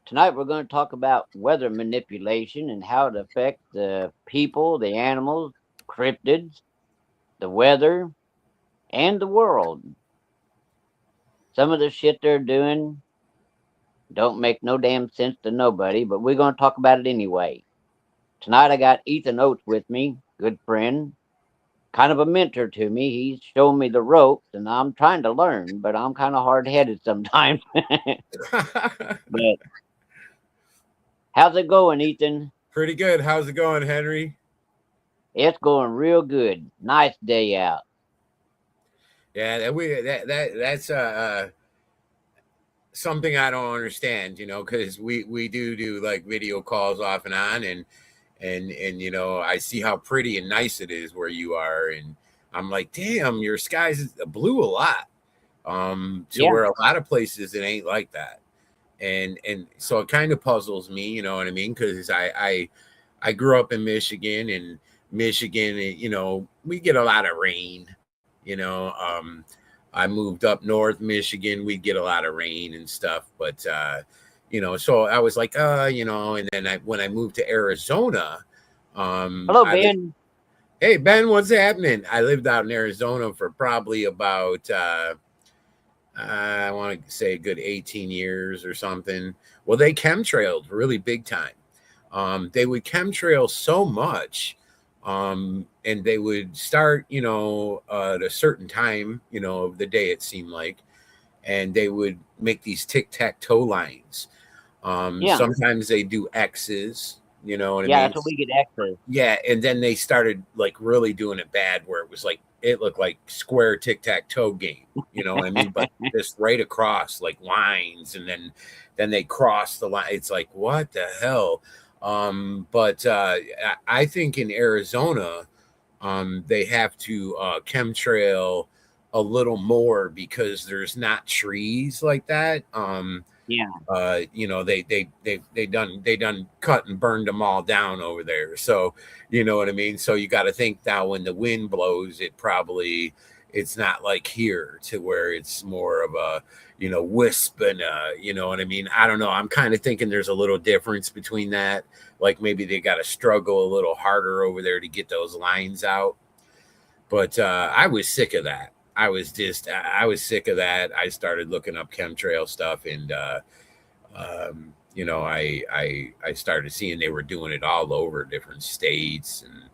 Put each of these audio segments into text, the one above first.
Tonight we're going to talk about weather manipulation and how it affects the people, the animals, cryptids, the weather, and the world. Some of the shit they're doing don't make no damn sense to nobody, but we're going to talk about it anyway. Tonight I got Ethan Oates with me, good friend, kind of a mentor to me. He's showing me the ropes, and I'm trying to learn, but I'm kind of hard headed sometimes. But how's it going, Ethan? Pretty good. How's it going, Henry? It's going real good. Nice day out. Yeah, that's something I don't understand, because we do like video calls off and on, and I see how pretty and nice it is where you are, and I'm like, damn, your sky's blue a lot. To Yeah, where a lot of places it ain't like that, and so it kind of puzzles me, you know what I mean? Because I grew up in Michigan, and Michigan, we get a lot of rain. I moved up north Michigan, we'd get a lot of rain and stuff, but so I was like, and then when I moved to Arizona, hello, I Ben. hey Ben, what's happening? I lived out in Arizona for probably about I want to say a good 18 years or something. Well, they chemtrailed really big time. They would chemtrail so much, and they would start, at a certain time, of the day, it seemed like, and they would make these tic-tac-toe lines. Yeah, Sometimes they do X's, you know what I yeah, mean? that's what we get access. Yeah, and then they started like really doing it bad, where it was like it looked like square tic-tac-toe game, you know what I mean? But just right across like lines, and then they cross the line. It's like, what the hell? But I think in Arizona, they have to chemtrail a little more because there's not trees like that. Yeah, They done cut and burned them all down over there. So you know what I mean. So you got to think now when the wind blows, it's not like here to where it's more of a wisp, and you know what I mean. I don't know. I'm kind of thinking there's a little difference between that. Like maybe they got to struggle a little harder over there to get those lines out. But I was sick of that. I was sick of that. I started looking up chemtrail stuff, and I started seeing they were doing it all over different states, and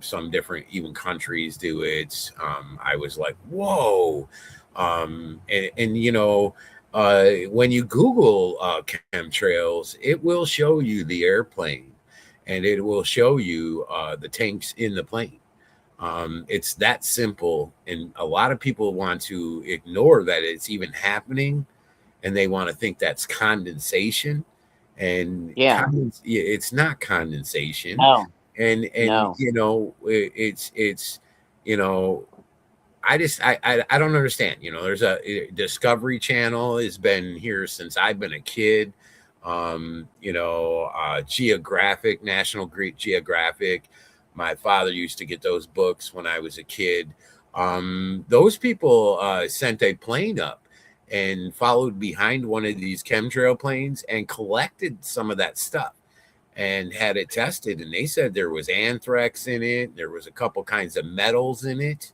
some different even countries do it. I was like, whoa. When you Google chemtrails, it will show you the airplane, and it will show you the tanks in the plane. It's that simple, and a lot of people want to ignore that it's even happening, and they want to think that's condensation, and yeah, it's not condensation, no, and no. it's you know I don't understand. There's a Discovery Channel has been here since I've been a kid. Geographic, National Greek Geographic. My father used to get those books when I was a kid. Those people sent a plane up and followed behind one of these chemtrail planes and collected some of that stuff and had it tested. And they said there was anthrax in it. There was a couple kinds of metals in it.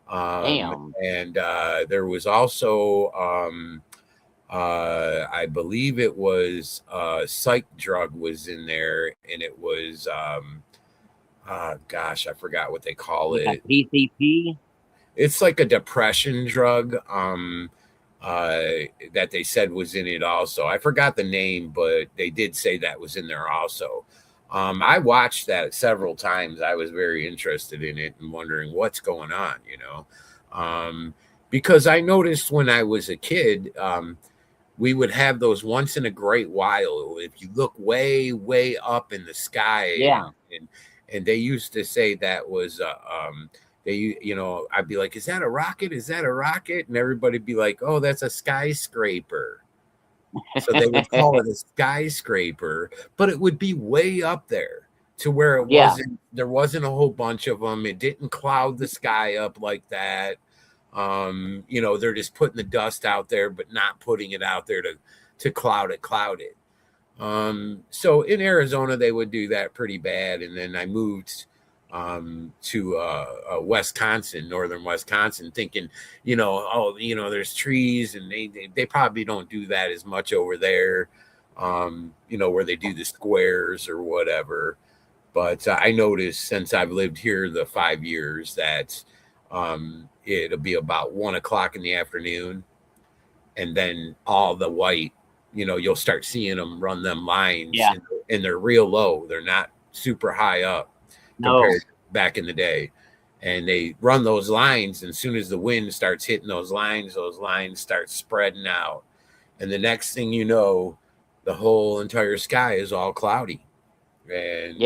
Damn. And there was also, I believe it was psych drug was in there, and it was, gosh, I forgot what they call Yeah, it. PCP. It's like a depression drug, that they said was in it also. I forgot the name, but they did say that was in there also. I watched that several times. I was very interested in it and wondering what's going on, because I noticed when I was a kid, we would have those once in a great while. If you look way, way up in the sky, Yeah. and they used to say that was I'd be like, is that a rocket? Is that a rocket? And everybody'd be like, oh, that's a skyscraper. So they would call it a skyscraper, but it would be way up there to where Yeah. there wasn't a whole bunch of them. It didn't cloud the sky up like that. They're just putting the dust out there, but not putting it out there to cloud it. So in Arizona, they would do that pretty bad. And then I moved to Wisconsin, northern Wisconsin, thinking, there's trees, and they probably don't do that as much over there, where they do the squares or whatever. But I noticed since I've lived here the 5 years that it'll be about 1 o'clock in the afternoon, and then all the white, you'll start seeing them run them lines, Yeah. and they're real low. They're not super high up compared to back in the day. And they run those lines, and as soon as the wind starts hitting those lines start spreading out. And the next thing you know, the whole entire sky is all cloudy. And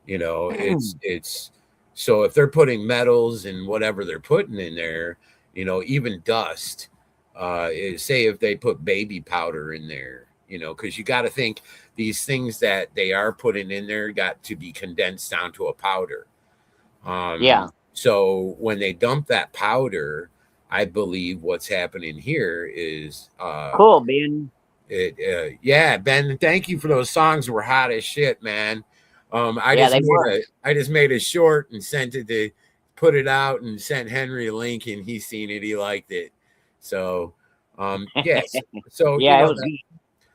it's so if they're putting metals and whatever they're putting in there, even dust, say if they put baby powder in there, because you got to think these things that they are putting in there got to be condensed down to a powder. So when they dump that powder, I believe what's happening here is cool, Ben. Ben, thank you for those songs. Were hot as shit, man. I just made a short and sent it to put it out and sent Henry a link, and he's seen it. He liked it. So, yes. So,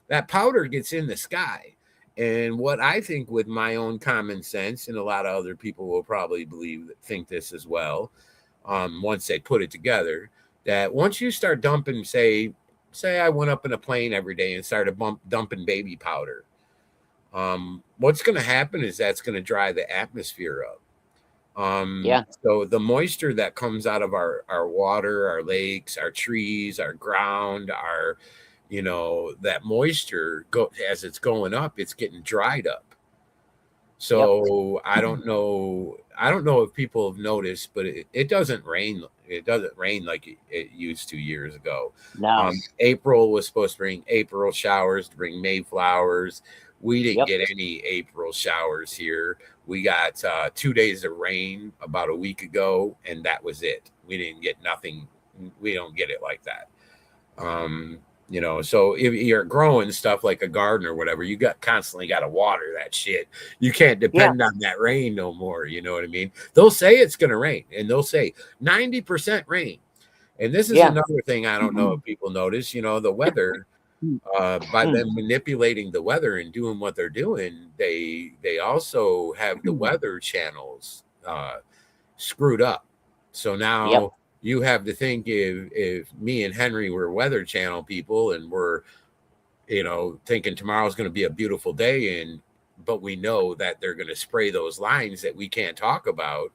that powder gets in the sky. And what I think with my own common sense, and a lot of other people will probably think this as well, once they put it together, that once you start dumping, say I went up in a plane every day and started dumping baby powder, what's going to happen is that's going to dry the atmosphere up. So the moisture that comes out of our water, our lakes, our trees, our ground, that moisture as it's going up, it's getting dried up. So I don't know if people have noticed, but it doesn't rain. It doesn't rain like it used to years ago. No. April was supposed to bring April showers to bring May flowers. We didn't get any April showers here. We got 2 days of rain about a week ago, and that was it. We didn't get nothing. We don't get it like that. So if you're growing stuff like a garden or whatever, you constantly got to water that shit. You can't depend on that rain no more. You know what I mean? They'll say it's going to rain, and they'll say 90% rain. And this is another thing I don't know if people notice, the weather, by them manipulating the weather and doing what they're doing, they also have the weather channels screwed up. So now you have to think if me and Henry were Weather Channel people and we're, thinking tomorrow's going to be a beautiful day, but we know that they're going to spray those lines that we can't talk about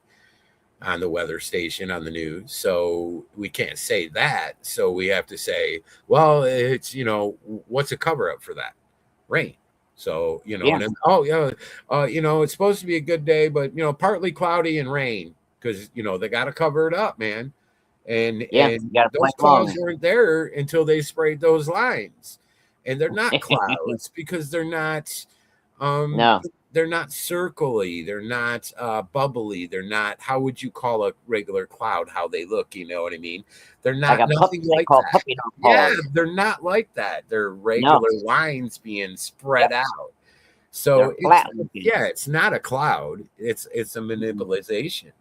on the weather station on the news. So we can't say that. So we have to say, well, it's, what's a cover up for that? Rain. So, and then, it's supposed to be a good day, but, partly cloudy and rain because, they got to cover it up, man. And those clouds weren't there until they sprayed those lines, and they're not clouds because they're not they're not circly, they're not bubbly, they're not, how would you call a regular cloud how they look, you know what I mean? They're not nothing like that. They're not like that. They're regular lines being spread out. So it's not a cloud, it's a manipulation.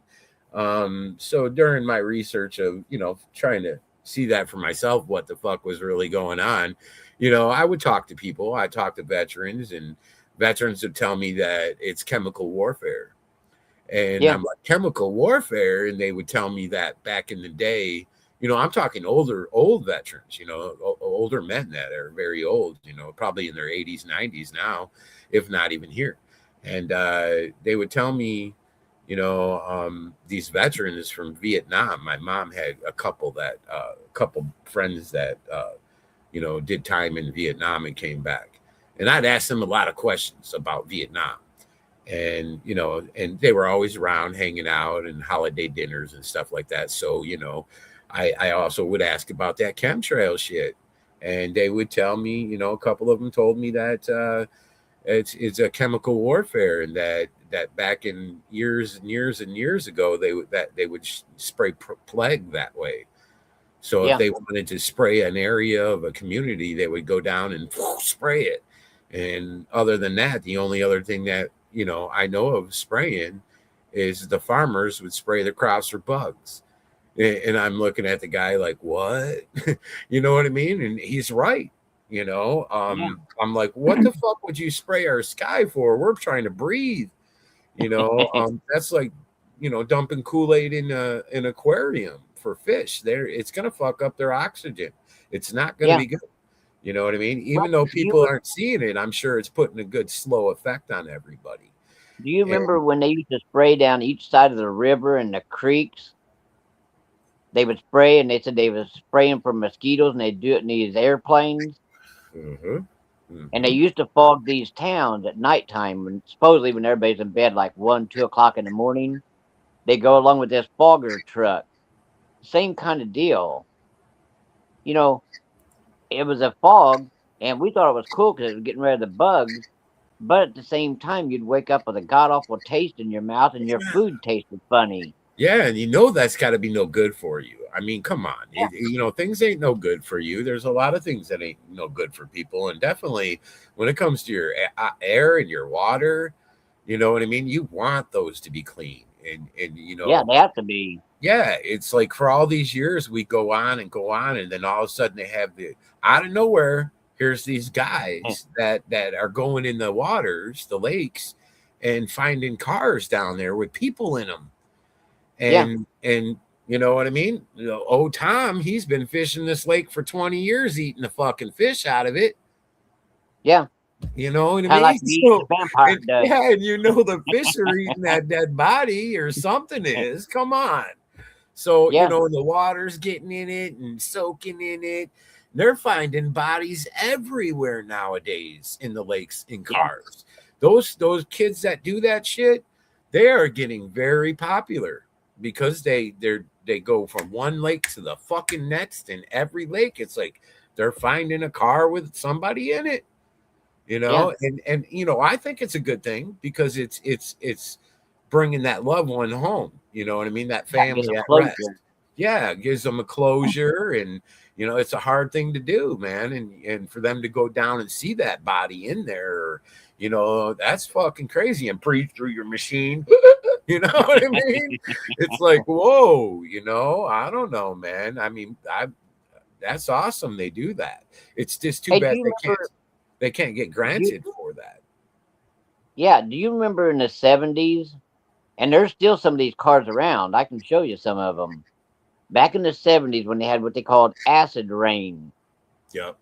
So during my research of, trying to see that for myself, what the fuck was really going on, I would talk to people. I talked to veterans, and veterans would tell me that it's chemical warfare. And I'm like, chemical warfare? And they would tell me that back in the day, I'm talking old veterans, older men that are very old, probably in their 80s, 90s now, if not even here. And they would tell me, these veterans from Vietnam. My mom had a couple friends that, did time in Vietnam and came back. And I'd ask them a lot of questions about Vietnam. And, and they were always around hanging out and holiday dinners and stuff like that. So, I also would ask about that chemtrail shit. And they would tell me, a couple of them told me that it's a chemical warfare, and that back in years and years and years ago, they would spray plague that way. So if Yeah. they wanted to spray an area of a community, they would go down and spray it. And other than that, the only other thing that, I know of spraying is the farmers would spray the crops for bugs. And I'm looking at the guy like, what? You know what I mean? And he's right. Yeah. I'm like, what the fuck would you spray our sky for? We're trying to breathe. That's like, dumping Kool-Aid in an aquarium for fish. It's gonna fuck up their oxygen. It's not gonna Yeah. be good. You know what I mean? Well, Even though do you people aren't seeing it, I'm sure it's putting a good slow effect on everybody. do you remember And when they used to spray down each side of the river and the creeks? They would spray, and they said they was spraying for mosquitoes, and they do it in these airplanes. mm-hmm, And they mm-hmm. used to fog these towns at nighttime, when supposedly when everybody's in bed, like 1, 2 o'clock in the morning. They go along with this fogger truck. Same kind of deal. You know, it was a fog, and we thought it was cool because it was getting rid of the bugs. But at the same time, you'd wake up with a god awful taste in your mouth, and your food tasted funny. Yeah, and that's got to be no good for you. I mean, come on. Yeah, Things ain't no good for you. There's a lot of things that ain't no good for people. And definitely when it comes to your air and your water, you know what I mean? You want those to be clean. And yeah, they have to be. yeah, it's like for all these years we go on and go on, and then all of a sudden they have out of nowhere, here's these guys that are going in the waters, the lakes, and finding cars down there with people in them. Yeah, And you know what I mean? Old Tom, he's been fishing this lake for 20 years, eating the fucking fish out of it. yeah. You know what I Kind of like mean? you eat the vampire And dust. yeah, and the fish are eating that dead body or something is. Come on. So, Yeah, and the water's getting in it and soaking in it. They're finding bodies everywhere nowadays in the lakes in yeah, cars. Those kids that do that shit, they are getting very popular because they go from one lake to the fucking next, and every lake it's like they're finding a car with somebody in it. yeah. And I think it's a good thing because it's bringing that loved one home. You know what I mean? That Got to get family some at rest. closure. Yeah, it gives them a closure, and it's a hard thing to do, man. And for them to go down and see that body in there, that's fucking crazy. And breathe through your machine. You know what I mean? It's like, whoa, I don't know, man. I mean, that's awesome. They do that. It's just too Hey, do bad you they can't remember? they can't get Do you, granted for that. yeah, do you remember in the '70s? And there's still some of these cars around. I can show you some of them. Back in the '70s, when they had what they called acid rain, Yep.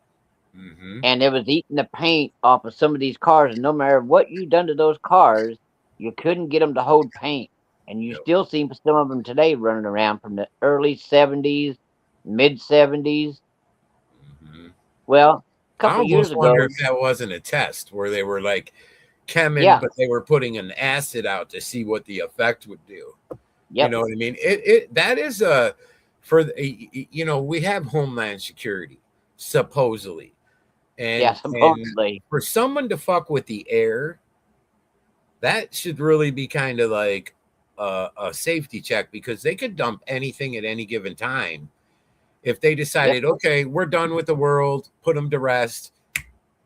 Mm-hmm. and it was eating the paint off of some of these cars, and no matter what you done to those cars, you couldn't get them to hold paint. And you Yep. still see some of them today running around from the early '70s, mid '70s. Mm-hmm. Well, a I couple years almost wonder ago, if that wasn't a test where they were like cheming, yeah, but they were putting an acid out to see what the effect would do. You yep, know what I mean? It that is a for we have Homeland Security supposedly, yeah, and supposedly, for someone to fuck with the air, that should really be kind of like a safety check because they could dump anything at any given time. If they yep, decided, okay, we're done with the world, put them to rest,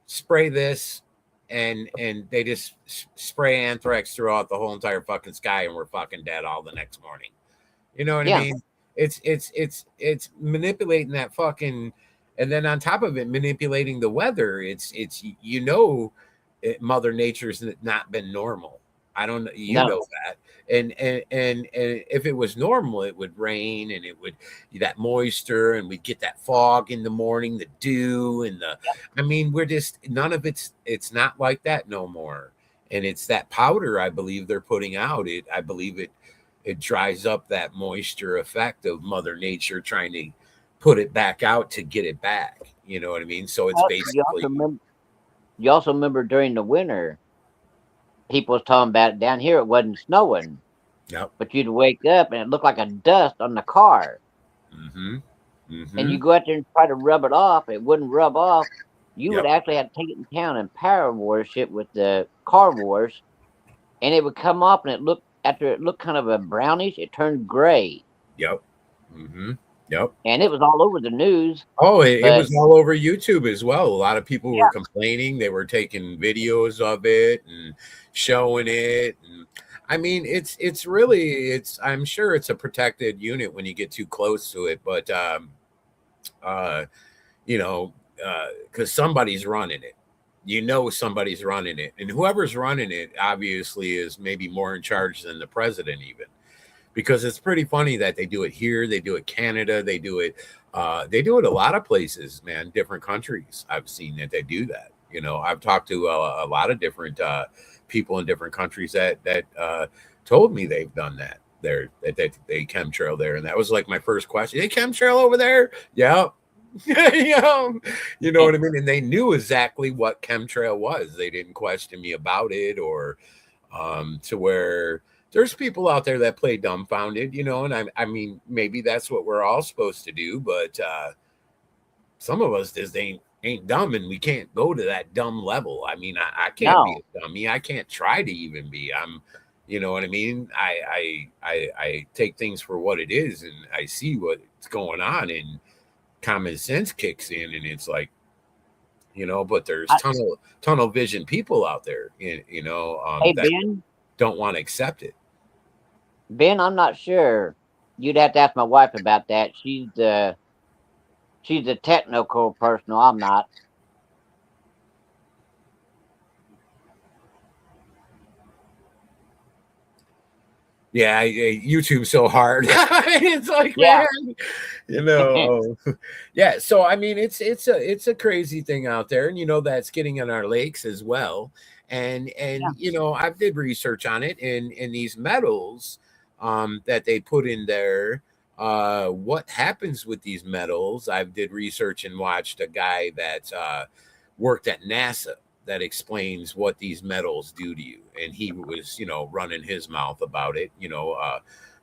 spray this, and they just spray anthrax throughout the whole entire fucking sky, and we're fucking dead all the next morning. You know what I yeah, mean? It's manipulating that fucking, and then on top of it, manipulating the weather. Mother Nature's not been normal. I don't know, no, that. And if it was normal, it would rain and it would that moisture, and we'd get that fog in the morning, the dew and the. I mean, we're just none of it's not like that no more. And it's that powder I believe they're putting out. I believe it dries up that moisture effect of Mother Nature trying to put it back out to get it back. You know what I mean? So it's well, basically you also remember during the winter, people was talking about it down here. It wasn't snowing, yep. but you'd wake up and it looked like a dust on the car. Mm-hmm. And Mm-hmm. you go out there and try to rub it off, it wouldn't rub off. You would Yep. actually have to take it in town and power wash it with the car wash, and it would come off, and it looked after it looked kind of a brownish, it turned gray. Yep. Mm-hmm. Yep. and it was all over the news. Oh, it But was all over YouTube as well. A lot of people were yeah, complaining. They were taking videos of it and showing it. And I mean, it's really I'm sure it's a protected unit when you get too close to it, but uh, you know, because somebody's running it. You know, somebody's running it, and whoever's running it obviously is maybe more in charge than the president, even. Because it's pretty funny that they do it here, they do it Canada, they do it a lot of places, man, different countries. I've seen that they do that. You know, I've talked to a lot of different people in different countries that told me they've done that there, that they chemtrail there, and that was like my first question. They chemtrail over there? Yeah. Yeah, you know what I mean? And they knew exactly what chemtrail was. They didn't question me about it, or to where there's people out there that play dumbfounded, you know, and I mean, maybe that's what we're all supposed to do, but some of us just ain't dumb, and we can't go to that dumb level. I mean, I can't be no, a dummy. I can't try to even be. You know what I mean? I take things for what it is, and I see what's going on, and common sense kicks in, and it's like, you know, but there's I, tunnel vision people out there, you know, hey that Ben, don't want to accept it. Ben, I'm not sure. You'd have to ask my wife about that. She's a technical person. I'm not. Yeah, YouTube's so hard. It's like, Yeah, man, you know, yeah. So I mean, it's a crazy thing out there, and you know that's getting in our lakes as well. And yeah, you know, I did research on it, and these metals that they put in there. What happens with these metals? I did research and watched a guy that worked at NASA that explains what these metals do to you. And he was, you know, running his mouth about it, you know,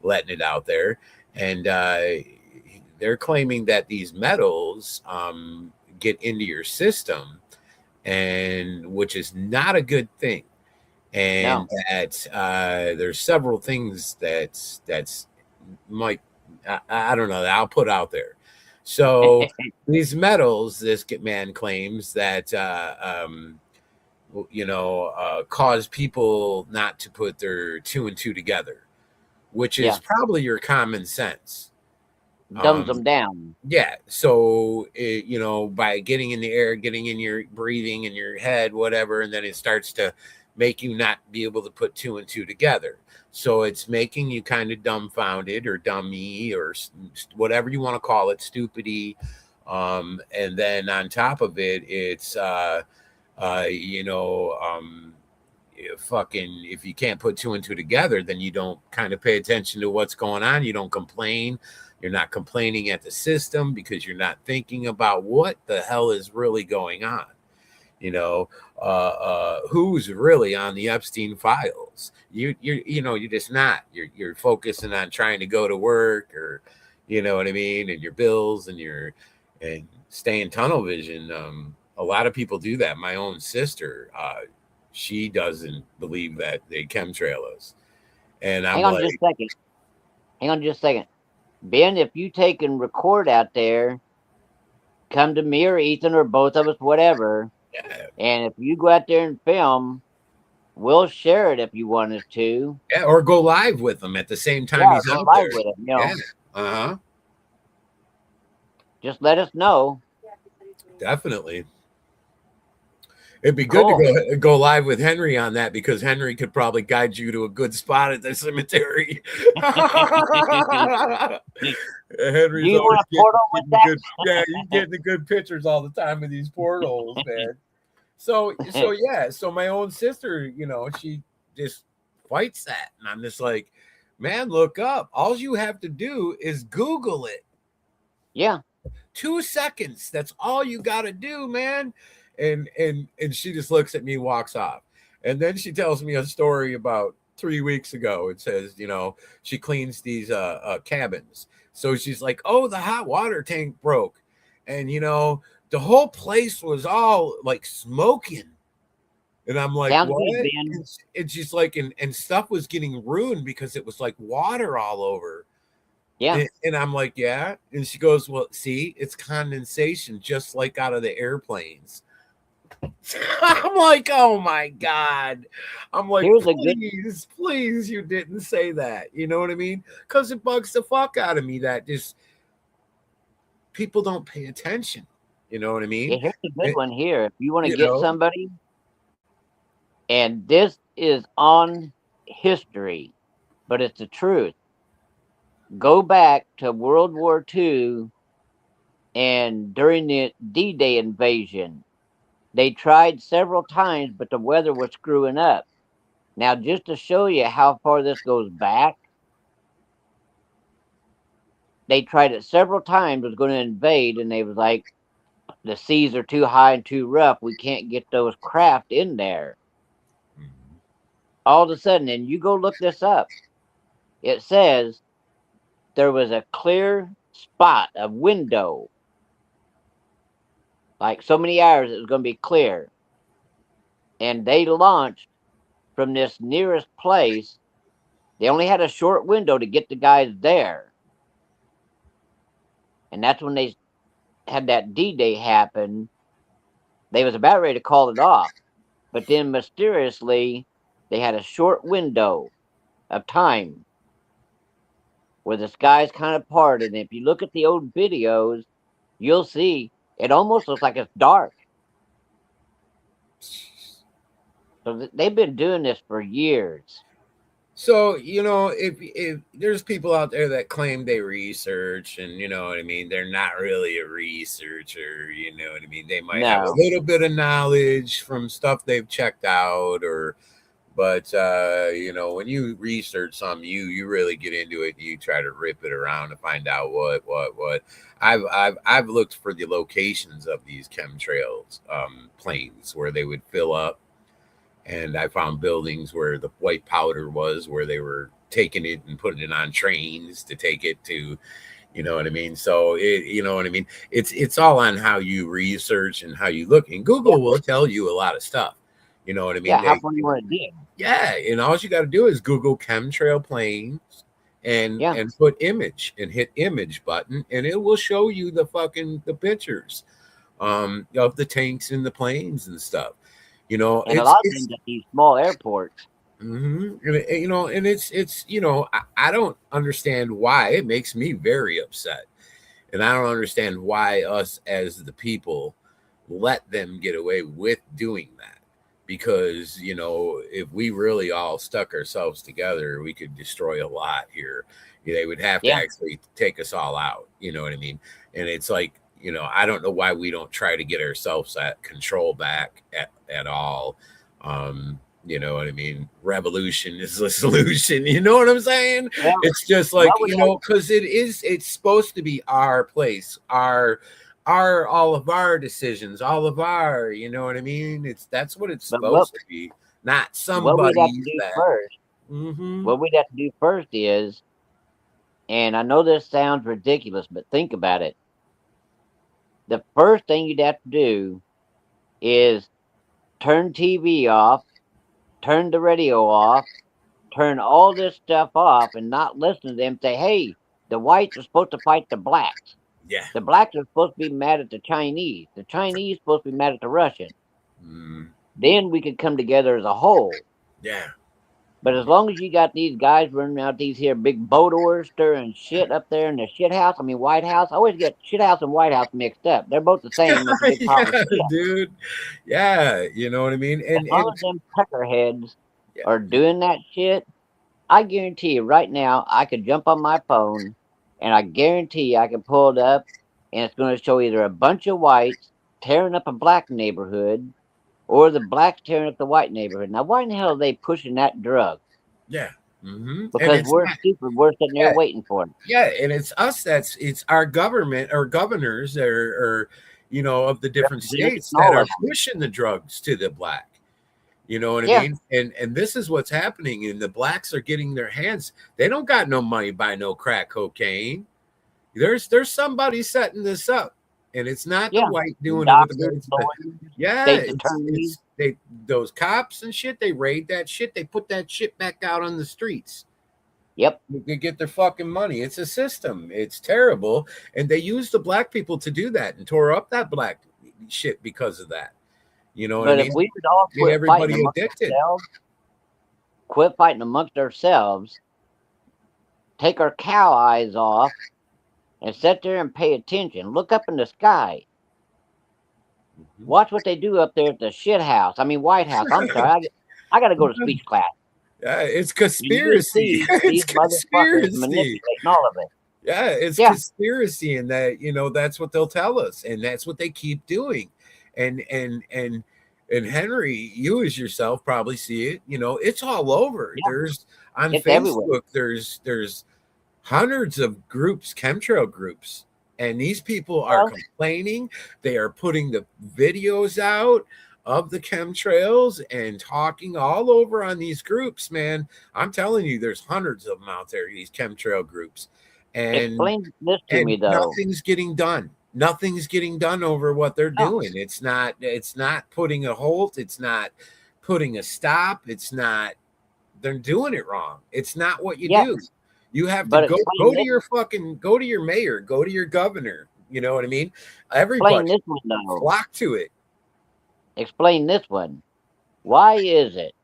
letting it out there. And they're claiming that these metals get into your system, and which is not a good thing. And no. that there's several things that's might I don't know that I'll put out there. So these metals, this man claims that you know, cause people not to put their two and two together, which is Yeah, probably your common sense. dumbs Um, them down. yeah. So, you know, by getting in the air, getting in your breathing in your head, whatever, and then it starts to make you not be able to put two and two together. So it's making you kind of dumbfounded or dummy or whatever you want to call it, stupidy. And then on top of it, it's, you know, fucking, if you can't put two and two together, then you don't kind of pay attention to what's going on. You don't complain. You're not complaining at the system because you're not thinking about what the hell is really going on. You know, who's really on the Epstein files? You know, you're just not. You're focusing on trying to go to work, or, you know what I mean, and your bills and and staying tunnel vision. A lot of people do that. My own sister, she doesn't believe that they chemtrail us, and I'm Hang on like, just a second. Hang on just a second. Ben, if you take and record out there, come to me or Ethan or both of us, whatever. yeah, And if you go out there and film, we'll share it if you want us to. yeah, or go live with them at the same time Yeah, he's go out live there. with it. Yeah, uh huh, Just let us know. definitely. It'd be good to Cool. go live with Henry on that, because Henry could probably guide you to a good spot at the cemetery. Do Henry's you always want a portal with getting the that? good, yeah, he's getting the good pictures all the time of these portals, man. So yeah, so my own sister, you know, she just fights that, and I'm just like, man, look up. All you have to do is Google it. Yeah. 2 seconds. That's all you got to do, man. And she just looks at me, walks off, and then she tells me a story about 3 weeks ago. It says, you know, she cleans these cabins, so she's like, oh, the hot water tank broke, and you know, the whole place was all like smoking. And I'm like, Sounds what? good, Ben. And she's like, and stuff was getting ruined because it was like water all over. Yeah. And I'm like, yeah. And she goes, well, see, it's condensation, just like out of the airplanes. I'm like, oh my God. I'm like, Here's a good. please, you didn't say that. You know what I mean? Because it bugs the fuck out of me that just people don't pay attention. You know what I Yeah, mean? here's a good It, one here. If you want to you get know, somebody, and this is on history, but it's the truth. Go back to World War II and during the D-Day invasion. They tried several times, but the weather was screwing up. Now, just to show you how far this goes back, they tried it several times, was going to invade, and they was like, the seas are too high and too rough. We can't get those craft in there. All of a sudden, and you go look this up, it says there was a clear spot, a window, like so many hours it was going to be clear. And they launched from this nearest place. They only had a short window to get the guys there. And that's when they had that D-Day happen. They was about ready to call it off. But then mysteriously, they had a short window of time where the skies kind of parted. And if you look at the old videos, you'll see it almost looks like it's dark. So they've been doing this for years. so if there's people out there that claim they research, and you know what I mean, they're not really a researcher. You know what I mean? They might have a No, little bit of knowledge from stuff they've checked out, or but when you research something, you really get into it. You try to rip it around to find out what. I've looked for the locations of these chemtrails planes where they would fill up, and I found buildings where the white powder was, where they were taking it and putting it on trains to take it to, you know what I mean? So you know what I mean? It's all on how you research and how you look. And yeah, Google will tell you a lot of stuff. You know what I mean? yeah. How far you want to dig? Yeah, and all you got to do is Google chemtrail planes Yeah, and put image and hit image button, and it will show you the pictures of the tanks and the planes and stuff. You know, and a lot of them at these small airports. and it's I don't understand why. It makes me very upset, and I don't understand why us as the people let them get away with doing that. Because if we really all stuck ourselves together, we could destroy a lot here. They would have to Yeah, actually take us all out. You know what I mean? And it's like, I don't know why we don't try to get ourselves that control back at all. You know what I mean? Revolution is the solution. You know what I'm saying? yeah. It's just like, What we have, because it's supposed to be our place, our all of our decisions, all of our, you know what I mean? That's what it's but what supposed to be, not what we'd have to somebody's do that. first. Mm-hmm. What we'd have to do first is, and I know this sounds ridiculous, but think about it. The first thing you'd have to do is turn TV off, turn the radio off, turn all this stuff off, and not listen to them say, "Hey, the whites are supposed to fight the blacks. Yeah. The blacks are supposed to be mad at the Chinese. The Chinese are supposed to be mad at the Russians." Mm, Then we could come together as a whole. yeah. But as long as you got these guys running out these here big boat oars stirring shit up there in the shit house, I mean White House, I always get shit house and White House mixed up. They're both the same. It's a big pile of Yeah, shit. dude. Yeah, you know what I mean? As long And as them peckerheads yeah, are doing that shit, I guarantee you right now I could jump on my phone and I guarantee you I can pull it up and it's going to show either a bunch of whites tearing up a black neighborhood or the blacks tearing up the white neighborhood. Now, why in the hell are they pushing that drug? yeah. And Because it's we're not, stupid. We're sitting there yeah, waiting for it. yeah, and it's us it's our government or governors or of the different Representing states that all are of them. pushing the drugs to the black. You know what I Yeah, mean? And this is what's happening. And the blacks are getting their hands. They don't got no money buy no crack cocaine. There's somebody setting this up, and it's not the yeah. white doing it with Doctors, the lawyers, yeah. state's It's attorneys. it's they those cops and shit. They raid that shit. They put that shit back out on the streets. Yep. They get their fucking money. It's a system. It's terrible. And they use the black people to do that and tore up that black shit because of that. You know what I But if mean? we would all Get quit fighting everybody amongst addicted. ourselves, take our cow eyes off, and sit there and pay attention. Look up in the sky. Watch what they do up there at the shit house. I mean, White House. I'm sorry. I got to go to speech class. It's You can conspiracy. see It's these motherfuckers conspiracy. manipulating all of it. Yeah, it's Yeah. conspiracy, and that, you know, that's what they'll tell us, and that's what they keep doing. And Henry, you as yourself probably see it. You know, it's all over. Yeah. There's on It's Facebook. everywhere. There's hundreds of groups, chemtrail groups, and these people are complaining. They are putting the videos out of the chemtrails and talking all over on these groups, man. I'm telling you, there's hundreds of them out there, these chemtrail groups. Explain this to me, though. Nothing's getting done. Nothing's getting done over what they're doing. It's not putting a halt. It's not putting a stop. It's not, they're doing it wrong. It's not what you do. You have to go to your mayor, go to your governor. You know what I mean? Everybody flock to it. Explain this one. Why is it?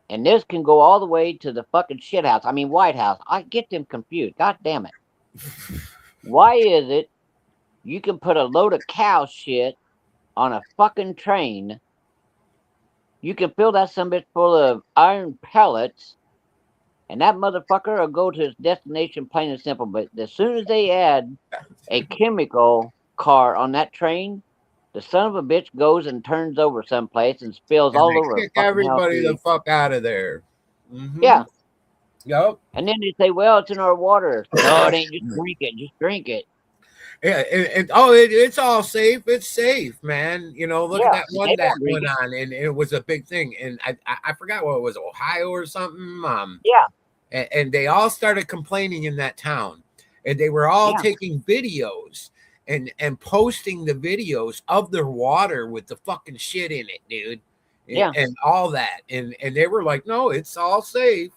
And this can go all the way to the fucking shit house. I mean, White House. I get them confused. God damn it. Why is it you can put a load of cow shit on a fucking train? You can fill that some bitch full of iron pellets, and that motherfucker will go to its destination plain and simple. But as soon as they add a chemical car on that train, the son of a bitch goes and turns over someplace and spills all over. Kick everybody the fuck out of there. Yeah. Yep. And then they say, well, it's in our water. No, it ain't. Just drink it. Just drink it. Yeah, it's all safe. It's safe, man. You know, look at that one that went on, and it was a big thing. And I forgot what it was, Ohio or something. And they all started complaining in that town, and they were all taking videos and posting the videos of their water with the fucking shit in it, dude. And all that, and they were like, no, it's all safe.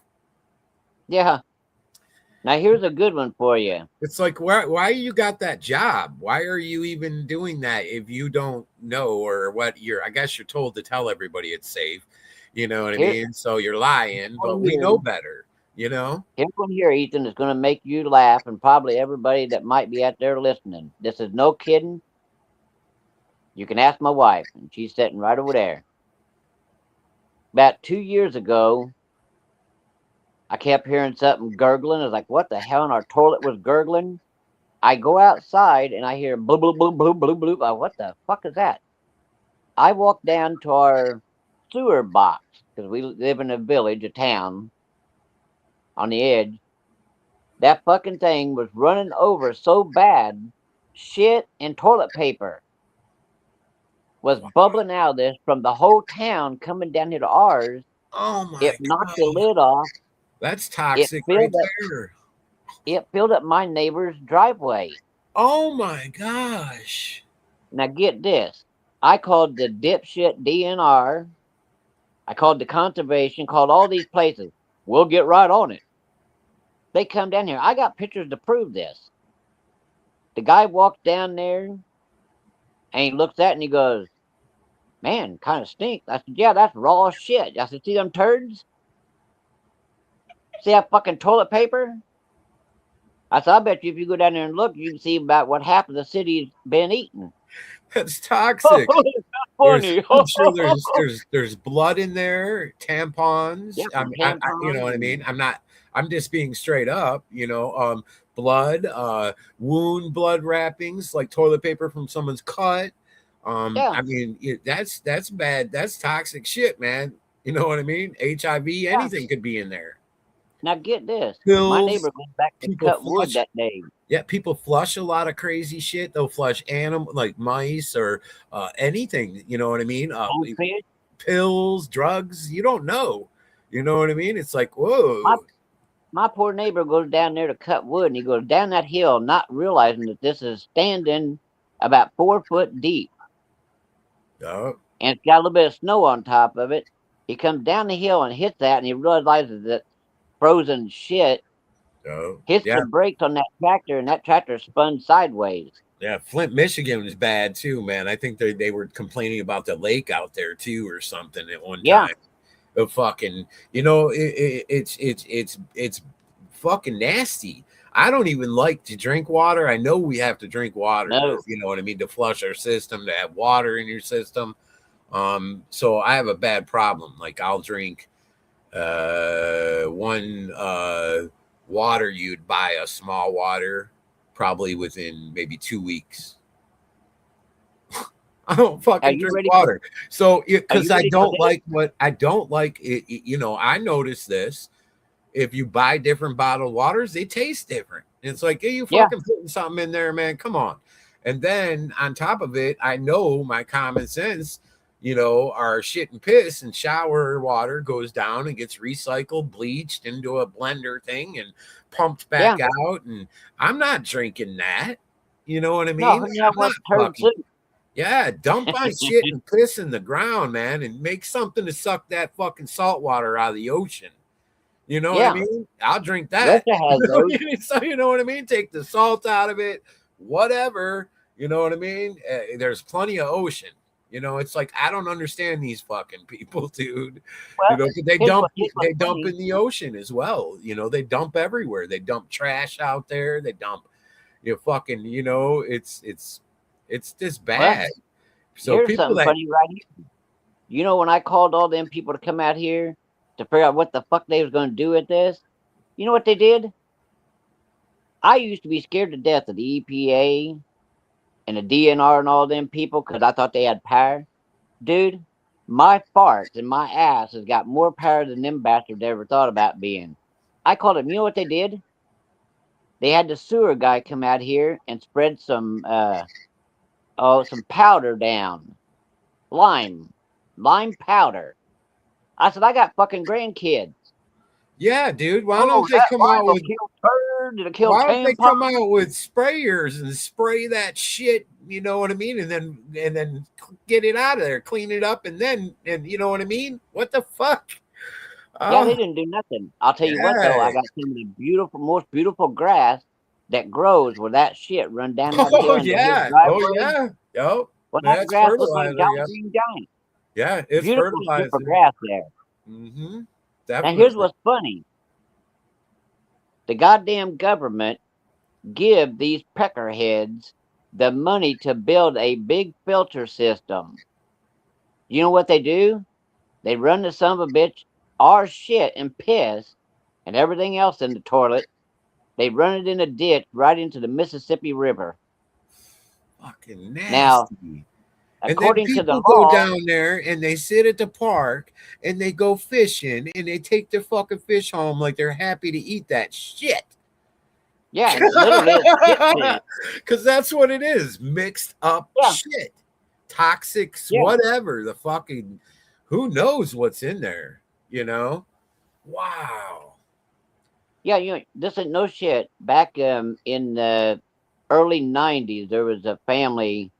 Yeah. Now here's a good one for you. It's like, why you got that job? Why are you even doing that if you don't know, or what I guess you're told to tell everybody it's safe. You know what I mean? So you're lying, but we know better, you know? Here's one here, Ethan, is going to make you laugh, and probably everybody that might be out there listening. This is no kidding. You can ask my wife, and she's sitting right over there. About 2 years ago, I kept hearing something gurgling. I was like, what the hell? And our toilet was gurgling. I go outside and I hear bloop, bloop, bloop, bloop, bloop, bloop. Oh, what the fuck is that? I walk down to our sewer box because we live in a village, a town on the edge. That fucking thing was running over so bad, shit and toilet paper was bubbling out of this from the whole town coming down here to ours. Oh my It knocked the lid off. That's toxic right there. It filled up my neighbor's driveway. Oh my gosh. Now get this. I called the dipshit DNR. I called the conservation, called all these places. We'll get right on it. They come down here. I got pictures to prove this. The guy walked down there and he looks at it and he goes, man, kind of stinks. I said, yeah, that's raw shit. I said, see them turds? See that fucking toilet paper? I said, I bet you if you go down there and look, you can see about what half of the city's been eaten. That's toxic. Funny. I'm sure there's blood in there, tampons. Yeah, you know what I mean? I'm just being straight up, you know, blood, wound blood wrappings, like toilet paper from someone's cut. I mean, that's bad. That's toxic shit, man. You know what I mean? HIV, anything could be in there. Now get this. Pills, my neighbor went back to cut wood that day. Yeah, people flush a lot of crazy shit. They'll flush like mice or anything. You know what I mean? Pills, drugs. You don't know. You know what I mean? It's like, whoa. My poor neighbor goes down there to cut wood, and he goes down that hill, not realizing that this is standing about 4 foot deep. Oh. And it's got a little bit of snow on top of it. He comes down the hill and hits that, and he realizes that frozen shit Oh, hits yeah. the brakes on that tractor, and that tractor spun sideways. Yeah, Flint, Michigan was bad too, man. I think they were complaining about the lake out there too, or something at one Yeah, time. The fucking, it's fucking nasty. I don't even like to drink water. I know we have to drink water to, no. you know what I mean, to flush our system, to have water in your system. So I have a bad problem. Like I'll drink one water you'd buy a small water probably within maybe 2 weeks. I don't Are fucking you drink ready for? water. So Are because you I ready for don't this? like what I don't like I notice this. If you buy different bottled waters, they taste different. It's like, hey, you Yeah, fucking putting something in there, man. Come on. And then on top of it, I know my common sense, our shit and piss and shower water goes down and gets recycled, bleached into a blender thing and pumped yeah. back out. And I'm not drinking that. You know what I No, mean? you know I'm not what? Turd fucking, soup. yeah, dump my shit and piss in the ground, man, and make something to suck that fucking salt water out of the ocean. You know what I Yeah, mean? I'll drink that. Russia has those. So you know what I mean? Take the salt out of it, whatever. You know what I mean? There's plenty of ocean. It's like I don't understand these fucking people, dude. Well, They here's what's they dump funny. in the ocean as well. They dump everywhere. They dump trash out there. They dump, fucking, it's just Well, bad. So here's people something that funny right here. You know when I called all them people to come out here to figure out what the fuck they was going to do with this, you know what they did? I used to be scared to death of the EPA and the DNR and all them people because I thought they had power. Dude, my farts and my ass has got more power than them bastards ever thought about being. I called them. You know what they did? They had the sewer guy come out here and spread some powder down, lime, lime powder. I said I got fucking grandkids. yeah, dude. Why Oh, don't they that come lime out will with kill turds. It'll kill Why don't they tampons. come out with sprayers and spray that shit? You know what I mean? And then get it out of there, clean it up, and you know what I mean? What the fuck? Yeah, they Oh didn't do nothing. I'll tell you what though, yeah. I got some of the most beautiful grass that grows where that shit run down that hill Oh into his yeah. Oh driveway. yeah. Yo, Well, that that's grass looks like fertilizer. Jolly Yep. Green Giant. Yeah, it's Beautiful strip of fertilizer. grass there. Mm-hmm. Now here's Definitely. what's funny. The goddamn government give these peckerheads the money to build a big filter system. You know what they do? They run the son of a bitch, our shit and piss and everything else in the toilet. They run it in a ditch right into the Mississippi River. Fucking Now, nasty. And then according to the people go law, down there and they sit at the park and they go fishing and they take their fucking fish home like they're happy to eat that shit. yeah, literally it's shit fish. Because that's what it is, mixed up Yeah, shit, toxics, yeah, whatever. The fucking who knows what's in there, you know? Wow. yeah. This ain't no shit. Back in the early '90s, there was a family,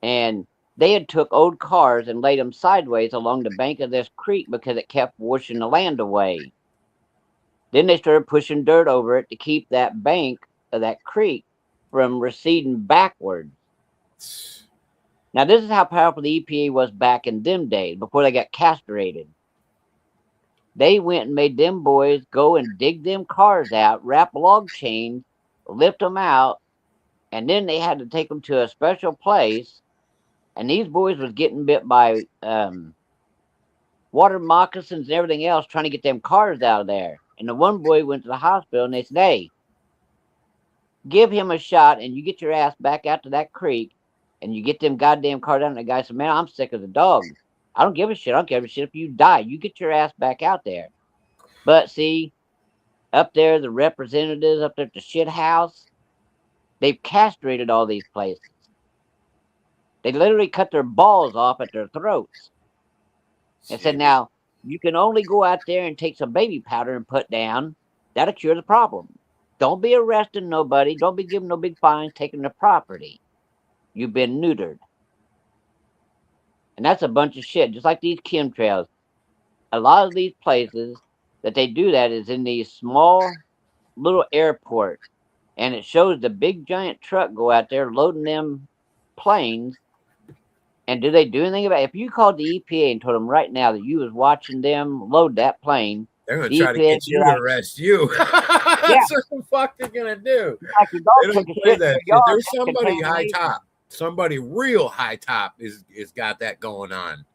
and they had took old cars and laid them sideways along the bank of this creek because it kept washing the land away. Then they started pushing dirt over it to keep that bank of that creek from receding backwards. Now, this is how powerful the EPA was back in them days before they got castrated. They went and made them boys go and dig them cars out, wrap log chains, lift them out, and then they had to take them to a special place. And these boys was getting bit by water moccasins and everything else trying to get them cars out of there. And the one boy went to the hospital and they said, hey, give him a shot and you get your ass back out to that creek and you get them goddamn cars out. And the guy said, man, I'm sick as a dog. I don't give a shit. I don't give a shit if you die. You get your ass back out there. But see, up there, the representatives up there at the shit house, they've castrated all these places. They literally cut their balls off at their throats and said, Shit. now, you can only go out there and take some baby powder and put down. That'll cure the problem. Don't be arresting nobody. Don't be giving no big fines, taking their property. You've been neutered. And that's a bunch of shit, just like these chemtrails. A lot of these places that they do that is in these small little airport, and it shows the big giant truck go out there loading them planes. And do they do anything about it? If you called the EPA and told them right now that you was watching them load that plane, They're gonna the try to EPA would get be you to like, arrest you. yeah, That's what the fuck they're gonna do. like your dog They took don't a play shit in that your shit. yard, There's that's somebody high contamination. top, somebody real high top is got that going on.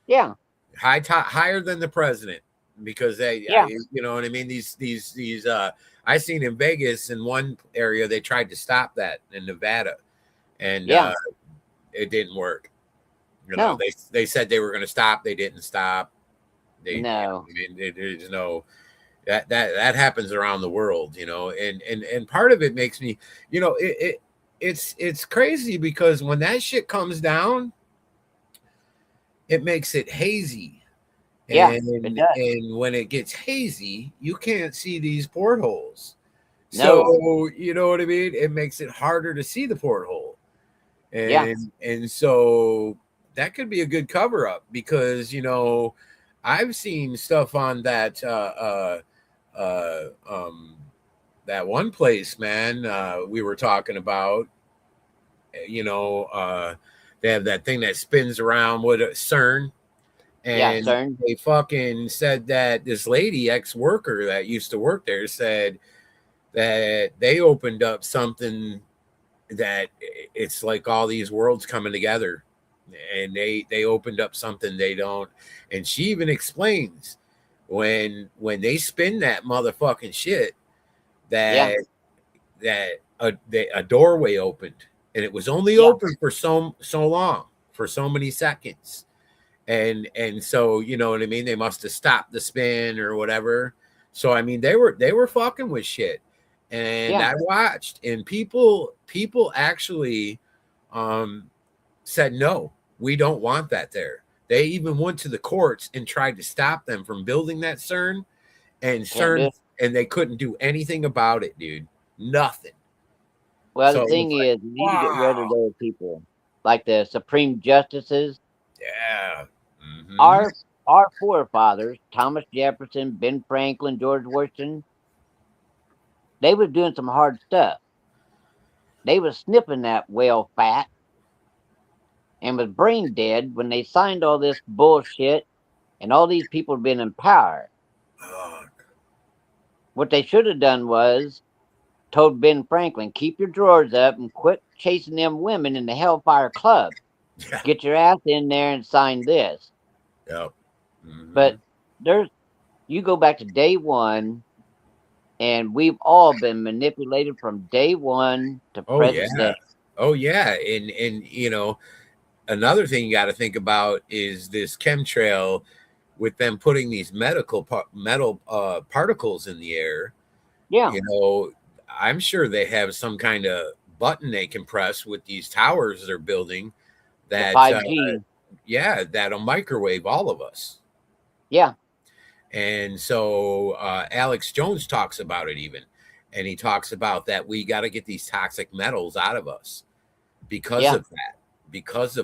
Yeah, High top, higher than the president, because yeah, you know what I mean. These I seen in Vegas in one area they tried to stop that in Nevada, and yeah. it didn't work. You know, No, they said they were going to stop, they didn't stop. They, you know, no. I mean, there's no that happens around the world, you know, and part of it makes me, you know, it's crazy because when that shit comes down, it makes it hazy. Yeah, it does. And when it gets hazy, you can't see these portholes. No. So you know what I mean? It makes it harder to see the porthole. Yeah, And so that could be a good cover up because you know I've seen stuff on uh, um, that one place, man. We were talking about, you know, they have that thing that spins around with a CERN, yeah, and CERN. they fucking said that this lady, ex-worker that used to work there, said that they opened up something that it's like all these worlds coming together, and they opened up something they don't. And she even explains when they spin that motherfucking shit Yeah, that a doorway opened, and it was only yeah, open for so long, for so many seconds. And so you know what I mean, they must have stopped the spin or whatever. So I mean they were fucking with shit. And yeah, I watched, and people actually um said no, we don't want that there. They even went to the courts and tried to stop them from building that CERN, and can't do CERN, it. and they couldn't do anything about it, dude. Nothing. Well, the So thing it's like, is, you need to get rid of wow. those people, like the Supreme Justices. Yeah. Hmm. Our forefathers, Thomas Jefferson, Ben Franklin, George Washington, they was doing some hard stuff. They was sniffing that whale fat and was brain dead when they signed all this bullshit, and all these people had been in power. Oh, What they should have done was told Ben Franklin, keep your drawers up and quit chasing them women in the Hellfire Club. yeah. Get your ass in there and sign this. Yep. Hmm. But there's you go back to day one, and we've all been manipulated from day one to Oh yeah. present day. Oh yeah. And you know, another thing you got to think about is this chemtrail, with them putting these metal particles in the air. Yeah, You know, I'm sure they have some kind of button they can press with these towers they're building the that, 5G. yeah, that'll microwave all of us. Yeah, And so Alex Jones talks about it even, and he talks about that we got to get these toxic metals out of us because yeah. of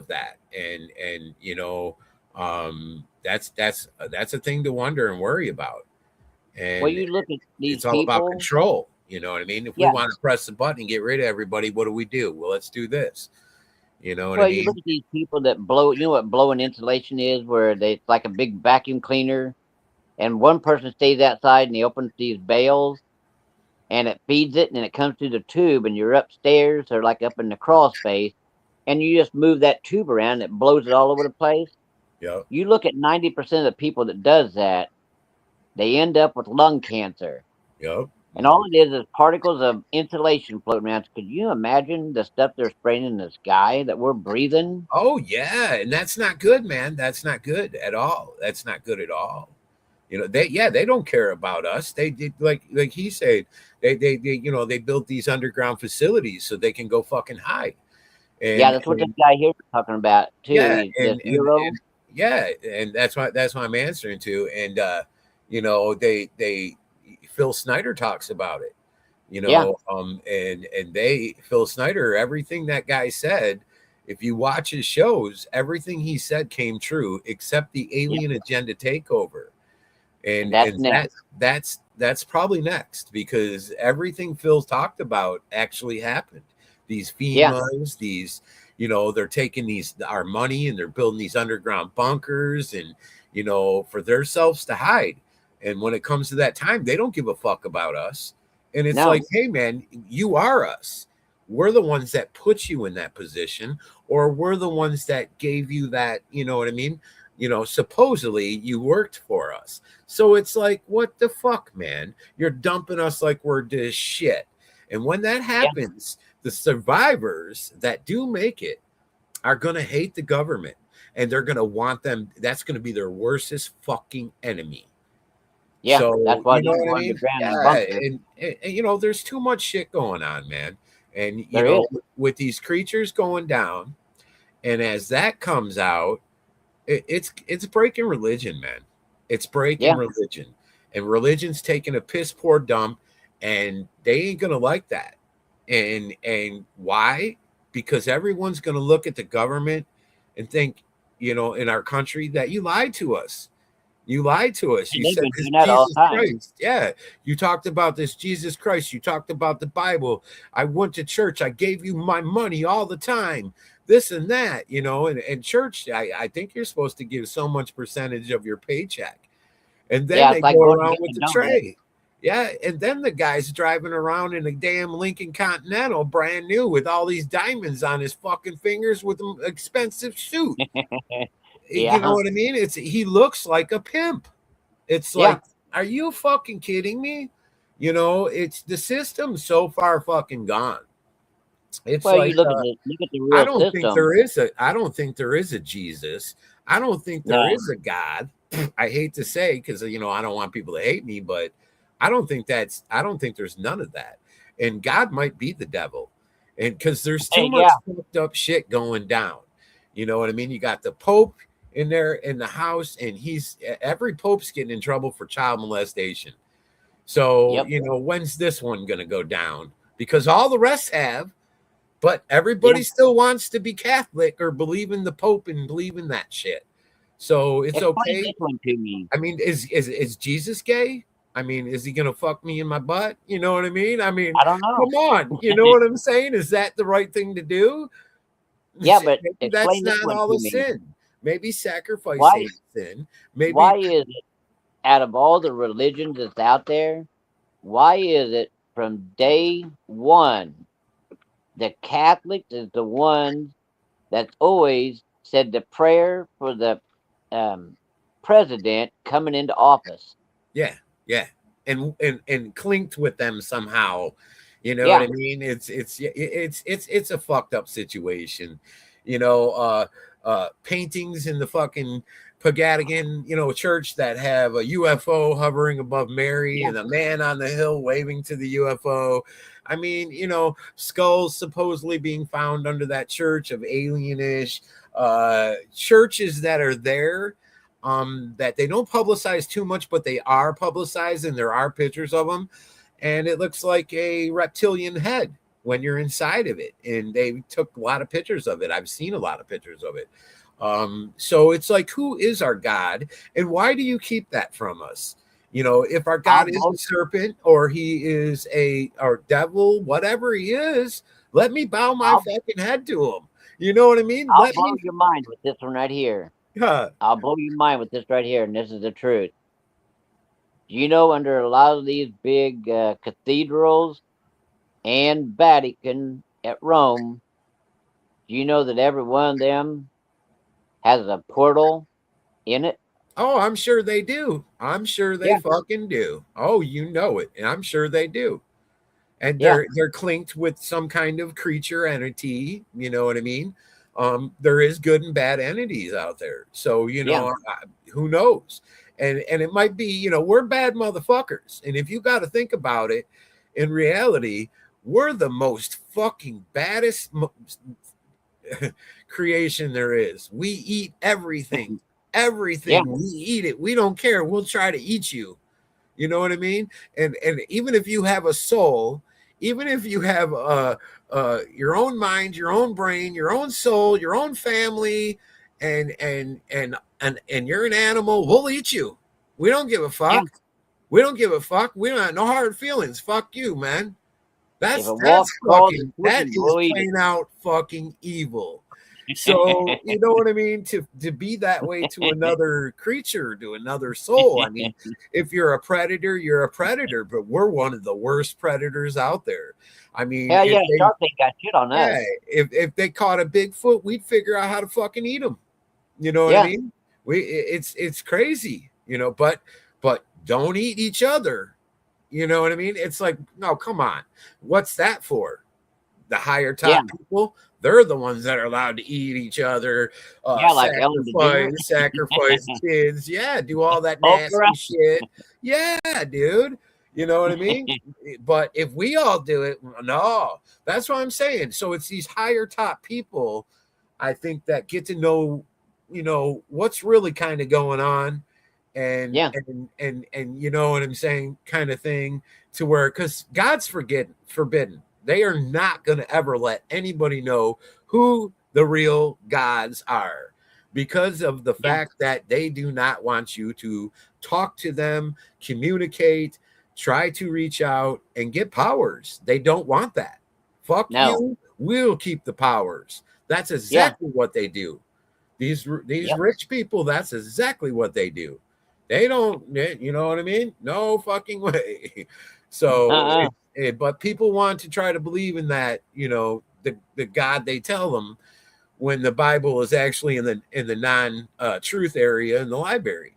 that, and you know, that's a thing to wonder and worry about. Well, And you look at these it's all about people. control. You know what I mean? If we Yeah. want to press the button and get rid of everybody, what do? Well, let's do this. You know what I Well, you look mean? at these people that blow. You know what blowing insulation is, where they it's like a big vacuum cleaner, and one person stays outside and he opens these bales, and it feeds it, and then it comes through the tube, and you're upstairs or like up in the crawl space, and you just move that tube around, and it blows it all over the place. Yep. You look at 90% of the people that does that, they end up with lung cancer. Yep. And all it is particles of insulation floating around. Could you imagine the stuff they're spraying in the sky that we're breathing? Oh yeah, and that's not good, man. That's not good at all. That's not good at all. You know, they don't care about us. They did like he said, they you know, they built these underground facilities so they can go fucking hide. Yeah, And, that's what this and guy here is talking about too. yeah, He's this Euro. and yeah, and that's what I'm answering to. And you know, they Phil Snyder talks about it. You Yeah, know, and they Phil Snyder, everything that guy said, if you watch his shows, everything he said came true except the yeah, alien agenda takeover. and And that's and next. that's that's probably next, because everything Phil's talked about actually happened. These Yeah. FEMAs, these, they're taking our money and they're building these underground bunkers, and for themselves to hide. And when it comes to that time, they don't give a fuck about us. And it's No. like, hey man, you are us. We're the ones that put you in that position, or we're the ones that gave you that, you know what I mean? Supposedly you worked for us. So it's like, what the fuck, man? You're dumping us like we're this shit. And when that Yeah. happens, the survivors that do make it are going to hate the government, and they're going to want them. That's going to be their worstest fucking enemy. Yeah. That's So, why you know they what I go mean? underground and Yeah. bunker. And there's too much shit going on, man. And, There is. with these creatures going down, and as that comes out, it's breaking religion, man. It's breaking Yeah. religion, and religion's taking a piss poor dump, and they ain't gonna like that. And why? Because everyone's gonna look at the government and think, in our country, that you lied to us. You lied to us. And You they've said been this doing that all Jesus the time. Christ. Yeah. You talked about this Jesus Christ. You talked about the Bible. I went to church. I gave you my money all the time. This and that, and church, I think you're supposed to give so much percentage of your paycheck. And then Yeah. they It's like go going to around get with the the donut. tray. Yeah. And then the guy's driving around in a damn Lincoln Continental, brand new, with all these diamonds on his fucking fingers, with an expensive suit. You know Yeah. what I mean? He looks like a pimp. It's Yeah. like, are you fucking kidding me? It's the system's so far fucking gone. It's Well, you like, look at the real system. I don't think there is a Jesus. I don't think there No. is a God. I hate to say, because I don't want people to hate me, but I don't think there's none of that. And God might be the devil. And because there's too much Yeah. fucked up shit going down. You know what I mean? You got the Pope in there in the house, and every Pope's getting in trouble for child molestation. So, Yep. when's this one gonna go down? Because all the rest have, but Yeah. everybody still wants to be Catholic or believe in the Pope and believe in that shit. So it's Explain okay. this one to me. I mean, is Jesus gay? I mean, is he gonna fuck me in my butt? You know what I mean? I mean, I don't know. come on. You know what I'm saying? Is that the right thing to do? Yeah, but Maybe that's explain this not one all to the me. sin. Maybe sacrifice Why? ain't sin. Maybe Why is it out of all the religions that's out there? Why is it from day one the Catholics is the ones that's always said the prayer for the um, president coming into office? yeah, yeah, and clinked with them somehow. You know what Yeah. I mean? It's a fucked up situation. You know, paintings in the fucking Pagadigan, church, that have a UFO hovering above Mary Yeah. and a man on the hill waving to the UFO. I mean, skulls supposedly being found under that church of alienish churches that are there, that they don't publicize too much, but they are publicized, and there are pictures of them, and it looks like a reptilian head when you're inside of it, and they took a lot of pictures of it. I've seen a lot of pictures of it. So it's like, who is our God, and why do you keep that from us? If our I'll God is blow, a serpent, or he is or devil, whatever he is, let me bow my I'll, fucking head to him. You know what I mean? I'll Let blow me. your mind with this one right here. I'll blow your mind with this right here, and this is the truth. You know, under a lot of these big cathedrals and Vatican at Rome, do you know that every one of them has a portal in it? Oh, I'm sure they do. I'm sure they Yeah. fucking do. Oh, you know it. And I'm sure they do. And Yeah. they're clinked with some kind of creature entity, you know what I mean? There is good and bad entities out there. So, Yeah. who knows? And it might be, we're bad motherfuckers. And if you got to think about it, in reality, we're the most fucking baddest creation there is. We eat everything. Yeah. Everything. We eat it. We don't care. We'll try to eat you. You know what I mean? And even if you have a soul, even if you have your own mind, your own brain, your own soul, your own family, and you're an animal, we'll eat you. We don't give a Yeah. fuck. We don't give a fuck. We don't have no hard feelings. Fuck you, man. If it That's walks, crawls, and fucking, that switches, is we'll eat plain out fucking evil. So you know what I mean? To be that way to another creature, to another soul. I mean, it. if you're a predator, you're a predator, but we're one of the worst predators out there. I mean, Hell if yeah, they, Shark Tank got shit on us. yeah, if they caught a Bigfoot, we'd figure out how to fucking eat them. You know what I Yeah, mean? It's crazy, you know, but don't eat each other. You know what I mean? It's like, no, come on. What's that for? The higher yeah, top people, they're the ones that are allowed to eat each other, yeah, like Ellen DeGeneres. sacrifice kids, yeah, do all that Oprah. nasty shit. Yeah, dude. You know what I mean? But if we all do it, no, that's what I'm saying. So it's these higher top people, I think, that get to know, you know, what's really kind of going on, and Yeah, you know what I'm saying, kind of thing, to where, because God's forbidden. They are not going to ever let anybody know who the real gods are, because of the yeah. fact that they do not want you to talk to them, communicate, try to reach out and get powers. They don't want that. Fuck No. you. We'll keep the powers. That's Yeah, exactly what they do. These yep. rich people, that's exactly what they do. They don't, you know what I mean? No fucking way. So, Uh-uh. but people want to try to believe in that, you know, the God they tell them, when the Bible is actually in the non truth area in the library.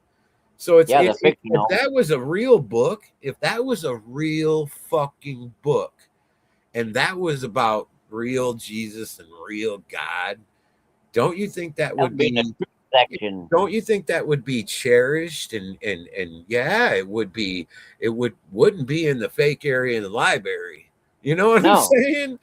So Yeah, the if fictional. that was a real book, if that was a real fucking book, and that was about real Jesus and real God, don't you think that That would would be in the be, truth section. don't you think that would be cherished, and yeah, it would be, it wouldn't be in the fake area in the library. You know what I'm No, saying?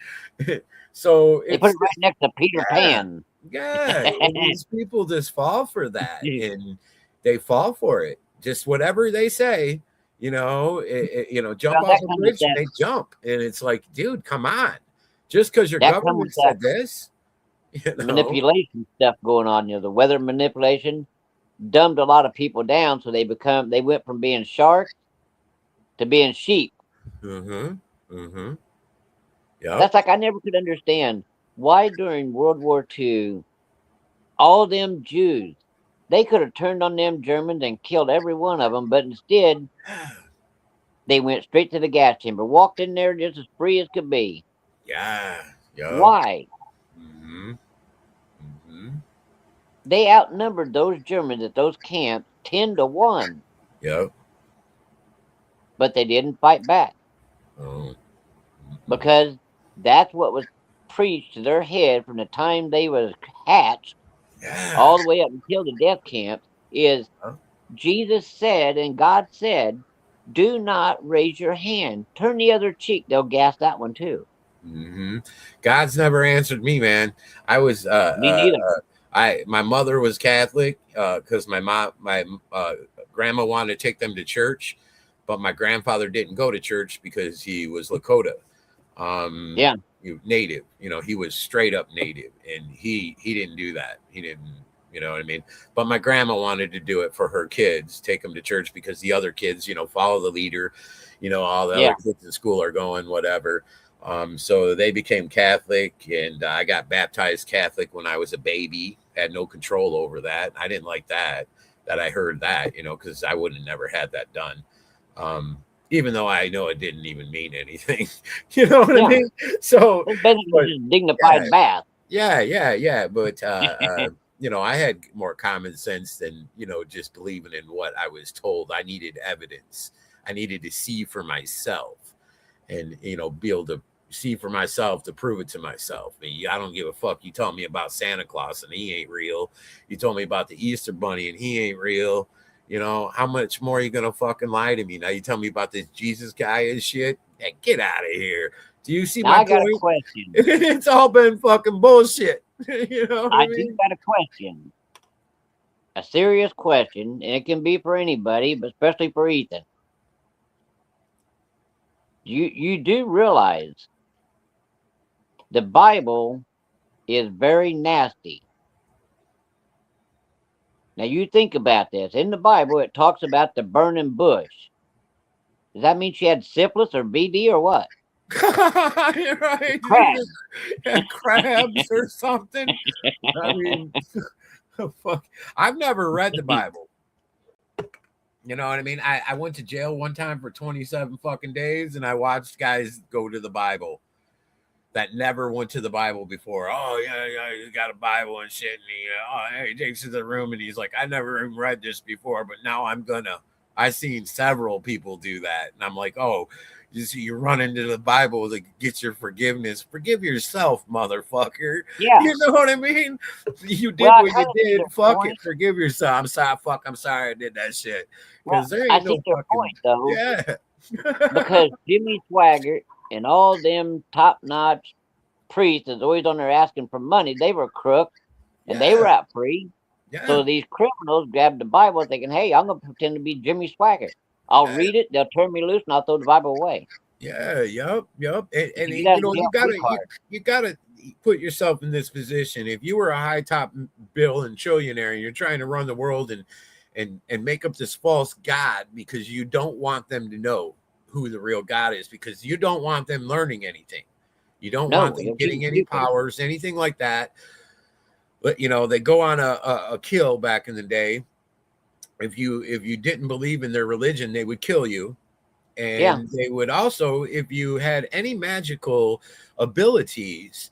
So they put it's it right just, next to Peter yeah, Pan. yeah, and these people just fall for that, and they fall for it. Just whatever they say, you know, you know, jump Well, off a bridge, and they jump, and it's like, dude, come on, just because your that comes with government that said this, you know, manipulation stuff going on. You know, the weather manipulation dumbed a lot of people down, so they went from being sharks to being sheep. mm-hmm, mm-hmm, yep, That's like I never could understand why during World War II, all them Jews, they could have turned on them Germans and killed every one of them, but instead they went straight to the gas chamber, walked in there just as free as could be. yeah, yep, Why? mm-hmm, mm-hmm, They outnumbered those Germans at those camps 10-1, yep, but they didn't fight back oh, mm-mm. because that's what was preached to their head from the time they was hatched Yeah, all the way up until the death camps is Jesus said and God said, do not raise your hand. Turn the other cheek. They'll gas that one too. mm-hmm. God's never answered me, man. I was Me neither. my mother was Catholic, because my grandma wanted to take them to church, but my grandfather didn't go to church because he was Lakota, um, Yeah. native. You know, he was straight up native, and he didn't do that. He didn't. You know what I mean? But my grandma wanted to do it for her kids, take them to church, because the other kids, you know, follow the leader. You know, all the Yeah. other kids in school are going, whatever. So they became Catholic, and I got baptized Catholic when I was a baby. Had no control over that. I didn't like that. That I heard that, you know, because I would have never had that done. Even though I know it didn't even mean anything. You know what I Yeah. mean? So, It's basically but just yeah, dignified bath. yeah. But you know, I had more common sense than, you know, just believing in what I was told. I needed evidence. I needed to see for myself, and, you know, be able to see for myself, to prove it to myself. I don't give a fuck. You tell me about Santa Claus and he ain't real. You told me about the Easter Bunny and he ain't real. You know, how much more are you gonna fucking lie to me? Now you tell me about this Jesus guy and shit. Hey, get out of here. Do you see Now my I got a point? question. It's all been fucking bullshit. You know what I I do mean? got a question. A serious question, and it can be for anybody, but especially for Ethan. You do realize the Bible is very nasty. Now you think about this. In the Bible, it talks about the burning bush. Does that mean she had syphilis or BD or what? You're right. Crap. Crabs or something. I mean, fuck. I've never read the Bible. You know what I mean? I went to jail one time for 27 fucking days, and I watched guys go to the Bible that never went to the Bible before. Oh, yeah, you got a Bible and shit. And he takes to the room and he's like, I never even read this before, but now I'm gonna. I've seen several people do that. And I'm like, oh, you run into the Bible to get your forgiveness. Forgive yourself, motherfucker. Yeah. You know what I mean? You did Well, what you did. Fuck it. Forgive yourself. I'm sorry. Fuck, I'm sorry I did that shit. Because there ain't no fucking point, though. Yeah. Because Jimmy Swaggart and all them top-notch priests is always on there asking for money. They were crooks, and they were out free. Yeah. So these criminals grabbed the Bible thinking, hey, I'm going to pretend to be Jimmy Swaggart. I'll read it, they'll turn me loose, and I'll throw the Bible away. Yeah, yep. And you gotta put yourself in this position. If you were a high top bill and trillionaire and you're trying to run the world and make up this false God because you don't want them to know who the real God is, because you don't want them learning anything. You don't want them getting any powers, anything like that. But they go on a kill back in the day. If you didn't believe in their religion, they would kill you. And they would also, if you had any magical abilities,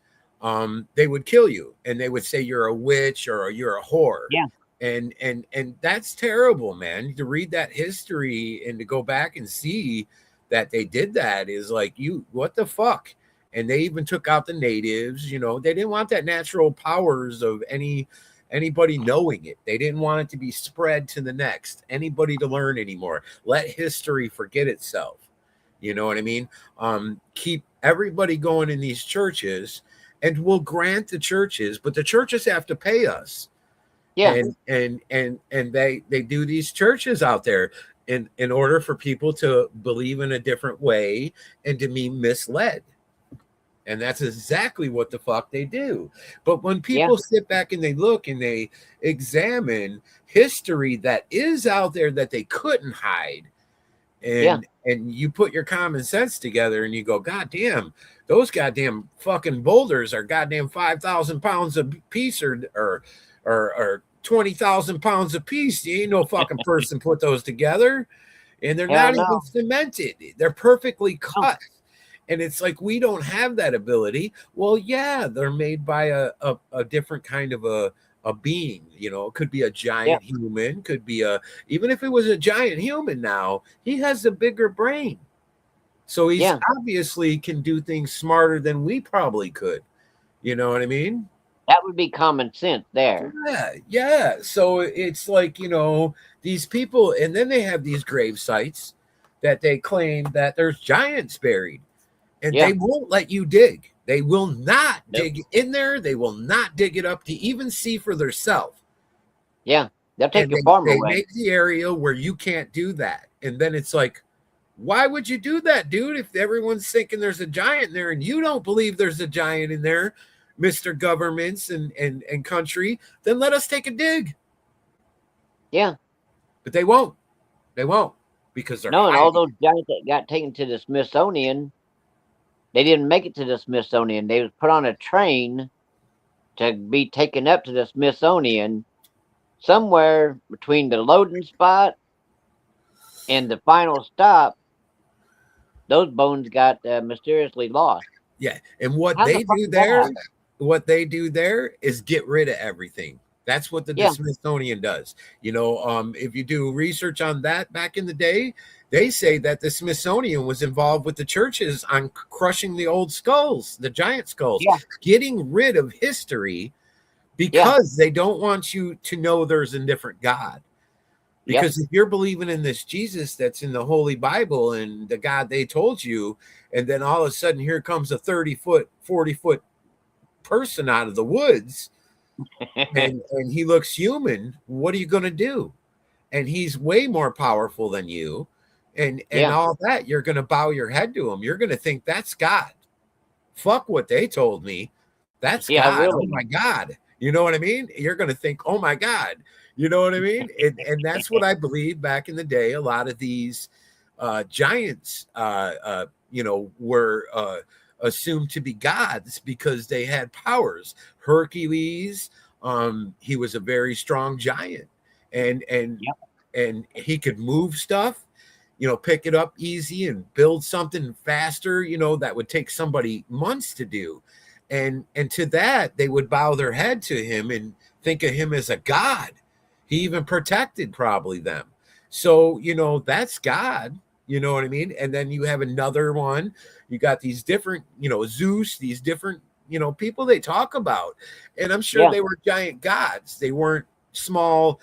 they would kill you, and they would say you're a witch or you're a whore. Yeah. And that's terrible, man. To read that history and to go back and see that they did that is like, what the fuck? And they even took out the natives. They didn't want that natural powers of anybody knowing it. They didn't want it to be spread to the next, anybody to learn anymore. Let history forget itself. You know what I mean? Keep everybody going in these churches, and we'll grant the churches, but the churches have to pay us. Yeah. And they do these churches out there in order for people to believe in a different way and to be misled. And that's exactly what the fuck they do. But when people sit back and they look and they examine history that is out there that they couldn't hide, and you put your common sense together and you go, God damn, those goddamn fucking boulders are goddamn 5,000 pounds a piece or 20,000 pounds a piece. You ain't no fucking person put those together. And they're not even cemented. They're perfectly cut. And it's like, we don't have that ability. Well, yeah, they're made by a different kind of a being. It could be a giant human, could be even if it was a giant human now, he has a bigger brain. So he obviously can do things smarter than we probably could. You know what I mean? That would be common sense there. Yeah. So it's like, these people, and then they have these grave sites that they claim that there's giants buried. And they won't let you dig. They will not dig in there. They will not dig it up to even see for themselves. Yeah, they'll take your farm away. They make the area where you can't do that. And then it's like, why would you do that, dude? If everyone's thinking there's a giant in there and you don't believe there's a giant in there, Mr. Governments and country, then let us take a dig. Yeah. But they won't. They won't. Because they're and all those giants that got taken to the Smithsonian, they didn't make it to the Smithsonian. They was put on a train to be taken up to the Smithsonian. Somewhere between the loading spot and the final stop, those bones got mysteriously lost. Yeah, and what they do there is get rid of everything. That's what the Smithsonian does. If you do research on that back in the day, they say that the Smithsonian was involved with the churches on crushing the old skulls, the giant skulls, getting rid of history because they don't want you to know there's a different God. Because if you're believing in this Jesus that's in the Holy Bible and the God they told you, and then all of a sudden here comes a 30-foot, 40-foot person out of the woods, and he looks human, what are you going to do? And he's way more powerful than you. And all that, you're going to bow your head to him. You're going to think that's God. Fuck what they told me. That's God. Really. Oh my God. You know what I mean? You're going to think, oh my God. You know what I mean? And that's what I believe back in the day. A lot of these giants, were assumed to be gods because they had powers. Hercules, he was a very strong giant, and Yep. and he could move stuff, pick it up easy and build something faster, that would take somebody months to do. And to that, they would bow their head to him and think of him as a god. He even protected probably them. So, that's God, you know what I mean? And then you have another one. You got these different, Zeus, these different, people they talk about. And I'm sure Yeah. they were giant gods. They weren't small,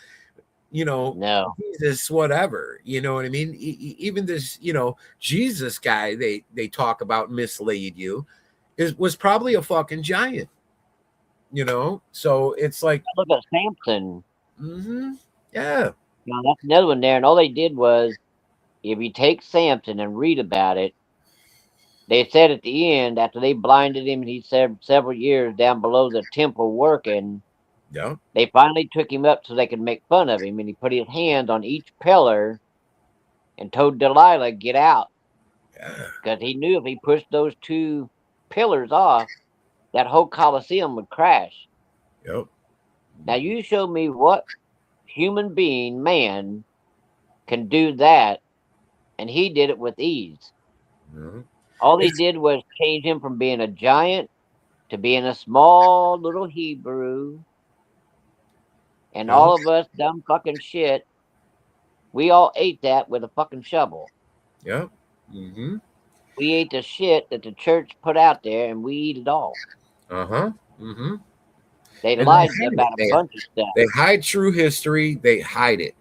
No. Jesus, whatever, you know what I mean? Even this, Jesus guy they talk about mislaid you was probably a fucking giant, So it's like, Look at Samson. yeah, That's another one there. And all they did was, if you take Samson and read about it, they said at the end, after they blinded him and he said several years down below the temple working, yeah, they finally took him up so they could make fun of him. And he put his hands on each pillar and told Delilah, get out. yeah, Because he knew if he pushed those two pillars off, that whole Colosseum would crash. yep. Now, you show me what human being, man, can do that, and he did it with ease. Mhm. All he It's did was change him from being a giant to being a small little Hebrew. And yeah, all of us dumb fucking shit, we all ate that with a fucking shovel. yeah. Mm-hmm. We ate the shit that the church put out there, and we eat it all. Uh-huh. Mm-hmm. They And they lied hide it. about a bunch of stuff. They hide true history. They hide it.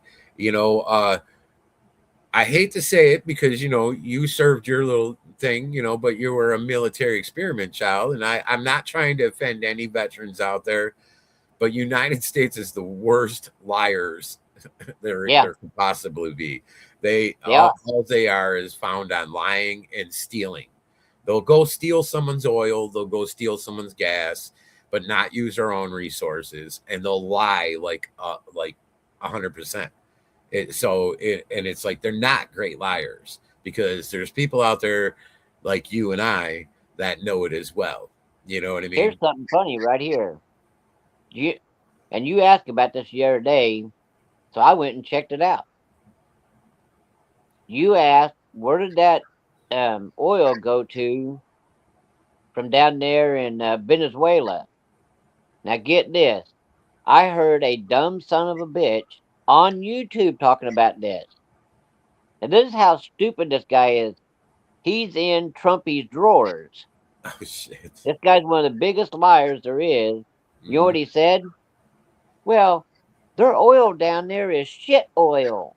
I hate to say it because you served your little thing, but you were a military experiment child, and I'm not trying to offend any veterans out there, but United States is the worst liars there could possibly be. All they are is found on lying and stealing. They'll go steal someone's oil, they'll go steal someone's gas, but not use their own resources, and they'll lie like 100%. It's like they're not great liars because there's people out there like you and I that know it as well. You know what I mean? Here's something funny right here. You asked about this the other day, so I went and checked it out. You asked, where did that oil go to from down there in Venezuela? Now get this. I heard a dumb son of a bitch on YouTube talking about this. Now this is how stupid this guy is. He's in Trumpy's drawers. Oh shit! This guy's one of the biggest liars there is. You know what he said? Well, their oil down there is shit oil.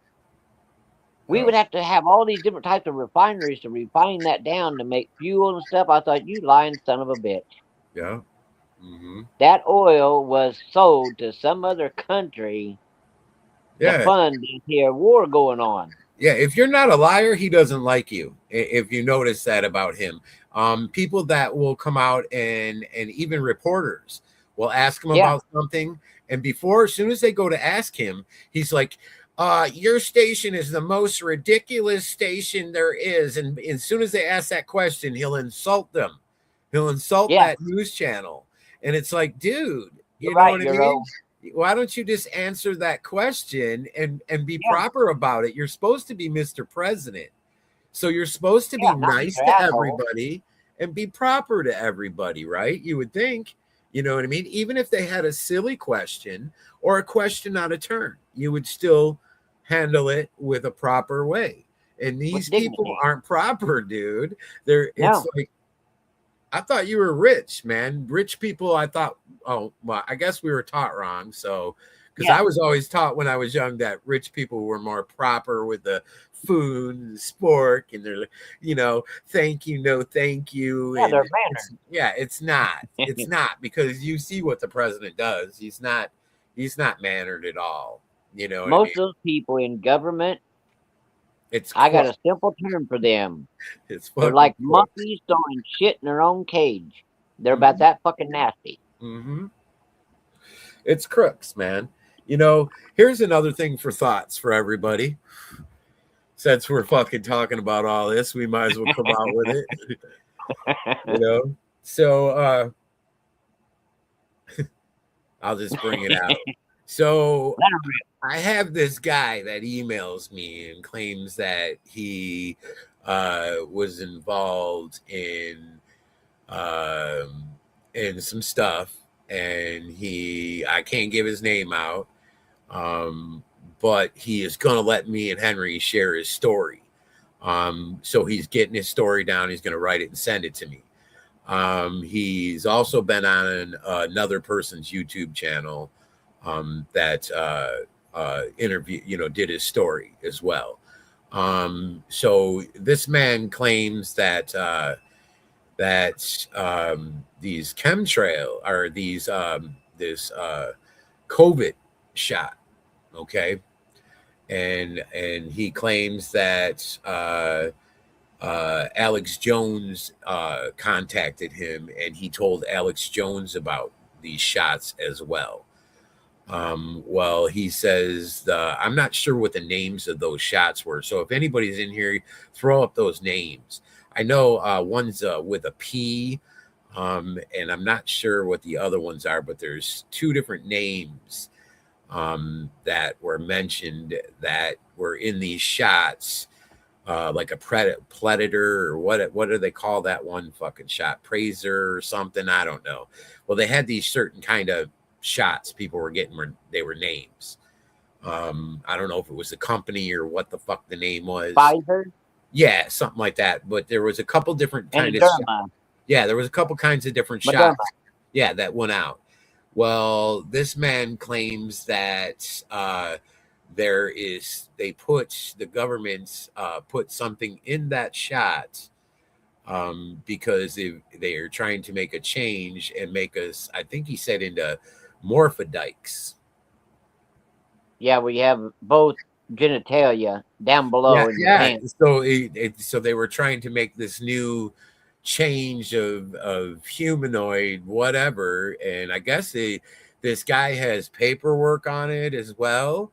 We would have to have all these different types of refineries to refine that down to make fuel and stuff. I thought, you lying son of a bitch. Yeah. Mm-hmm. That oil was sold to some other country to fund this here war going on. Yeah, if you're not a liar, he doesn't like you. If you notice that about him, people that will come out and even reporters will ask him about something, and as soon as they go to ask him, he's like, your station is the most ridiculous station there is. And as soon as they ask that question, he'll insult them. He'll insult that news channel. And it's like, dude, you know what I mean? Why don't you just answer that question and be proper about it? You're supposed to be Mr. President. So you're supposed to be nice to everybody and be proper to everybody, right? You would think, you know what I mean? Even if they had a silly question or a question out of turn, you would still handle it with a proper way. And these people aren't proper, dude. It's like, I thought you were rich, man. Rich people, I thought, I guess we were taught wrong. So, because I was always taught when I was young that rich people were more proper with the food and the spork, and they're, thank you, no thank you. Yeah, and they're mannered. It's not. It's not, because you see what the president does. He's not mannered at all. You know, most of those people in government, I got a simple term for them. They're like monkeys throwing shit in their own cage. They're about that fucking nasty. Mm-hmm. It's crooks, man. Here's another thing for thoughts for everybody. since we're fucking talking about all this, we might as well come out with it. You know? So I'll just bring it out. So I have this guy that emails me and claims that he was involved in some stuff, and I can't give his name out, but he is going to let me and Henry share his story. So he's getting his story down. He's going to write it and send it to me. He's also been on another person's YouTube channel that did his story as well. So this man claims that these chemtrail or this COVID shot, okay, and he claims that Alex Jones contacted him, and he told Alex Jones about these shots as well. Well, he says I'm not sure what the names of those shots were. So if anybody's in here, throw up those names. I know one's with a P, and I'm not sure what the other ones are, but there's two different names that were mentioned that were in these shots, like a predator or what do they call that one fucking shot? Praiser or something? I don't know. Well, they had these certain kind of shots people were getting where they were names. I don't know if it was the company or what the fuck the name was. Pfizer? Yeah, something like that. But there was a couple different kind of there was a couple kinds of different shots. Yeah, that went out. Well, this man claims that the government put something in that shot because they are trying to make a change and make us, I think he said, into morphodikes. Yeah, we have both genitalia down below in your pants. So they were trying to make this new change of humanoid whatever, and I guess this guy has paperwork on it as well,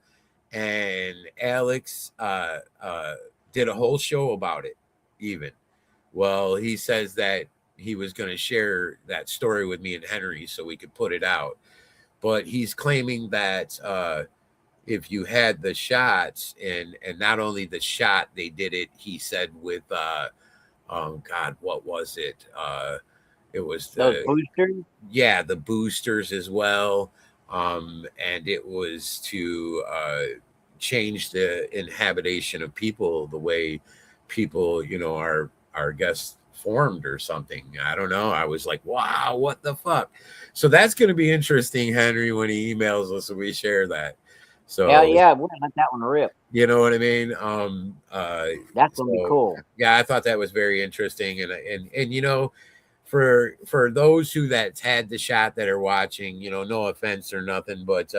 and Alex did a whole show about it even. Well, he says that he was going to share that story with me and Henry so we could put it out, but he's claiming that if you had the shots, and not only the shot, they did it, he said, with God, what was it? It was those boosters. Yeah, the boosters as well. And it was to change the inhabitation of people, the way people, are I guess formed or something. I don't know. I was like, wow, what the fuck? So that's going to be interesting, Henry, when he emails us and we share that. So yeah, we'll let that one rip. You know what I mean? That's gonna be cool. Yeah, I thought that was very interesting, and for those that's had the shot that are watching, no offense or nothing, but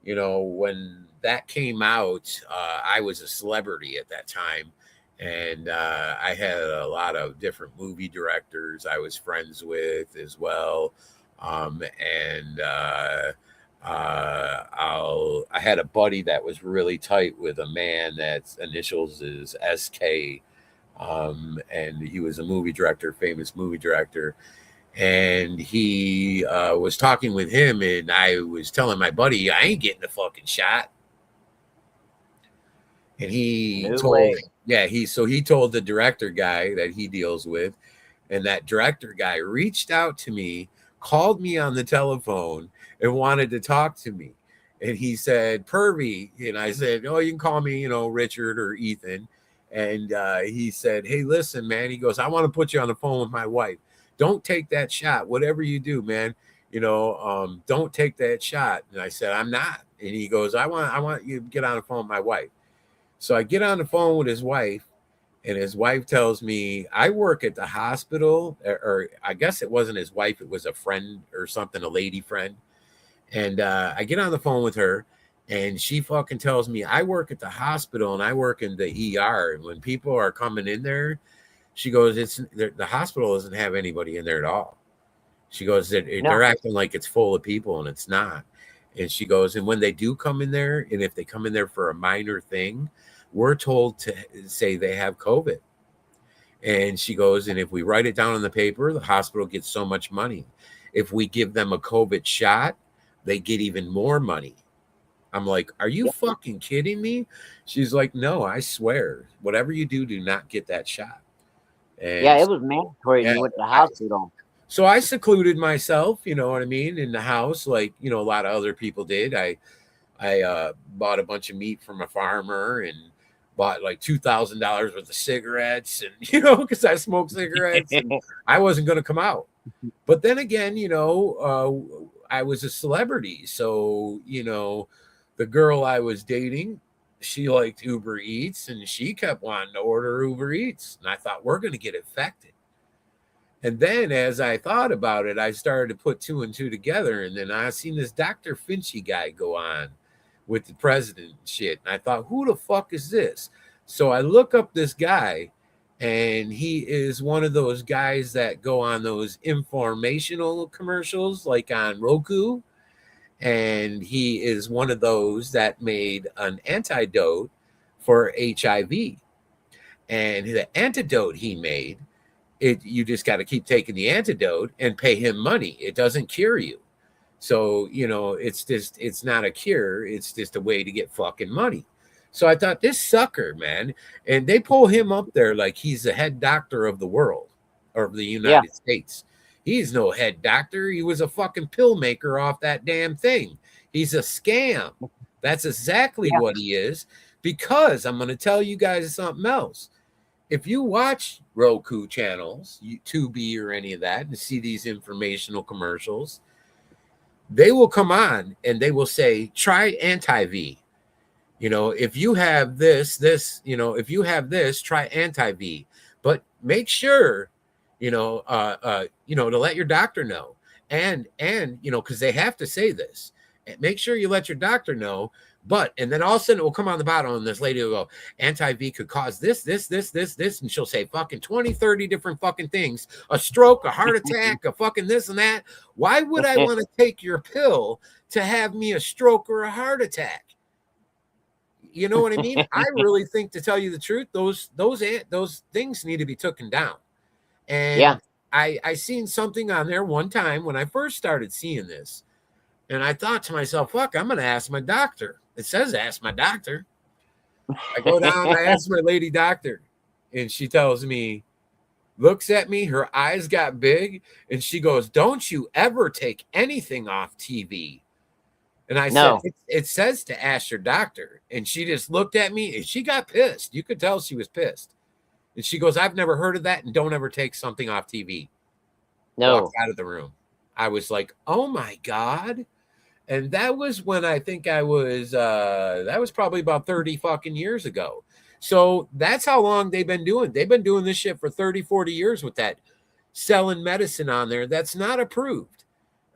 when that came out, I was a celebrity at that time, and I had a lot of different movie directors I was friends with as well, I had a buddy that was really tight with a man that's initials is SK, and he was a movie director, famous movie director, and he was talking with him, and I was telling my buddy, I ain't getting the fucking shot, and he told the director guy that he deals with, and that director guy reached out to me, called me on the telephone, and wanted to talk to me. And he said, Pervy. And I said, oh, you can call me, Richard or Ethan. And he said, hey, listen, man. He goes, I want to put you on the phone with my wife. Don't take that shot. Whatever you do, man, don't take that shot. And I said, I'm not. And he goes, I want you to get on the phone with my wife. So I get on the phone with his wife, and his wife tells me, I work at the hospital, or I guess it wasn't his wife. It was a friend or something, a lady friend. And I get on the phone with her, and she fucking tells me, I work at the hospital and I work in the ER. And when people are coming in there, she goes, the hospital doesn't have anybody in there at all. She goes, they're acting like it's full of people, and it's not. And she goes, and when they do come in there, and if they come in there for a minor thing, we're told to say they have COVID. And she goes, and if we write it down on the paper, the hospital gets so much money. If we give them a COVID shot, they get even more money. I'm like, are you Yeah, fucking kidding me? She's like, no, I swear, whatever you do, do not get that shot. yeah, And it was mandatory yeah, you went to the I, hospital. so I secluded myself, you know what I mean, in the house, like, you know, a lot of other people did. I bought a bunch of meat from a farmer and bought like $2,000 worth of cigarettes, and you know, because I smoke cigarettes, and I wasn't going to come out. But then again, you know, I was a celebrity, so you know, the girl I was dating, she liked Uber Eats, and she kept wanting to order Uber Eats, and I thought we're going to get infected. And then as I thought about it, I started to put two and two together. And then I seen this Dr. Finchy guy go on with the president and shit. And I thought, who the fuck is this? So I look up this guy, and he is one of those guys that go on those informational commercials like on Roku. And he is one of those that made an antidote for HIV. And the antidote he made, you just got to keep taking the antidote and pay him money. It doesn't cure you. So, you know, it's not a cure. It's just a way to get fucking money. So I thought, this sucker, man. And they pull him up there like he's the head doctor of the world or of the Yeah, United States. He's no head doctor. He was a fucking pill maker off that damn thing. He's a scam. That's exactly yeah, what he is. Because I'm going to tell you guys something else. If you watch Roku channels, Tubi or any of that, and see these informational commercials, they will come on and they will say, try anti-V. You know, if you have this, you know, if you have this, try anti-V. But make sure, you know, to let your doctor know. And you know, because they have to say this. And make sure you let your doctor know. But, and then all of a sudden it will come on the bottom, and this lady will go, anti-V could cause this, and she'll say fucking 20, 30 different fucking things, a stroke, a heart attack, a fucking this and that. Why would I want to take your pill to have me a stroke or a heart attack? You know what I mean? I really think, to tell you the truth, those things need to be taken down. yeah. And I seen something on there one time when I first started seeing this, and I thought to myself, fuck, I'm going to ask my doctor. It says ask my doctor. I go down, I ask my lady doctor, and she tells me, looks at me, her eyes got big, and she goes, don't you ever take anything off TV. And I said, No. it says to ask your doctor. And she just looked at me, and she got pissed. You could tell she was pissed. And she goes, I've never heard of that, and don't ever take something off TV. Walked No. out of the room. I was like, oh my God. And that was when I think that was probably about 30 fucking years ago. So that's how long they've been doing. They've been doing this shit for 30, 40 years with that, selling medicine on there that's not approved.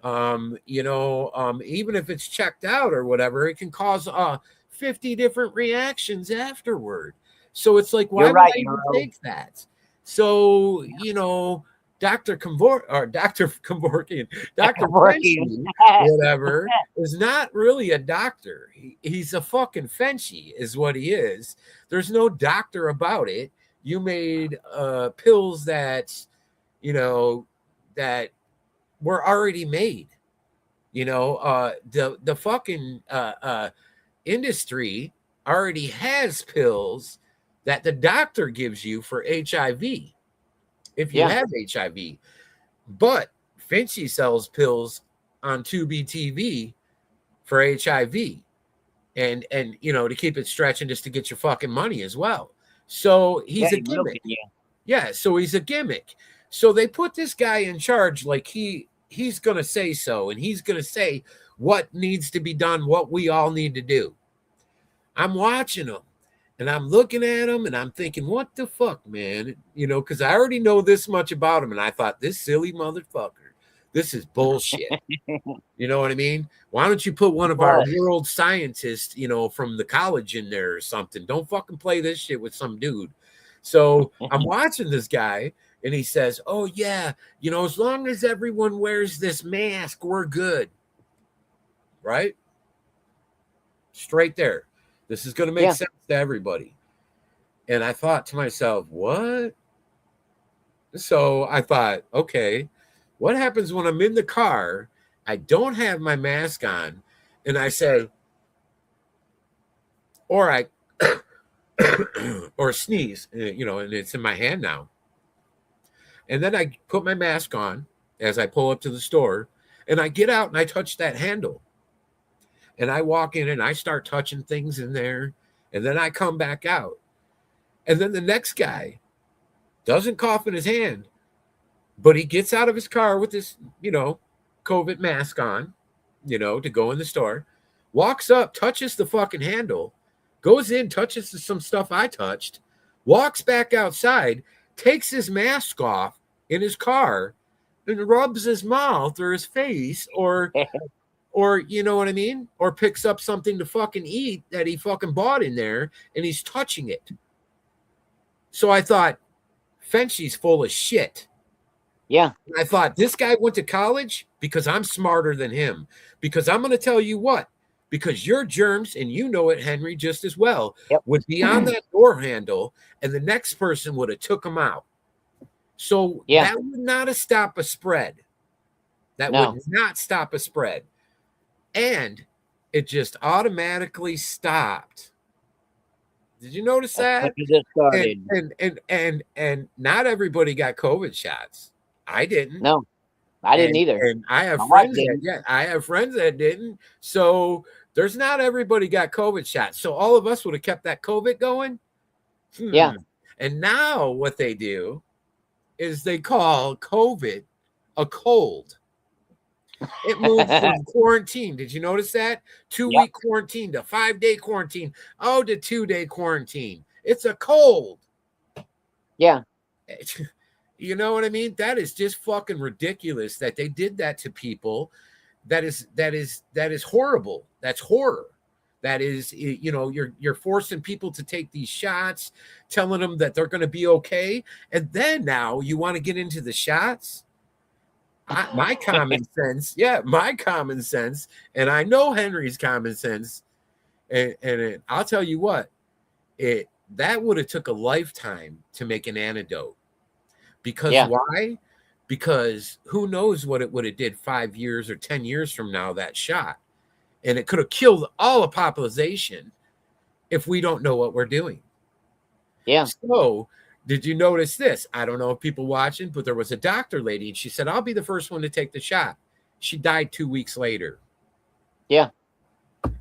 Even if it's checked out or whatever, it can cause 50 different reactions afterward. So it's like, why You're would right, I even Euro. take that? So, you know, Dr. Kevorkian, Dr. Working. Frenchy, whatever, is not really a doctor. He's a fucking Frenchy, is what he is. There's no doctor about it. You made pills that, you know, that were already made. You know, the fucking industry already has pills that the doctor gives you for HIV if you Yeah, have HIV. But Finchy sells pills on Tubi TV for HIV, and you know, to keep it stretching just to get your fucking money as well. So yeah, he's a he milking gimmick. you. Yeah, so he's a gimmick. So they put this guy in charge like he's going to say so, and he's going to say what needs to be done, what we all need to do. I'm watching him, and I'm looking at him, and I'm thinking, what the fuck, man? You know, because I already know this much about him, and I thought, this silly motherfucker, this is bullshit. You know what I mean? Why don't you put one of our What? world scientists, you know, from the college in there or something? Don't fucking play this shit with some dude. So I'm watching this guy, and he says, oh, yeah, you know, as long as everyone wears this mask, we're good. Right? Straight there. This is going to make Yeah, sense to everybody. And I thought to myself, what? So I thought, okay, what happens when I'm in the car? I don't have my mask on, and I say, or I, or sneeze, and it's in my hand now. And then I put my mask on as I pull up to the store, and I get out and I touch that handle. And I walk in and I start touching things in there, and then I come back out. And then the next guy doesn't cough in his hand, but he gets out of his car with this, COVID mask on, to go in the store, walks up, touches the fucking handle, goes in, touches some stuff I touched, walks back outside, takes his mask off in his car and rubs his mouth or his face or you know what I mean? Or picks up something to fucking eat that he fucking bought in there and he's touching it. So I thought, Fenchie's full of shit. Yeah. I thought, this guy went to college because I'm smarter than him. Because I'm going to tell you what, because your germs, and you know it, Henry, just as well, Yep. would be on that door handle, and the next person would have took them out. So that would not have stopped a spread. That would not stop a spread. And it just automatically stopped. Did you notice that? And not everybody got COVID shots. I didn't. No, I didn't either. And I have friends that didn't. So there's not everybody got COVID shots. So all of us would have kept that COVID going. Yeah. And now what they do is they call COVID a cold. It moved from quarantine. Did you notice that? 2-week quarantine to 5-day quarantine. Oh, to 2-day quarantine. It's a cold. Yeah. You know what I mean? That is just fucking ridiculous that they did that to people. That is horrible. That's horror. That is, you're forcing people to take these shots, telling them that they're going to be okay. And then now you want to get into the shots? My common sense, and I know Henry's common sense, and I'll tell you what, that would have took a lifetime to make an antidote. Because why? Because who knows what it would have did 5 years or 10 years from now, that shot. And it could have killed all the population if we don't know what we're doing. Yeah. So did you notice this? I don't know if people watching, but there was a doctor lady, and she said, I'll be the first one to take the shot. She died 2 weeks later. Yeah.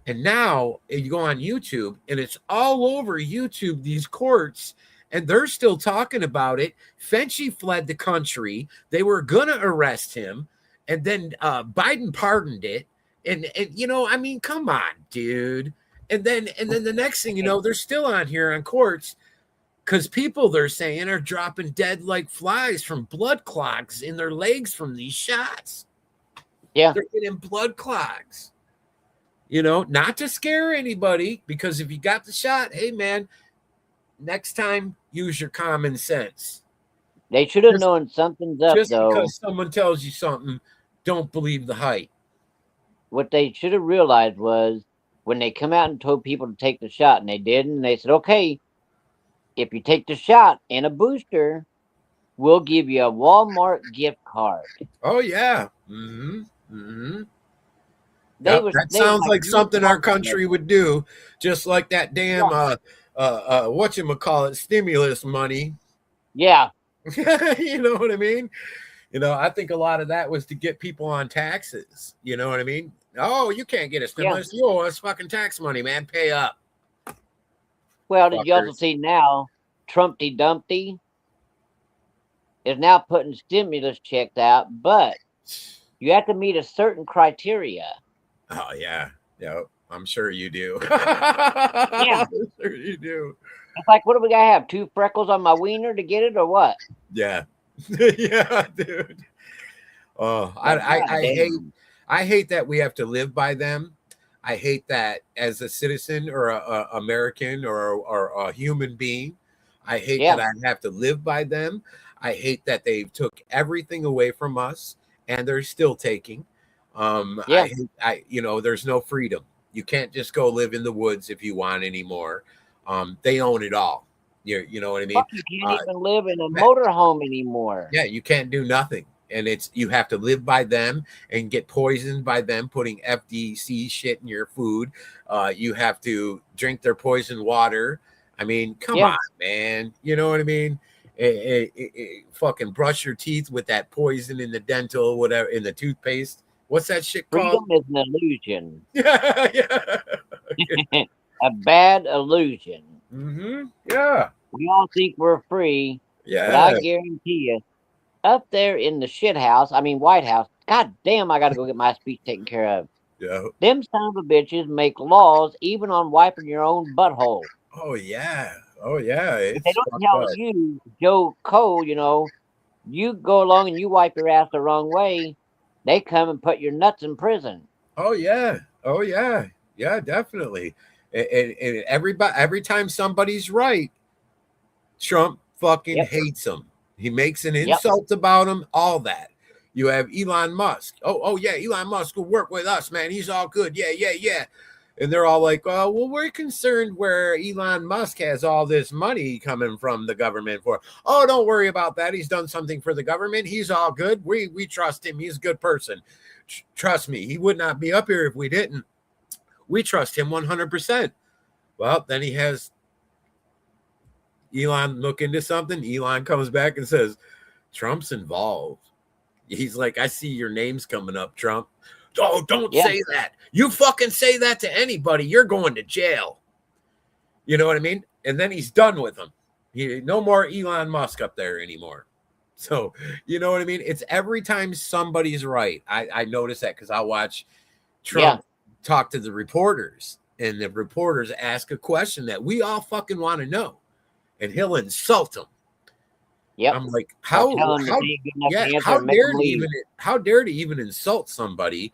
And now you go on YouTube, and it's all over YouTube, these courts, and they're still talking about it. Fenchie fled the country. They were going to arrest him, and then Biden pardoned it. And I mean, come on, dude. And then the next thing you know, they're still on here on courts, because people, they're saying, are dropping dead like flies from blood clots in their legs from these shots. Yeah. They're getting blood clots. Not to scare anybody, because if you got the shot, hey, man, next time, use your common sense. They should have known something's up, just though. Because someone tells you something, don't believe the hype. What they should have realized was when they come out and told people to take the shot, and they didn't, and they said, okay, if you take the shot and a booster, we'll give you a Walmart gift card. Oh, yeah. Mm-hmm. Mm-hmm. That sounds like something our country would do, just like that damn, whatchamacallit, stimulus money. Yeah. You know what I mean? I think a lot of that was to get people on taxes. You know what I mean? Oh, you can't get a stimulus. You owe us fucking tax money, man. Pay up. Well, did you also see now, Trumpty Dumpty is now putting stimulus checks out, but you have to meet a certain criteria. Oh, yeah. Yeah, I'm sure you do. Yeah. I'm sure you do. It's like, what do we got to have? 2 freckles on my wiener to get it, or what? Yeah. Yeah, dude. Oh, I hate that we have to live by them. I hate that as a citizen or a American or a human being. I hate that I have to live by them. I hate that they took everything away from us, and they're still taking. There's no freedom. You can't just go live in the woods if you want anymore. They own it all. You know what I mean? Fuck, you can't even Uh, live in a motorhome anymore. yeah, you can't do nothing. And you have to live by them and get poisoned by them putting FDC shit in your food. You have to drink their poisoned water. I mean, come Yeah, on, man. You know what I mean? Fucking brush your teeth with that poison in the dental, whatever, in the toothpaste. What's that shit called? freedom is an illusion, Yeah, yeah. a bad illusion. Yeah. We all think we're free, but I Yeah. guarantee you, up there in the shit house, I mean White House, god damn, I got to go get my speech taken care of. Yeah. Them son of a bitches make laws even on wiping your own butthole. Oh yeah. Oh yeah. If they It's don't fucked tell up. you, Joe Cole, you go along and you wipe your ass the wrong way, they come and put your nuts in prison. Oh yeah. Oh yeah. Yeah, definitely. And everybody, every time somebody's right, Trump fucking Yep, hates him. He makes an yep. insult about him. All that. You have Elon Musk. Oh yeah, Elon Musk will work with us, man. He's all good. Yeah, yeah, yeah. And they're all like, "Oh, well, we're concerned where Elon Musk has all this money coming from the government for." Oh, don't worry about that. He's done something for the government. He's all good. We trust him. He's a good person. Trust me, he would not be up here if we didn't. We trust him 100%. Well, then he has Elon look into something. Elon comes back and says, Trump's involved. He's like, I see your name's coming up, Trump. Oh, don't Yeah, say that. You fucking say that to anybody, you're going to jail. You know what I mean? And then he's done with him. No more Elon Musk up there anymore. So, you know what I mean? It's every time somebody's right. I notice that because I watch yeah, Trump talk to the reporters, and the reporters ask a question that we all fucking want to know, and he'll insult them. yep. I'm like, Or tell them if they ain't good enough yeah, to answer, make them leave. how dare to even insult somebody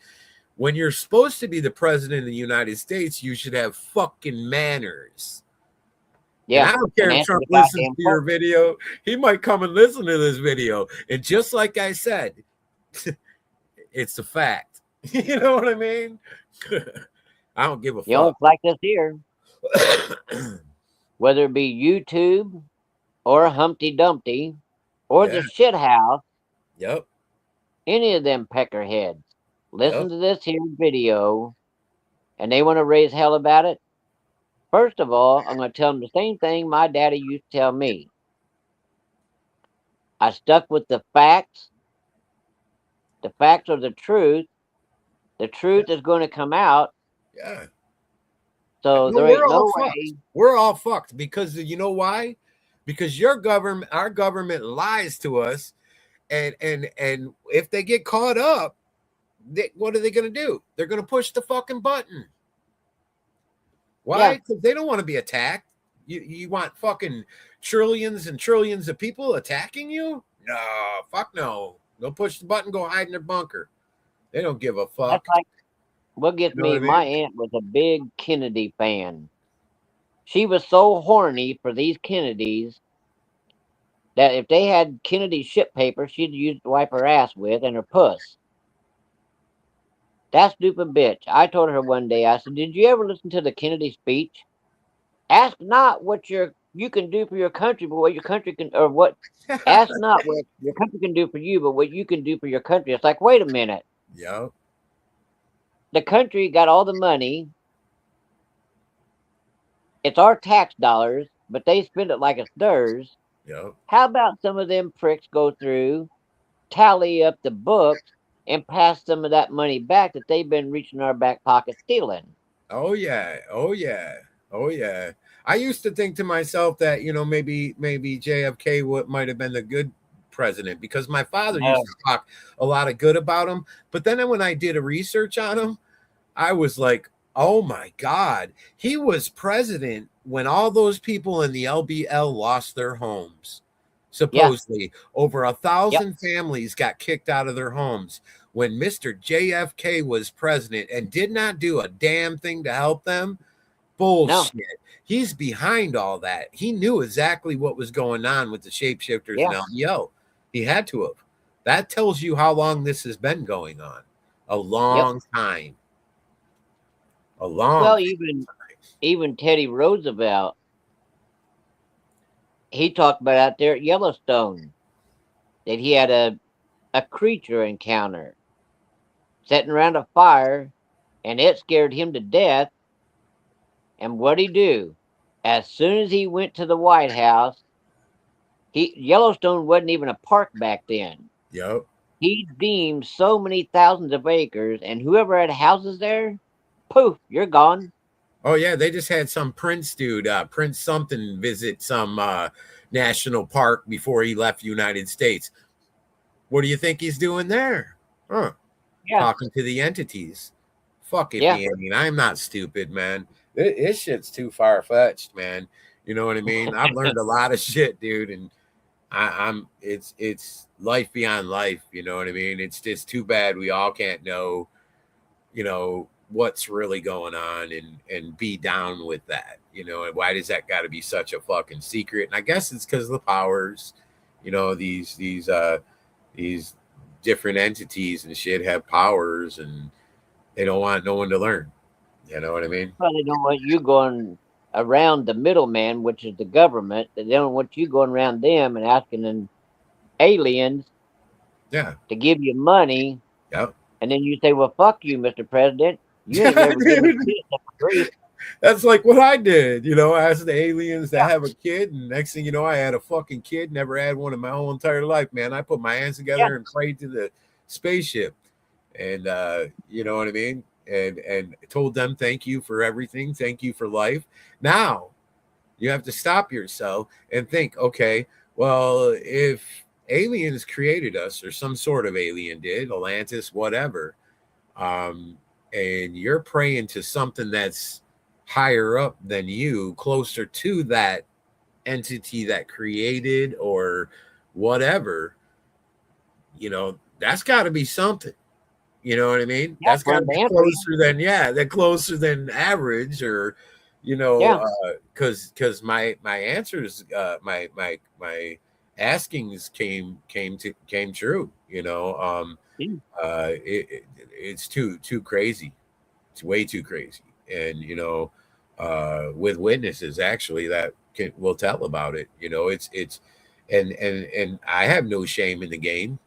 when you're supposed to be the president of the United States? You should have fucking manners. And Yeah, I don't and care if answer Trump the listens goddamn to your question. video. He might come and listen to this video. And just like I said, it's a fact. You know what I mean? I don't give a fuck. It's like this here, whether it be YouTube or Humpty Dumpty or the Yeah. shit house, Yep. any of them peckerheads, listen Yep. to this here video and they want to raise hell about it. First of all, I'm going to tell them the same thing my daddy used to tell me. I stuck with the facts. The facts are the truth. The Yeah. truth is going to come out. Yeah. So No, there we're ain't all no fucked. way. We're all fucked because you know why? Because our government lies to us, and if they get caught up, what are they going to do? They're going to push the fucking button. Why? Yeah, Because they don't want to be attacked. You want fucking trillions and trillions of people attacking you? No, fuck no. They'll push the button, go hide in their bunker. They don't give a that's fuck. like what gets You know what me. I My mean? aunt was a big Kennedy fan. She was so horny for these Kennedys that if they had Kennedy shit paper, she'd use to wipe her ass with and her puss. That stupid bitch. I told her one day, I said, did you ever listen to the Kennedy speech? Ask not what you can do for your country, but what your country can, or what, ask not what your country can do for you, but what you can do for your country. It's like, wait a minute. Yep. The country got all the money. It's our tax dollars, but they spend it like it's theirs. Yep. How about some of them pricks go through, tally up the books, and pass some of that money back that they've been reaching our back pocket stealing? Oh yeah. Oh yeah. Oh yeah. I used to think to myself that maybe JFK might have been the good president because my father used No. to talk a lot of good about him. But then when I did a research on him, I was like, oh my God, he was president when all those people in the LBL lost their homes. Yeah. Supposedly, over Yep. 1,000 families got kicked out of their homes when Mr. JFK was president and did not do a damn thing to help them. No. Bullshit. He's behind all that. He knew exactly what was going on with the shapeshifters Yeah. and LBO. He had to have. That tells you how long this has been going on. A Yep. long time. A long Well, time. even Teddy Roosevelt, he talked about out there at Yellowstone that he had a creature encounter sitting around a fire, and it scared him to death. And what'd he do? As soon as he went to the White House, Yellowstone wasn't even a park back then. Yep. He deemed so many thousands of acres, and whoever had houses there, poof, you're gone. Oh yeah, they just had some Prince dude, Prince something, visit some national park before he left the United States. What do you think he's doing there? Huh? Yeah, Talking to the entities. Fuck it, yeah. man. I mean, I'm not stupid, man. This shit's too far fetched, man. You know what I mean? I've learned a lot of shit, dude, and I'm it's life beyond life. You know what I mean? It's just too bad we all can't know, what's really going on and be down with that. And why does that got to be such a fucking secret? And I guess it's because of the powers. These different entities and shit have powers, and they don't want no one to learn. You know what I mean? Well, they don't want you going around the middleman, which is the government. They don't want you going around them and asking them aliens Yeah. to give you money, Yep. and then you say, "Well, fuck you, Mr. President. You ain't never given Dude, me a grief." that's like what I did. I asked the aliens to have a kid, and next thing you know, I had a fucking kid. Never had one in my whole entire life, man. I put my hands Yeah, together and prayed to the spaceship, and you know what I mean, and told them thank you for everything, thank you for life. Now you have to stop yourself and think, okay, well, if aliens created us, or some sort of alien did, Atlantis, whatever, and you're praying to something that's higher up than you, closer to that entity that created or whatever, that's got to be something. You know what I mean? yeah, That's got for to an be answer. closer than average, or Yeah, because my answers, my askings came true. yeah. It's too crazy. It's way too crazy. And with witnesses actually that will tell about it. It's and I have no shame in the game.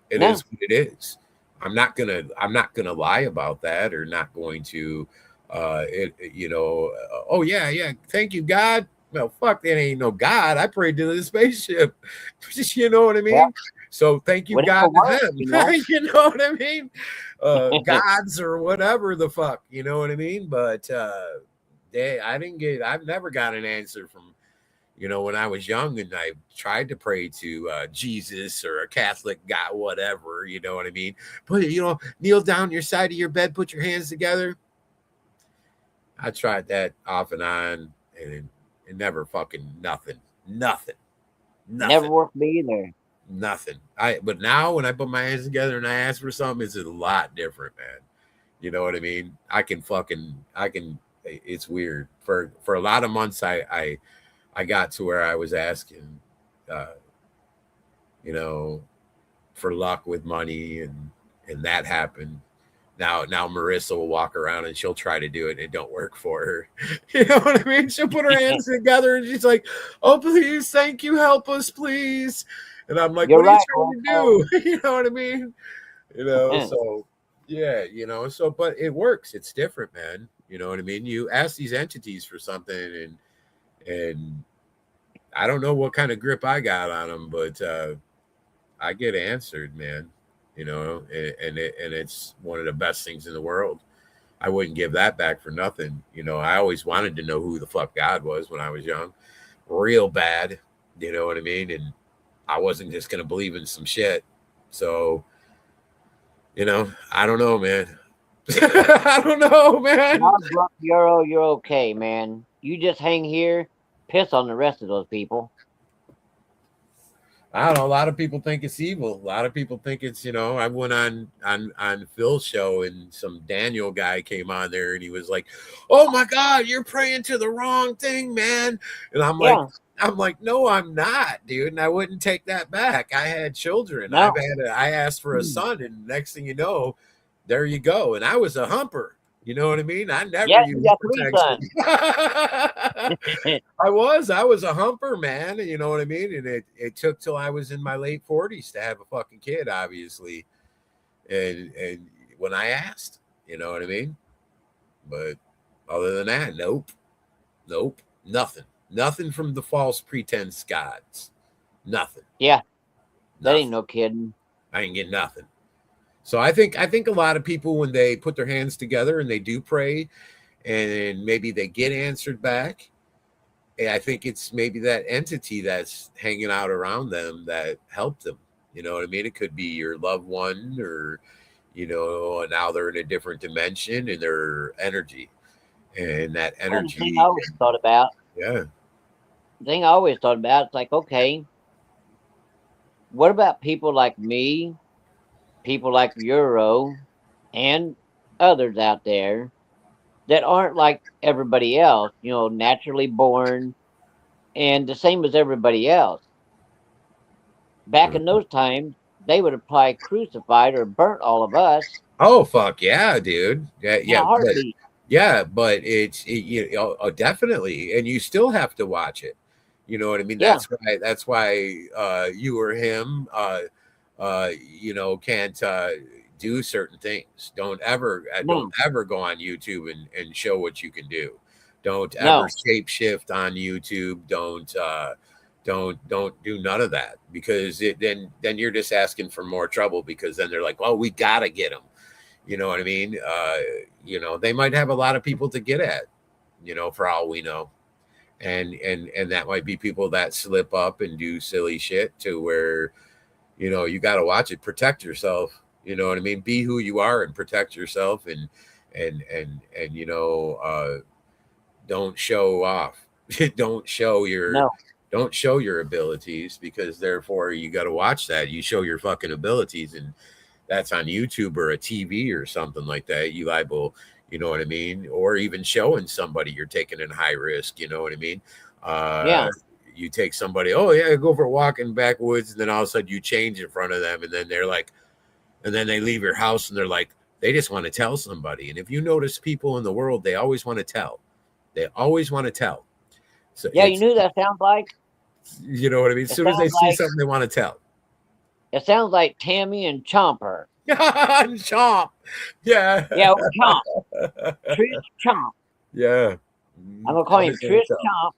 It is No, what it is. I'm not gonna lie about that, or not going to oh yeah, thank you God. Well, fuck, that ain't no God. I prayed to the spaceship. You know what I yeah. mean? So thank you Whatever God to works, them. You know what I mean? Gods or whatever the fuck, you know what I mean? But I've never got an answer from, when I was young, and I tried to pray to Jesus or a Catholic God, whatever, you know what I mean? But, kneel down your side of your bed, put your hands together. I tried that off and on, and it never fucking nothing, nothing, never nothing, worked me either. nothing. But now when I put my hands together and I ask for something, it's a lot different, man. You know what I mean? It's weird. For a lot of months, I got to where I was asking, uh, you know, for luck with money, and that happened. Now Marissa will walk around and she'll try to do it and it don't work for her. You know what I mean? She'll put her hands together and she's like, "Oh, please, thank you, help us, please." And I'm like, You're "What are you right, trying Marco. to do?" You know what I mean? So yeah, but it works. It's different, man. You know what I mean? You ask these entities for something, and I don't know what kind of grip I got on them, but I get answered, man. And it's one of the best things in the world. I wouldn't give that back for nothing. I always wanted to know who the fuck God was when I was young, real bad. You know what I mean? And I wasn't just gonna believe in some shit. So, I don't know, man. I don't know, man. No, bro, you're okay, man. You just hang here, piss on the rest of those people. I don't know. A lot of people think it's evil. A lot of people think it's, I went on Phil's show, and some Daniel guy came on there and he was like, "Oh my God, you're praying to the wrong thing, man." And Yeah, I'm like, "No, I'm not, dude." And I wouldn't take that back. I had children. no. I asked for a son, and next thing you know, there you go. And I was a humper. You know what I mean? I never Yeah, you used got 3 protection. sons. I was a humper, man. You know what I mean? And it took till I was in my late 40s to have a fucking kid, obviously. And when I asked, you know what I mean? But other than that, nope, nothing from the false pretense gods, nothing. Yeah, that ain't Nothing. no kidding. I ain't getting nothing. So I think a lot of people, when they put their hands together and they do pray, and maybe they get answered back, I think it's maybe that entity that's hanging out around them that helped them. You know what I mean? It could be your loved one, or now they're in a different dimension in their energy, and that Well, the thing I energy, always thought about, yeah. it's like, okay, what about people like me, people like Euro, and others out there that aren't like everybody else, naturally born and the same as everybody else? Back in those times, they would have probably crucified or burnt all of us Oh fuck yeah, dude. Yeah, in a yeah, but heartbeat. definitely, and you still have to watch it. You know what I mean? Yeah, That's why you or him can't do certain things. Don't no, ever go on YouTube and show what you can do. Don't ever no, shapeshift on YouTube. Don't do none of that, because then you're just asking for more trouble, because then they're like, well, we gotta get them. You know what I mean? They might have a lot of people to get at, for all we know. And that might be people that slip up and do silly shit to where, you got to watch it, protect yourself. You know what I mean? Be who you are and protect yourself, and don't show off. don't show your no. don't show your abilities, because therefore you got to watch that. You show your fucking abilities, and that's on YouTube or a TV or something like that, you liable, you know what I mean? Or even showing somebody you're taking in high risk, you know what I mean? Uh, Yeah, you take somebody, oh yeah, go for a walk in the backwoods, and then all of a sudden you change in front of them, and then they're like, and then they leave your house and they're like, they just want to tell somebody. And if you notice people in the world, they always want to tell. They always want to tell. So yeah. You knew that sounds like. you know what I mean? As It soon as they sounds see like. something, they want to tell. It sounds like Tammy and Chomper. Chomp. Yeah. Yeah, well, Chomp. Trish Chomp. Yeah. I'm gonna call him Always gonna Trish tell. Chomp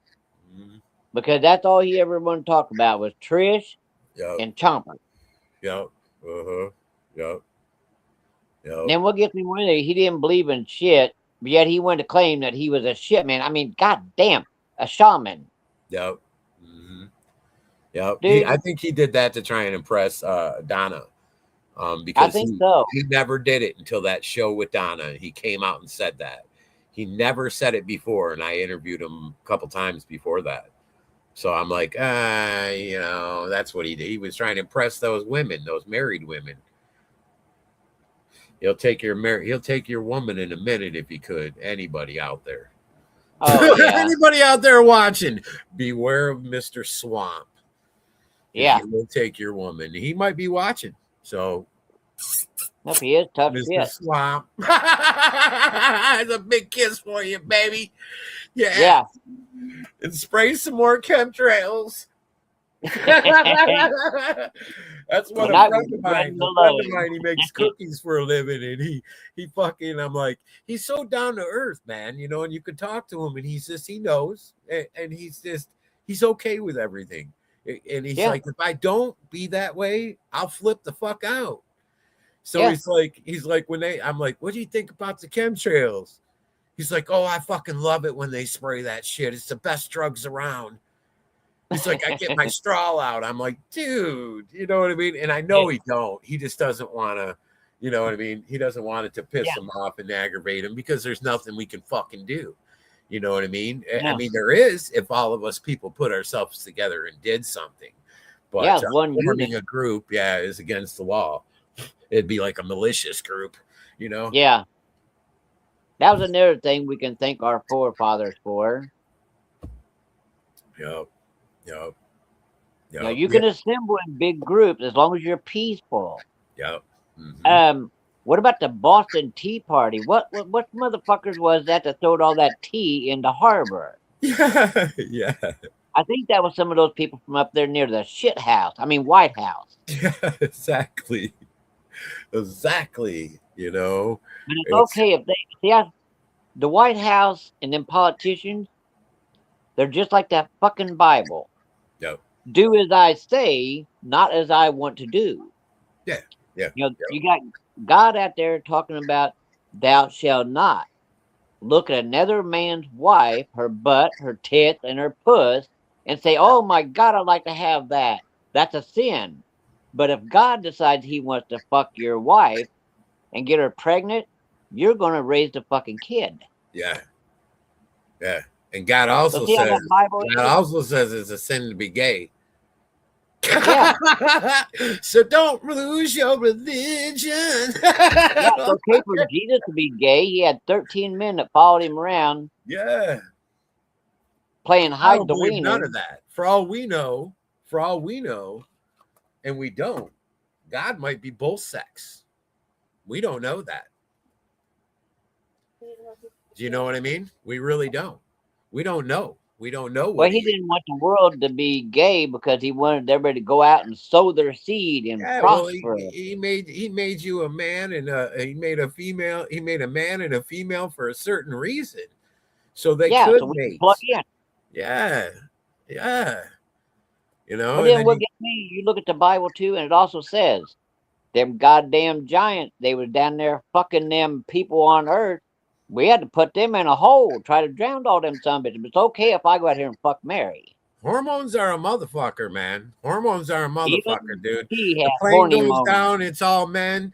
Mhm. because that's all he ever wanted to talk about was Trish Yep. and Chomper. Yep. Uh-huh. Yep. Yep. Then what gets me wondering, he didn't believe in shit, but yet he wanted to claim that he was a shit man. I mean, goddamn, a shaman, Yep. Hmm. Yep. I dude. think he did that to try and impress Donna. I Because think so. he never did it until that show with Donna. He came out and said that. He never said it before, and I interviewed him a couple times before that. So I'm like, that's what he did. He was trying to impress those women, those married women. He'll take your woman in a minute if he could. Anybody out there. Oh yeah, Anybody out there watching, beware of Mr. Swamp, because yeah. he will take your woman. He might be watching. So, Nope, he is tough Mr. shit. Swamp, it's a big kiss for you, baby. Yeah. Yeah. And spray some more chemtrails. That's what We're a not friend of spreading mine. the A friend of load. mine, he makes cookies for a living, and he fucking. I'm like, he's so down to earth, man. And you could talk to him, and he knows, and he's okay with everything. And he's Yeah, like, if I don't be that way, I'll flip the fuck out. So yeah, he's like, I'm like, what do you think about the chemtrails? He's like, oh, I fucking love it when they spray that shit. It's the best drugs around. He's like, I get my straw out. I'm like, dude, you know what I mean? And I know he don't. He just doesn't want to, you know what I mean? He doesn't want it to piss yeah, him off and aggravate him, because there's nothing we can fucking do. You know what I mean? I yeah, mean, there is, if all of us people put ourselves together and did something. yeah. But It's one unit. forming a group, yeah, is against the law. It'd be like a malicious group, you know? Yeah, that was another thing we can thank our forefathers for. Yep. Yep. You Yeah. can assemble in big groups as long as you're peaceful. Yep. Mm-hmm. Um, What about the Boston Tea Party? What motherfuckers was that throwed all that tea in the harbor? Yeah, yeah, I think that was some of those people from up there near the shit house. I mean, White House. yeah, exactly, exactly. But it's It's okay if they see the White House and them politicians. They're just like that fucking Bible. yeah, Do as I say, not as I want to do. yeah, yeah, You got God out there talking about thou shalt not look at another man's wife, her butt, her tits, and her puss, and say, "Oh my God, I'd like to have that." That's a sin. But if God decides He wants to fuck your wife and get her pregnant, you're gonna raise the fucking kid. yeah, yeah. And God So also see how says, that Bible God is? also says it's a sin to be gay. Yeah, So don't lose your religion. yeah. It's okay for Jesus to be gay. He had 13 men that followed him around Yeah, playing I hide don't the believe wiener. none of that. For all we know, and we don't, God might be both sex. We don't know that. Do you know what I mean? We really don't. We don't know. We don't know Well, what he he is. didn't want the world to be gay because he wanted everybody to go out and sow their seed and Yeah, well, prosper. he made you a man and he made a female. He made a man and a female for a certain reason, so they Yeah, could so we can plug mate. in. Yeah, yeah, But and then then what gets me, you look at the Bible too, and it also says them goddamn giants, they was down there fucking them people on earth. We had to put them in a hole, try to drown all them son bitches. But it's okay if I go out here and fuck Mary. hormones are a motherfucker, man. Hormones are a motherfucker, Even dude. he The had plane horny goes moments. down, it's all men.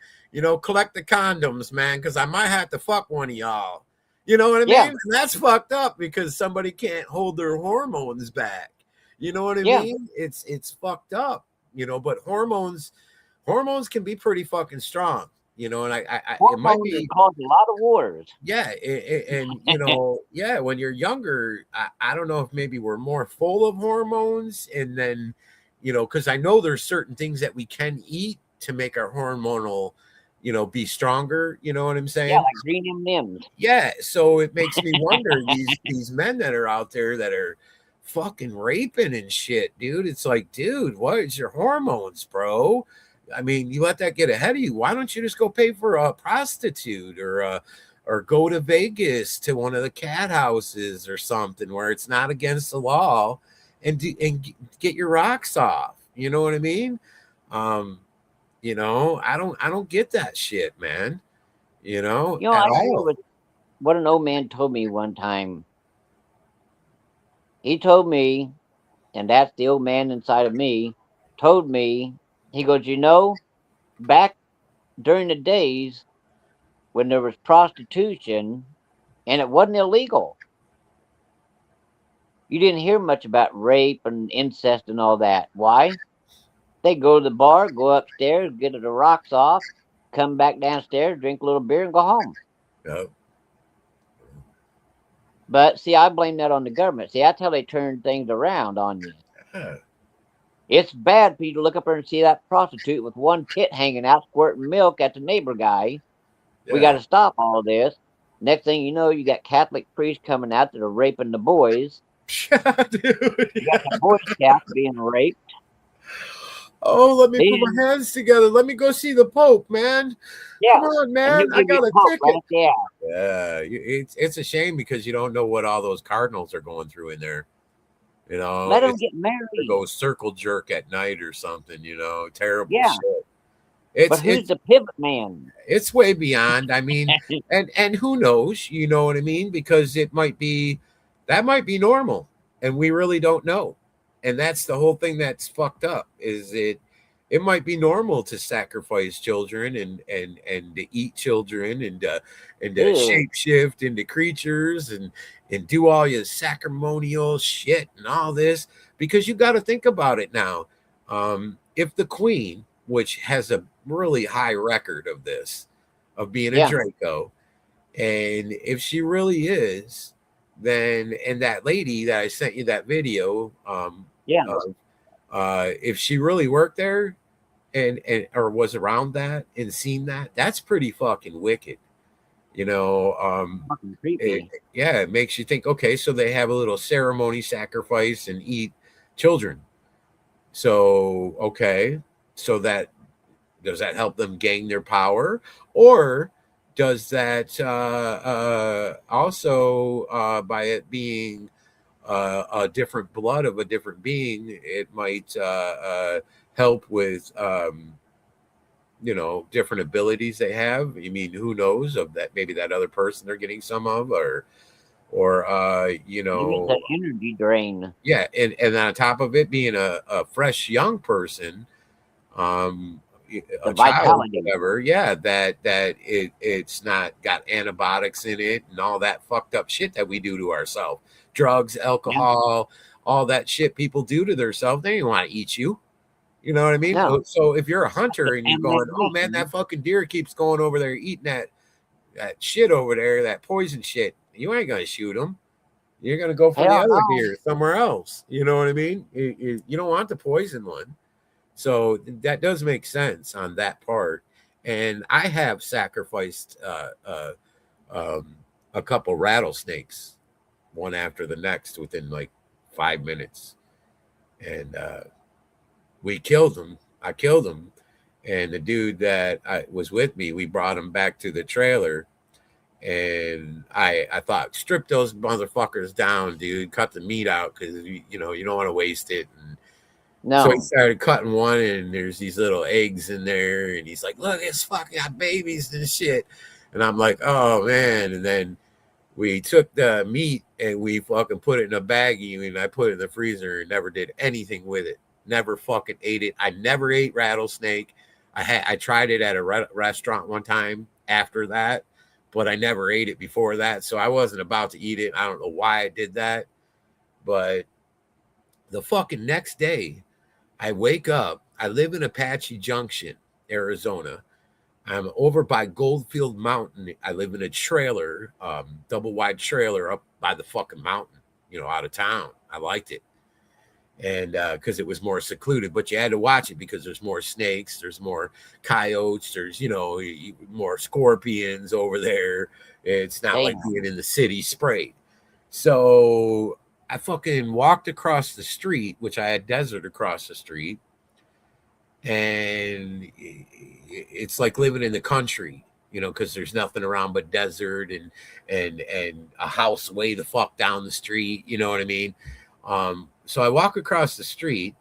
Collect the condoms, man, because I might have to fuck one of y'all. You know what I Yeah, mean? And that's fucked up because somebody can't hold their hormones back. You know what I yeah. mean? It's fucked up. But hormones can be pretty fucking strong. And it might Hormones have be. caused a lot of wars. Yeah, and yeah, when you're younger, I don't know if maybe we're more full of hormones, and then, because I know there's certain things that we can eat to make our hormonal, be stronger. You know what I'm Yeah, saying? like green M&Ms. Yeah, so it makes me wonder these men that are out there that are fucking raping and shit, dude. It's like, dude, what is your hormones, bro? I mean, you let that get ahead of you. Why don't you just go pay for a prostitute or go to Vegas to one of the cat houses or something where it's not against the law and get your rocks off. You know what I mean? Um, I don't get that shit, man. I At agree all. with what an old man told me one time. He told me, and that's the old man inside of me, told me, he goes, back during the days when there was prostitution and it wasn't illegal, you didn't hear much about rape and incest and all that. Why? They go to the bar, go upstairs, get the rocks off, come back downstairs, drink a little beer, and go home. Yeah. But see, I blame that on the government. See, that's how they turn things around on you. Yeah. It's bad for you to look up there and see that prostitute with one tit hanging out squirting milk at the neighbor guy. We got Yeah. to stop all this. Next thing you know, you got Catholic priests coming out that are raping the boys. Yeah, dude. You got the Yeah. Boy Scouts being raped. Oh, let me put Then, my hands together. Let me go see the Pope, man. yeah, Come on, and man. he'll I give you got a hope ticket. right there. Yeah, it's a shame because you don't know what all those cardinals are going through in there. Let them It's get to married. go circle jerk at night or something. Terrible Yeah, shit. but It's who's it's the pivot man? it's way beyond. I mean, and who knows? You know what I mean? Because that might be normal, and we really don't know. And that's the whole thing that's fucked up. It might be normal to sacrifice children and to eat children and to Ew. shapeshift into creatures and do all your sacramental shit and all this because you got to think about it now. If the queen, which has a really high record of this, of being a Yeah, Draco, and if she really is, then and that lady that I sent you that video, yeah, if she really worked there, and or was around that and seen that, that's pretty fucking wicked. You know, Fucking creepy. yeah, it makes you think, okay, so they have a little ceremony, sacrifice, and eat children. So, okay, so that does that help them gain their power, or does that also by it being a different blood of a different being, it might help with different abilities they have. I mean, who knows of that? Maybe that other person they're getting some of, or Maybe it's an energy drain. yeah, and on top of it being a fresh young person, um The a child, vitality. whatever, yeah, that it's not got antibiotics in it and all that fucked up shit that we do to ourselves. Drugs, Yeah. alcohol, all that shit people do to themselves. They don't want to eat you. You know what I mean? No. So if you're a The hunter and you're going, oh man, contamination. that fucking deer keeps going over there eating that shit over there, that poison shit, you ain't gonna shoot him. You're gonna go for the Hell other no. deer somewhere else. You know what I mean? You don't want the poison one. So that does make sense on that part. And I have sacrificed um, a couple rattlesnakes, one after the next, within like 5 minutes, and we killed them. I killed them, and the dude that was with me, we brought him back to the trailer. And I thought, strip those motherfuckers down, dude. Cut the meat out because you don't want to waste it. And so he No. started cutting one, and there's these little eggs in there, and he's like, "Look, it's fucking got babies and shit." And I'm like, "Oh man!" And then we took the meat and we fucking put it in a baggie, and I put it in the freezer and never did anything with it. Never fucking ate it. I never ate rattlesnake. I tried it at a restaurant one time after that, but I never ate it before that, so I wasn't about to eat it. I don't know why I did that, but the fucking next day I wake up. I live in Apache Junction, Arizona. I'm over by Goldfield Mountain. I live in a trailer, double wide trailer up by the fucking mountain, out of town. I liked it. And because it was more secluded, but you had to watch it because there's more snakes, there's more coyotes, there's, more scorpions over there. It's not like Damn. being in the city sprayed. So I fucking walked across the street, which I had desert across the street, and it's like living in the country, because there's nothing around but desert and a house way the fuck down the street. You know what I mean? So I walk across the street,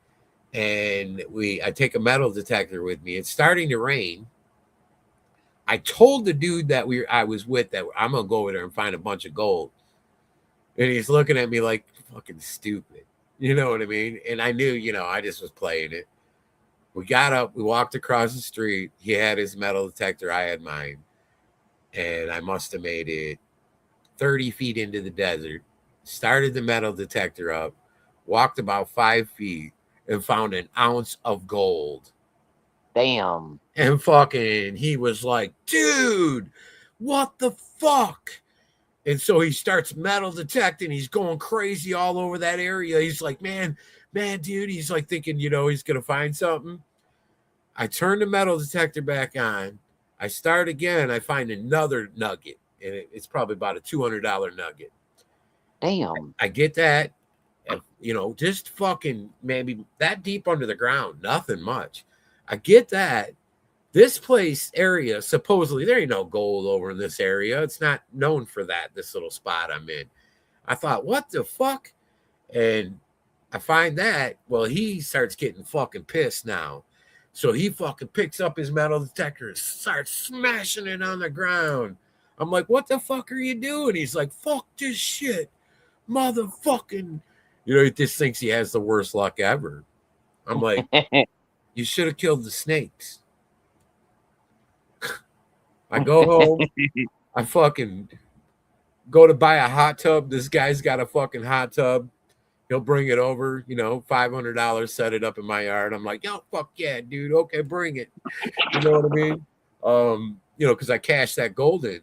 and I take a metal detector with me. It's starting to rain. I told the dude that I was with that I'm gonna go over there and find a bunch of gold. And he's looking at me like fucking stupid. You know what I mean? And I knew, I just was playing it. We got up, we walked across the street. He had his metal detector, I had mine. And I must have made it 30 feet into the desert, started the metal detector up, walked about 5 feet, and found an ounce of gold. Damn. And fucking, he was like, dude, what the fuck? And so he starts metal detecting. He's going crazy all over that area. He's like, man, dude. He's like thinking, he's going to find something. I turn the metal detector back on. I start again. I find another nugget. And it's probably about a $200 nugget. Damn. I get that, just fucking maybe that deep under the ground. Nothing much. I get that. This place area, supposedly, there ain't no gold over in this area. It's not known for that, this little spot I'm in. I thought, what the fuck? And I find that, well, he starts getting fucking pissed now. So he fucking picks up his metal detector and starts smashing it on the ground. I'm like, what the fuck are you doing? He's like, fuck this shit. Motherfucking. He just thinks he has the worst luck ever. I'm like, you should have killed the snakes. I go home. I fucking go to buy a hot tub. This guy's got a fucking hot tub. He'll bring it over, $500, set it up in my yard. I'm like, yo, fuck yeah, dude. Okay, bring it. You know what I mean? Because I cashed that gold in.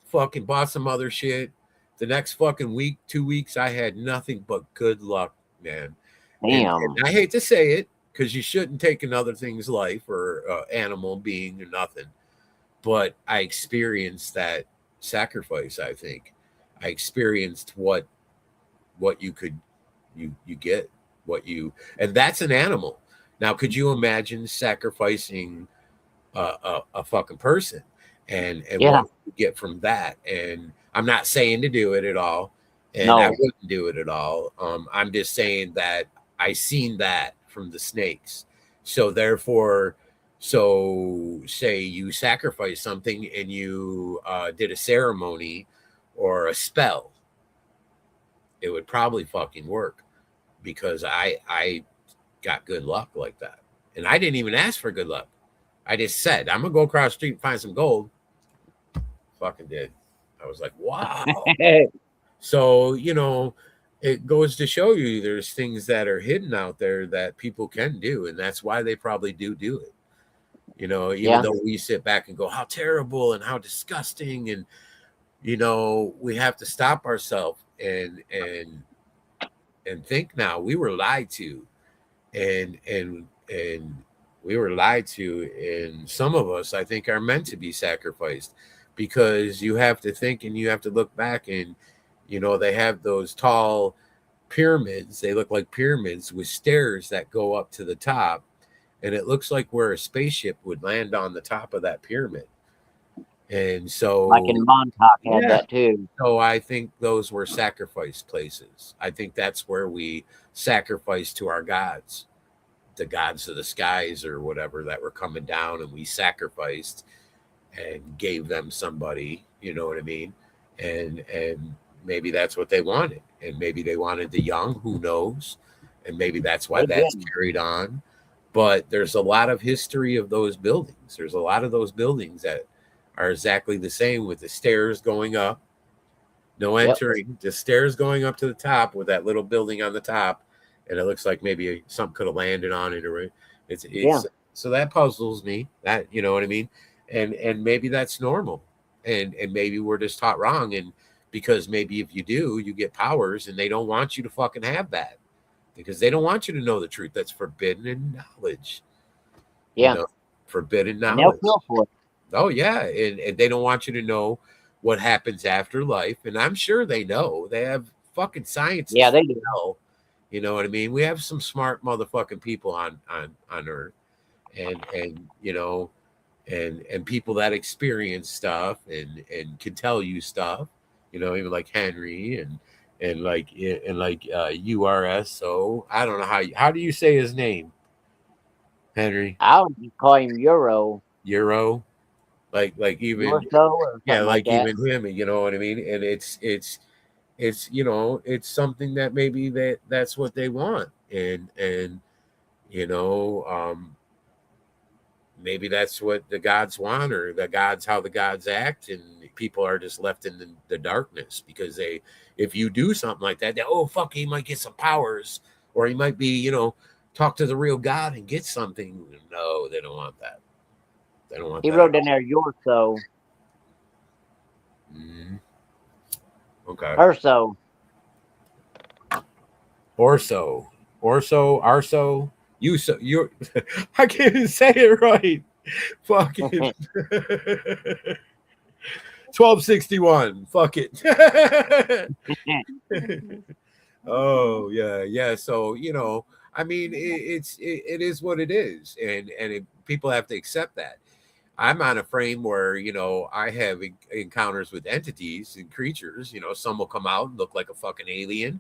Fucking bought some other shit. The next fucking week, 2 weeks, I had nothing but good luck, man. And Damn. I hate to say it, because you shouldn't take another thing's life or animal being or nothing. But I experienced that sacrifice. I think I experienced what you could you get what you, and that's an animal. Now, could you imagine sacrificing a fucking person and Yeah. what you get from that? And I'm not saying to do it at all, and I No. wouldn't do it at all. I'm just saying that I seen that from the snakes. So therefore, so say you sacrifice something and you did a ceremony or a spell, it would probably fucking work because I got good luck like that. And I didn't even ask for good luck. I just said, I'm gonna go across the street and find some gold. Fucking did. I was like, wow. So, it goes to show you there's things that are hidden out there that people can do, and that's why they probably do it. Even Yeah. though we sit back and go, how terrible and how disgusting, and we have to stop ourselves and think now we were lied to, and we were lied to, and some of us I think are meant to be sacrificed, because you have to think and you have to look back, and they have those tall pyramids. They look like pyramids with stairs that go up to the top, and it looks like where a spaceship would land on the top of that pyramid. And Like so in Montauk had yeah, that too. so I think those were sacrifice places. I think that's where we sacrifice to our gods, the gods of the skies or whatever that were coming down, and we sacrificed and gave them somebody, you know what I mean? And maybe that's what they wanted. And maybe they wanted the young, who knows? And maybe that's why They that's did. carried on. But there's a lot of history of those buildings. There's a lot of those buildings that are exactly the same, with the stairs going up, no Yep. entering, just stairs going up to the top with that little building on the top, and it looks like maybe something could have landed on it, or Yeah. it's so that puzzles me. That, you know what I mean, and maybe that's normal, and maybe we're just taught wrong, and because maybe if you do, you get powers, and they don't want you to fucking have that, because they don't want you to know the truth. That's forbidden in knowledge, you Yeah. know, forbidden And they'll knowledge. kill for it. Oh yeah, and they don't want you to know what happens after life. And I'm sure they know. They have fucking scientists Yeah, from they do. hell. You know what I mean? We have some smart motherfucking people on Earth, and and people that experience stuff and can tell you stuff. Even like Henry and like URSO. I don't know how do you say his name, Henry I would just call him Euro, Euro. Like even Eurso or yeah, something like like that. even him, you know what I mean? And it's it's something that maybe that's what they want. And you know, maybe that's what the gods want, or the gods, how the gods act, and people are just left in the darkness, because if you do something like that, oh fuck, he might get some powers, or he might be, talk to the real God and get something. No, they don't want that. They don't want He that at wrote in all. there Eurso, Mhm. Okay. Urso. Orso, Arso, you so you're. I can't even say it right. Fucking 1261. Fuck it. Oh yeah, yeah. So I mean, it is what it is, and people have to accept that. I'm on a frame where I have encounters with entities and creatures. Some will come out and look like a fucking alien.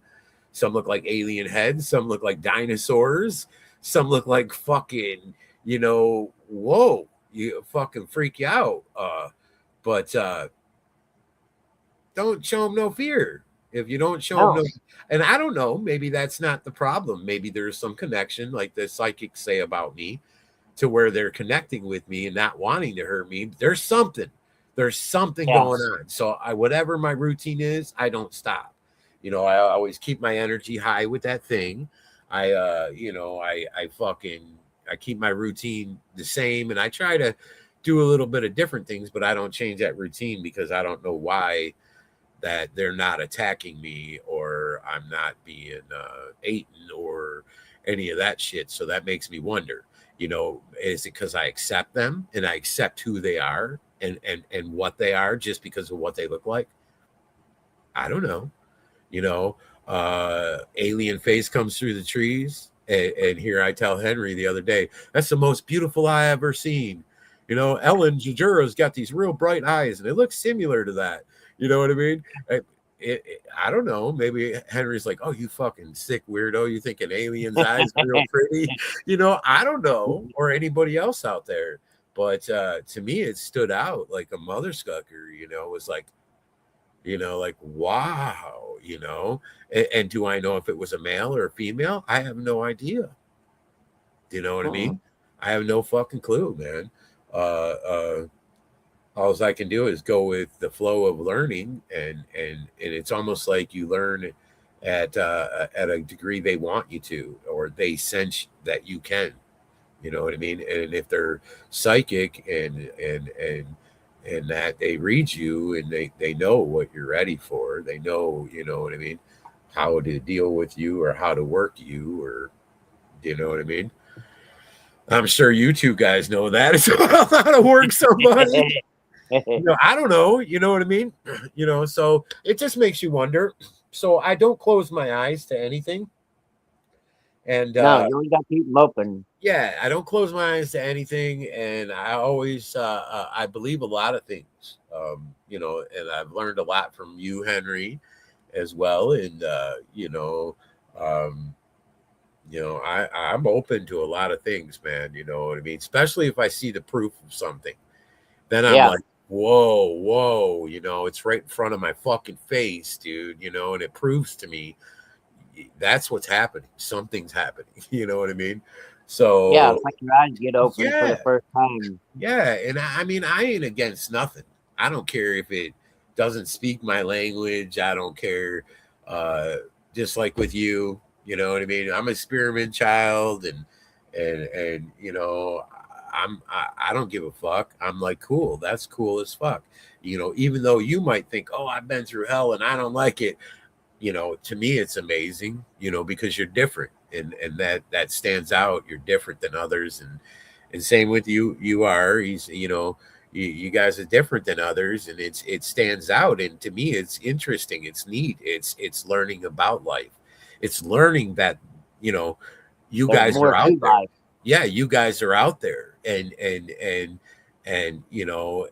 Some look like alien heads. Some look like dinosaurs. Some look like fucking whoa, you fucking freak you out. But don't show them no fear. If you don't show them No. no, and I don't know, maybe that's not the problem. Maybe there's some connection, like the psychics say about me, to where they're connecting with me and not wanting to hurt me. There's something Yeah. going on. So whatever my routine is, I don't stop. I always keep my energy high with that thing. I keep my routine the same, and I try to do a little bit of different things, but I don't change that routine, because I don't know why that they're not attacking me, or I'm not being eaten, or any of that shit. So that makes me wonder, is it because I accept them and I accept who they are and what they are just because of what they look like? I don't know. you know Alien face comes through the trees, and here I tell Henry the other day, that's the most beautiful I ever seen. Ellen Jajura's got these real bright eyes and it looks similar to that. You know what I mean? I don't know, maybe Henry's like, oh, you fucking sick weirdo, you think an alien's eyes are real pretty? I don't know, or anybody else out there, but to me it stood out like a mother scucker. It was like, wow, and do I know if it was a male or a female? I have no idea. Do you know what I mean? I have no fucking clue, man. All I can do is go with the flow of learning, and it's almost like you learn at a degree they want you to, or they sense that you can. You know what I mean? And if they're psychic and that they read you and they know what you're ready for, they know, you know what I mean, how to deal with you or how to work you, or you know what I mean. I'm sure you two guys know that as well, how to work somebody. I don't know, you know what I mean. So it just makes you wonder. So I don't close my eyes to anything. And no, you only got to keep them open. Yeah, I don't close my eyes to anything, and I always I believe a lot of things. And I've learned a lot from you, Henry, as well. And I'm open to a lot of things, man. You know what I mean? Especially if I see the proof of something, then I'm like, whoa, it's right in front of my fucking face, dude. And it proves to me that's what's happening. Something's happening. You know what I mean? So yeah, it's like your eyes get open for the first time. Yeah, and I mean, I ain't against nothing. I don't care if it doesn't speak my language. I don't care. Just like with you, you know what I mean. I'm a experiment child, and I don't give a fuck. I'm like, cool. That's cool as fuck. Even though you might think, oh, I've been through hell and I don't like it. To me, it's amazing. Because you're different. And that stands out. You're different than others, and same with you. You guys are different than others, and it stands out. And to me, it's interesting. It's neat. It's learning about life. It's learning that you guys are out there. Life. Yeah, you guys are out there, and you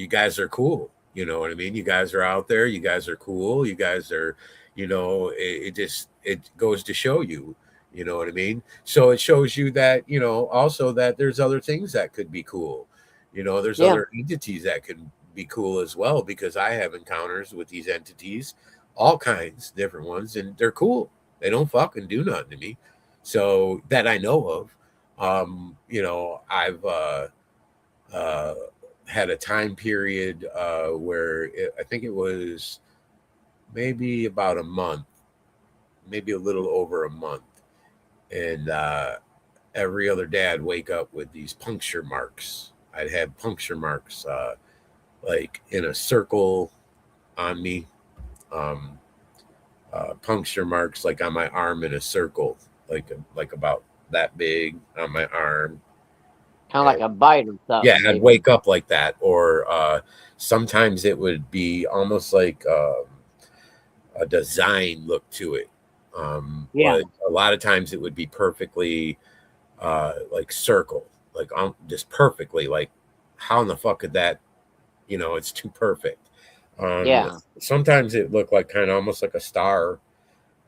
guys are cool. You know what I mean? You guys are out there. You guys are cool. You guys are. It goes to show you, you know what I mean? So it shows you that, also that there's other things that could be cool. There's other entities that can be cool as well, because I have encounters with these entities, all kinds, different ones, and they're cool. They don't fucking do nothing to me. So that I know of. I've had a time period where I think it was maybe about a month, maybe a little over a month. And every other day I'd wake up with these puncture marks. I'd have puncture marks like in a circle on me. Puncture marks like on my arm in a circle, like about that big on my arm. Kind of like a bite or something. Yeah, I'd wake up like that. Or sometimes it would be almost like a design look to it. But a lot of times it would be perfectly like circle, like just perfectly, like how in the fuck could that, it's too perfect. Sometimes it looked like kind of almost like a star.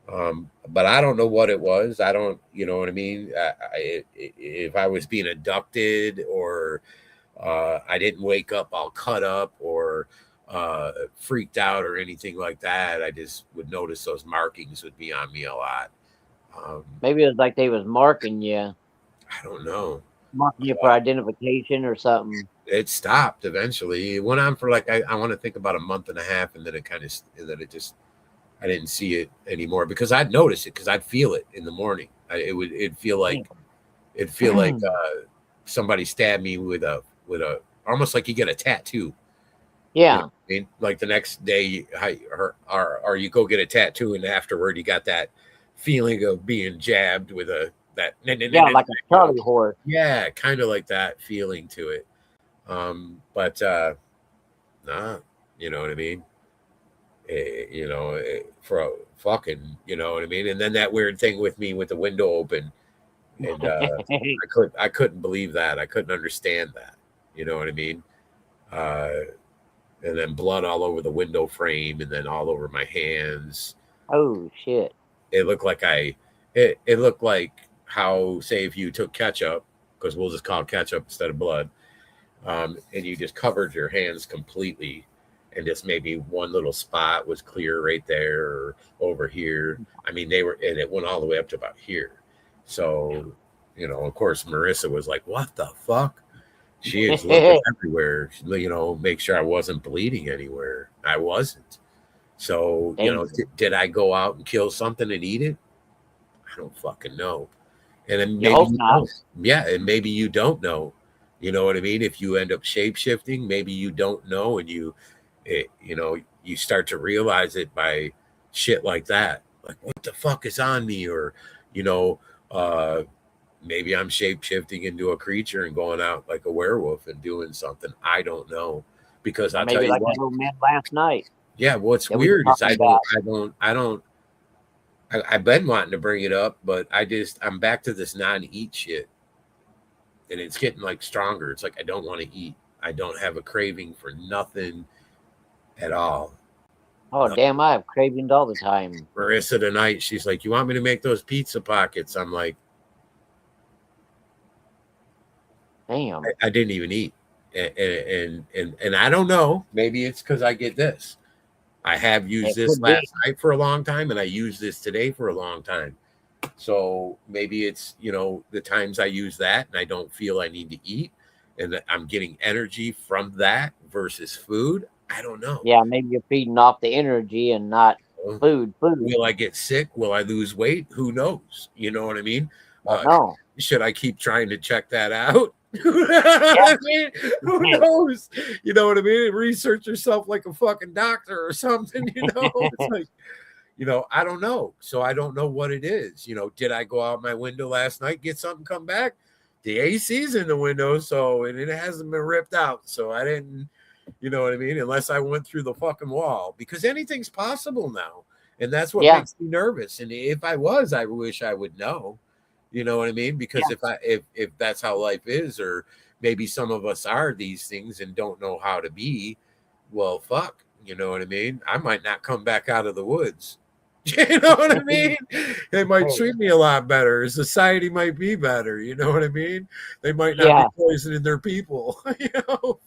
But I don't know what it was. I don't, you know what I mean? If I was being abducted, or I didn't wake up all cut up or freaked out or anything like that, I just would notice those markings would be on me a lot. Maybe it was like they was marking you. I don't know. Marking you for identification or something. It stopped eventually. It went on for like, I want to think about a month and a half, and then I didn't see it anymore, because I'd notice it, because I'd feel it in the morning. It'd feel like somebody stabbed me with a almost like you get a tattoo. Yeah. You know, I mean, like the next day, or you go get a tattoo, and afterward you got that feeling of being jabbed with that Yeah, like a Charlie horse. yeah, kind of like that feeling to it. But nah, you know what I mean? For a fucking, you know what I mean? And then that weird thing with me with the window open, and I couldn't believe that. I couldn't understand that. You know what I mean? Uh, and then blood all over the window frame, and then all over my hands. Oh shit! It looked like it looked like how, say, if you took ketchup, because we'll just call it ketchup instead of blood, and you just covered your hands completely, and just maybe one little spot was clear right there or over here. I mean, and it went all the way up to about here. So, of course, Marissa was like, "What the fuck?" She is looking everywhere, make sure I wasn't bleeding anywhere. I wasn't. So, did I go out and kill something and eat it? I don't fucking know. And then maybe you don't. Yeah, and maybe you don't know. You know what I mean? If you end up shape shifting, maybe you don't know, and you start to realize it by shit like that. Like, what the fuck is on me? Or, maybe I'm shape shifting into a creature and going out like a werewolf and doing something. I don't know, because I'll tell you like what. That old man last night. Yeah, what's weird is I've been wanting to bring it up, but I'm back to this non-eat shit, and it's getting like stronger. It's like I don't want to eat. I don't have a craving for nothing at all. Oh, damn, I have cravings all the time. Marissa tonight, she's like, "You want me to make those pizza pockets?" I'm like, damn. I didn't even eat. And I don't know. Maybe it's because I get this. I have used this last night for a long time, and I used this today for a long time. So maybe it's, the times I use that and I don't feel I need to eat, and I'm getting energy from that versus food. I don't know. Yeah, maybe you're feeding off the energy and not food. Will I get sick? Will I lose weight? Who knows? You know what I mean? No. Should I keep trying to check that out? I mean, who knows? You know what I mean? Research yourself like a fucking doctor or something. It's like, I don't know. So I don't know what it is. Did I go out my window last night, get something, come back? The AC's in the window, and it hasn't been ripped out. So I didn't, you know what I mean? Unless I went through the fucking wall, because anything's possible now. And that's what makes me nervous. And if I was, I wish I would know. You know what I mean? Because if that's how life is, or maybe some of us are these things and don't know how to be, well, fuck. You know what I mean? I might not come back out of the woods. You know what I mean? They might treat me a lot better. Society might be better. You know what I mean? They might not be poisoning their people.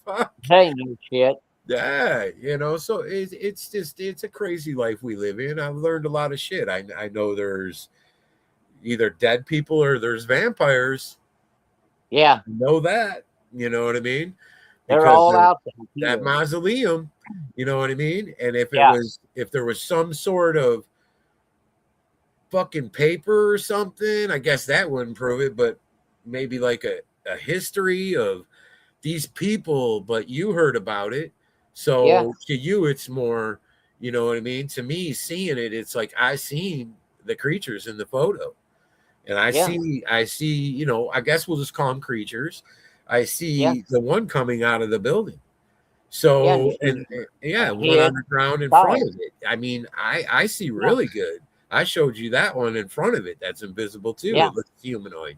Fuck. Hey, no shit. Yeah, so it's a crazy life we live in. I've learned a lot of shit. I know there's either dead people or there's vampires. Yeah. I know that. You know what I mean? They're all out there. That mausoleum, you know what I mean? And if there was some sort of fucking paper or something, I guess that wouldn't prove it, but maybe like a history of these people, but you heard about it. So to you, it's more, you know what I mean? To me, seeing it, it's like I seen the creatures in the photo. And I see, I guess we'll just call them creatures. I see the one coming out of the building. So, one on the ground in front of it. I mean, I see really good. I showed you that one in front of it. That's invisible too. It looks humanoid.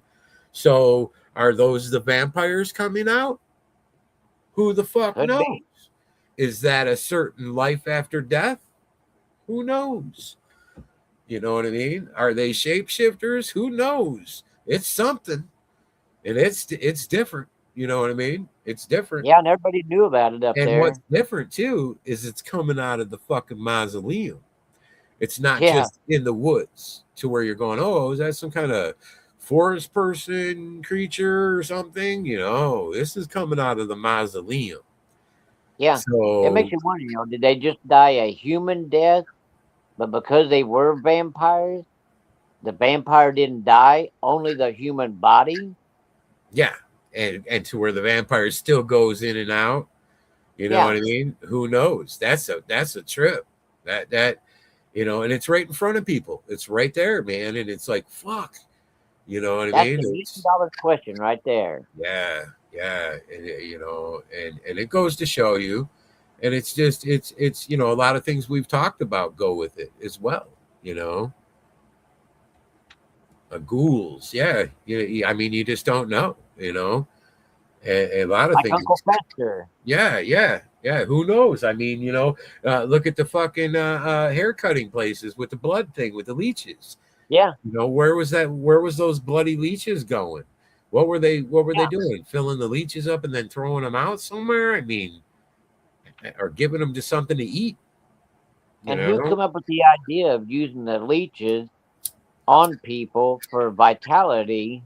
So are those the vampires coming out? Who the fuck knows? Is that a certain life after death? Who knows? You know what I mean? Are they shapeshifters? Who knows? It's something. And it's different. You know what I mean? It's different. Yeah, and everybody knew about it up there. And what's different too is it's coming out of the fucking mausoleum. It's not just in the woods to where you're going, oh, is that some kind of forest person creature or something? This is coming out of the mausoleum. Yeah. So it makes you wonder, did they just die a human death? But because they were vampires, the vampire didn't die, only the human body. Yeah. And to where the vampire still goes in and out. You know what I mean? Who knows? That's a trip. That and it's right in front of people. It's right there, man. And it's like, fuck, you know what I That's mean? the $1 million question right there. Yeah, yeah. And, and it goes to show you, and it's just, it's, a lot of things we've talked about go with it as well, ghouls. Yeah. I mean, you just don't know, and a lot of Like things. Uncle Fester. Yeah, yeah, yeah. Who knows? I mean, look at the fucking hair cutting places with the blood thing with the leeches. Yeah. Where was that? Where was those bloody leeches going? What were they? What were they Yeah. doing? Filling the leeches up and then throwing them out somewhere? I mean, or giving them to something to eat? And who come up with the idea of using the leeches on people for vitality?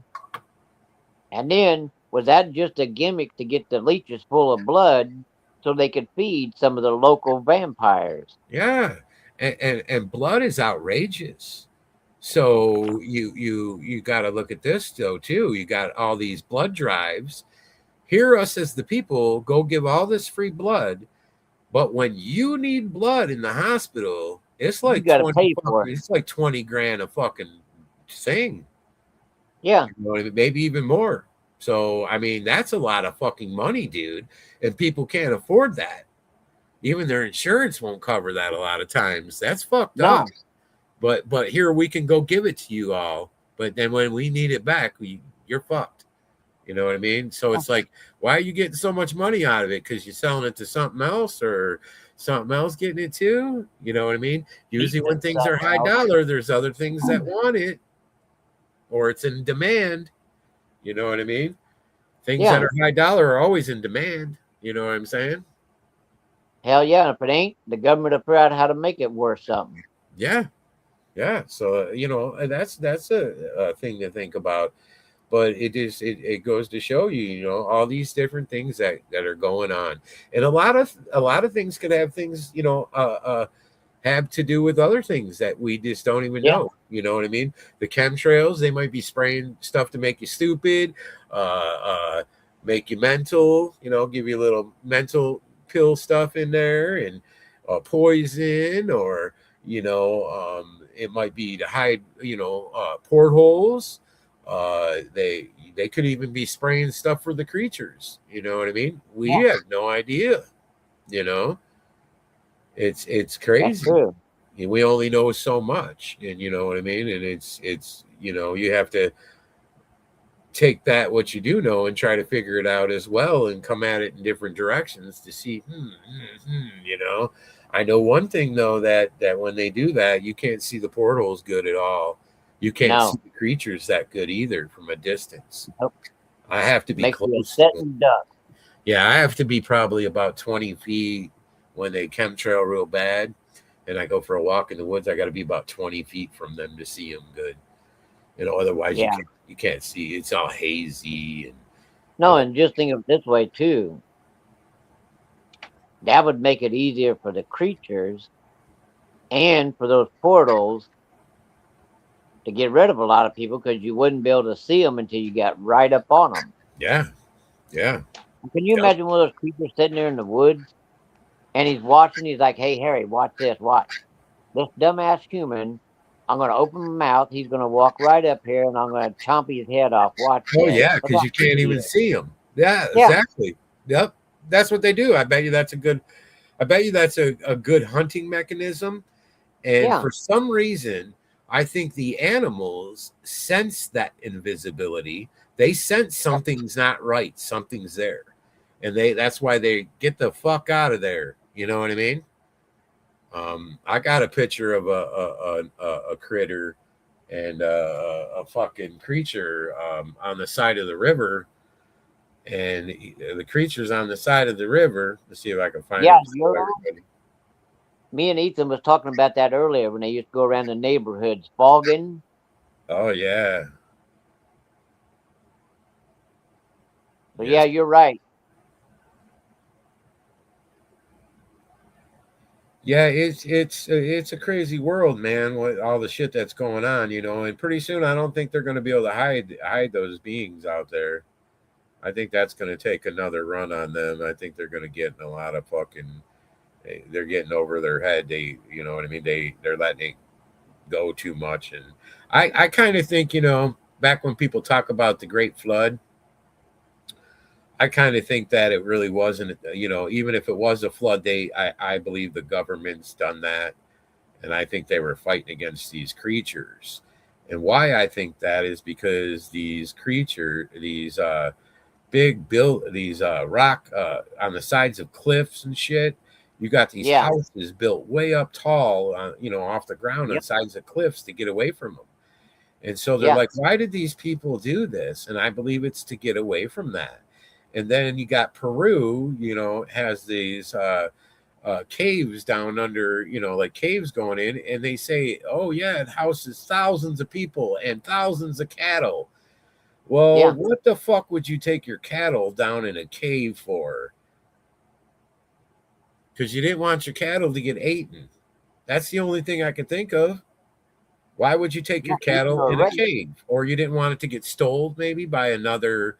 And then was that just a gimmick to get the leeches full of blood so they could feed some of the local vampires? Yeah, and blood is outrageous. So you got to look at this though too. You got all these blood drives. Here, us as the people go give all this free blood, but when you need blood in the hospital, it's You like got to pay for it. It's like 20 grand a fucking thing. Yeah. Maybe even more. So I mean, that's a lot of fucking money, dude, and people can't afford that. Even their insurance won't cover that a lot of times. That's fucked up. But here we can go give it to you all. But then when we need it back, you're fucked. You know what I mean? So it's like, why are you getting so much money out of it? Because you're selling it to something else, or something else getting it too? You know what I mean? Usually when things are high dollar, there's other things that want it, or it's in demand. You know what I mean? Things that are high dollar are always in demand. You know what I'm saying? Hell yeah. And if it ain't, the government will figure out how to make it worth something. Yeah. Yeah. So, that's a thing to think about. But it goes to show you, all these different things that are going on. And a lot of things could have things, have to do with other things that we just don't even know. You know what I mean? The chemtrails, they might be spraying stuff to make you stupid, make you mental, give you a little mental pill stuff in there, and poison, or it might be to hide portholes. They could even be spraying stuff for the creatures. You know what I mean? We have no idea. It's crazy. We only know so much, and you know what I mean. And it's you have to take that what you do know and try to figure it out as well, and come at it in different directions to see. I know one thing though, that when they do that, you can't see the portholes good at all. You can't see the creatures that good either from a distance. Nope. I have to be close. Yeah, I have to be probably about 20 feet when they chemtrail real bad, and I go for a walk in the woods. I got to be about 20 feet from them to see them good. Otherwise you can't see. It's all hazy. And just think of it this way too. That would make it easier for the creatures and for those portals to get rid of a lot of people, because you wouldn't be able to see them until you got right up on them. Yeah. Yeah. Can you imagine one of those creatures sitting there in the woods, and he's watching? He's like, "Hey, Harry, watch this. Watch this dumbass human. I'm going to open my mouth. He's going to walk right up here, and I'm going to chomp his head off. Watch." Oh, yeah, because you can't even see him. Yeah, exactly. Yep. That's what they do. I bet you that's a good hunting mechanism. And for some reason, I think the animals sense that invisibility. They sense something's not right. Something's there. And that's why they get the fuck out of there. You know what I mean? I got a picture of a critter and a fucking creature on the side of the river. And the creature's on the side of the river. Let's see if I can find it. Me and Ethan was talking about that earlier when they used to go around the neighborhoods fogging. Oh, yeah. But yeah, you're right. Yeah, it's a crazy world, man, with all the shit that's going on, and pretty soon I don't think they're going to be able to hide those beings out there. I think that's going to take another run on them. I think they're going to get in a lot of fucking They're getting over their head. You know what I mean? They're letting it go too much. And I kind of think, back when people talk about the Great Flood, I kind of think that it really wasn't, even if it was a flood, I believe the government's done that. And I think they were fighting against these creatures. And why I think that is because these these rock on the sides of cliffs and shit. You got these Yeah. houses built way up tall, off the ground on Yep. sides of cliffs to get away from them. And so they're Yeah. like, why did these people do this? And I believe it's to get away from that. And then you got Peru, has these caves down under, like caves going in, and they say, oh yeah, it houses thousands of people and thousands of cattle. Well, Yeah. what the fuck would you take your cattle down in a cave for? Because you didn't want your cattle to get eaten. That's the only thing I can think of. Why would you take Yeah. your cattle You're in a right. cave? Or you didn't want it to get stole maybe by another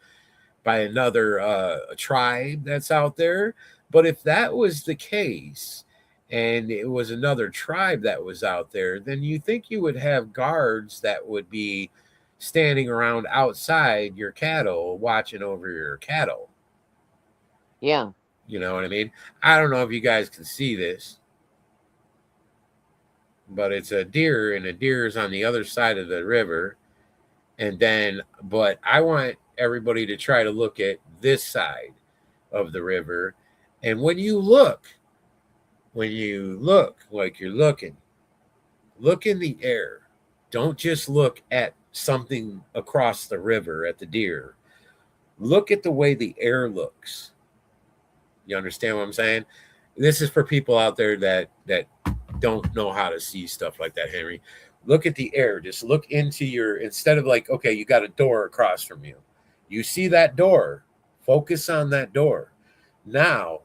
tribe that's out there. But if that was the case and it was another tribe that was out there, then you think you would have guards that would be standing around outside your cattle watching over your cattle. Yeah. You know what I mean? I don't know if you guys can see this, but it's a deer, and a deer is on the other side of the river. But I want everybody to try to look at this side of the river. And when you look like you're looking, look in the air. Don't just look at something across the river at the deer. Look at the way the air looks. You understand what I'm saying? This is for people out there that don't know how to see stuff like that, Henry. Look at the air. Just look into instead of like, okay, you got a door across from you. You see that door. Focus on that door. Now,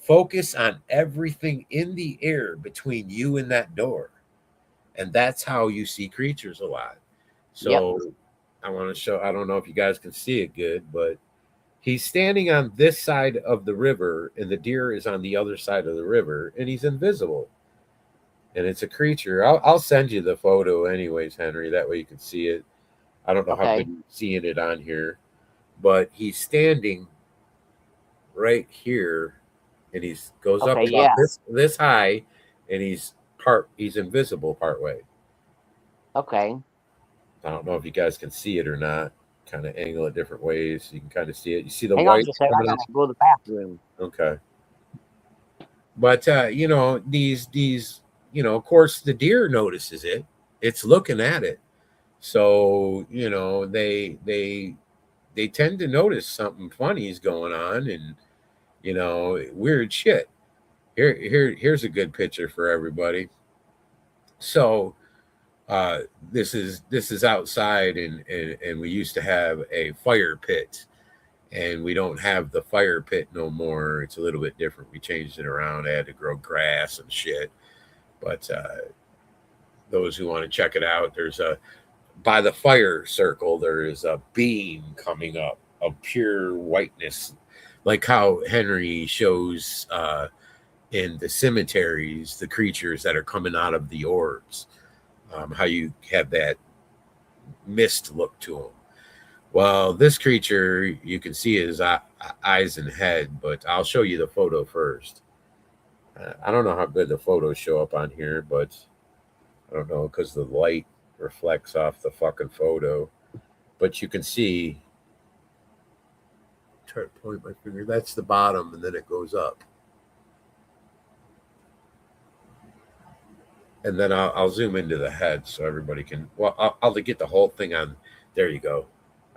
focus on everything in the air between you and that door. And that's how you see creatures a lot. Yep. So I want to show, I don't know if you guys can see it good, but he's standing on this side of the river, and the deer is on the other side of the river, and he's invisible. And it's a creature. I'll send you the photo, anyways, Henry. That way you can see it. I don't know how good Okay. you're seeing it on here, but he's standing right here, and he's goes up Okay. about Yeah. this high, and he's invisible part way. Okay. I don't know if you guys can see it or not. Kind of angle it different ways. You can kind of see it. You see the Hang on white just a second. I coming gotta go to the bathroom. up. Okay. But these of course the deer notices it. It's looking at it. So, they tend to notice something funny is going on, and weird shit. Here's a good picture for everybody. So uh this is outside, and we used to have a fire pit, and we don't have the fire pit no more. It's a little bit different. We changed it around. I had to grow grass and shit. But those who want to check it out, there's a by the fire circle, there is a beam coming up of pure whiteness, like how Henry shows in the cemeteries the creatures that are coming out of the orbs. How you have that mist look to them. Well, this creature, you can see his eyes and head, but I'll show you the photo first. I don't know how good the photos show up on here, but I don't know because the light reflects off the fucking photo. But you can see, try to point my finger, that's the bottom, and then it goes up. And then I'll zoom into the head so everybody can. Well, I'll get the whole thing on. There you go.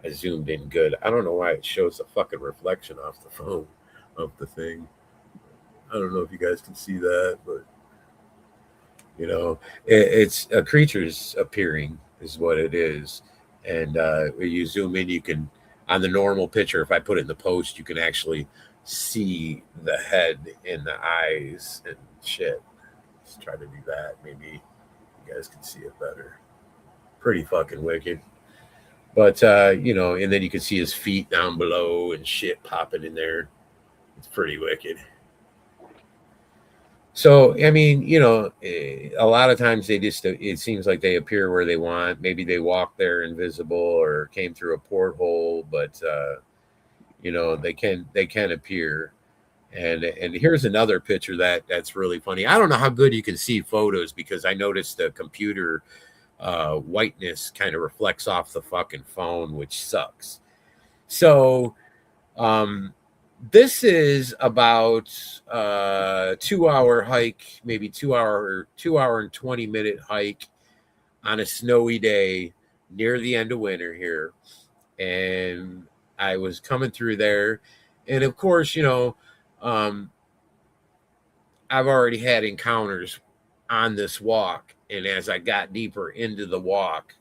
I zoomed in good. I don't know why it shows the fucking reflection off the phone of the thing. I don't know if you guys can see that, but it's a creature's appearing is what it is. And when you zoom in, you can on the normal picture. If I put it in the post, you can actually see the head and the eyes and shit. Let's try to do that. Maybe you guys can see it better. Pretty fucking wicked. But and then you can see his feet down below and shit popping in there. It's pretty wicked. So, I mean, a lot of times they just, it seems like they appear where they want. Maybe they walk there invisible or came through a porthole, but, they can appear. And here's another picture that's really funny. I don't know how good you can see photos because I noticed the computer whiteness kind of reflects off the fucking phone, which sucks. So, um, this is about a 2 hour hike, maybe 2 hour and 20-minute hike on a snowy day near the end of winter here. And I was coming through there. And of course, um, I've already had encounters on this walk. And as I got deeper into the walk,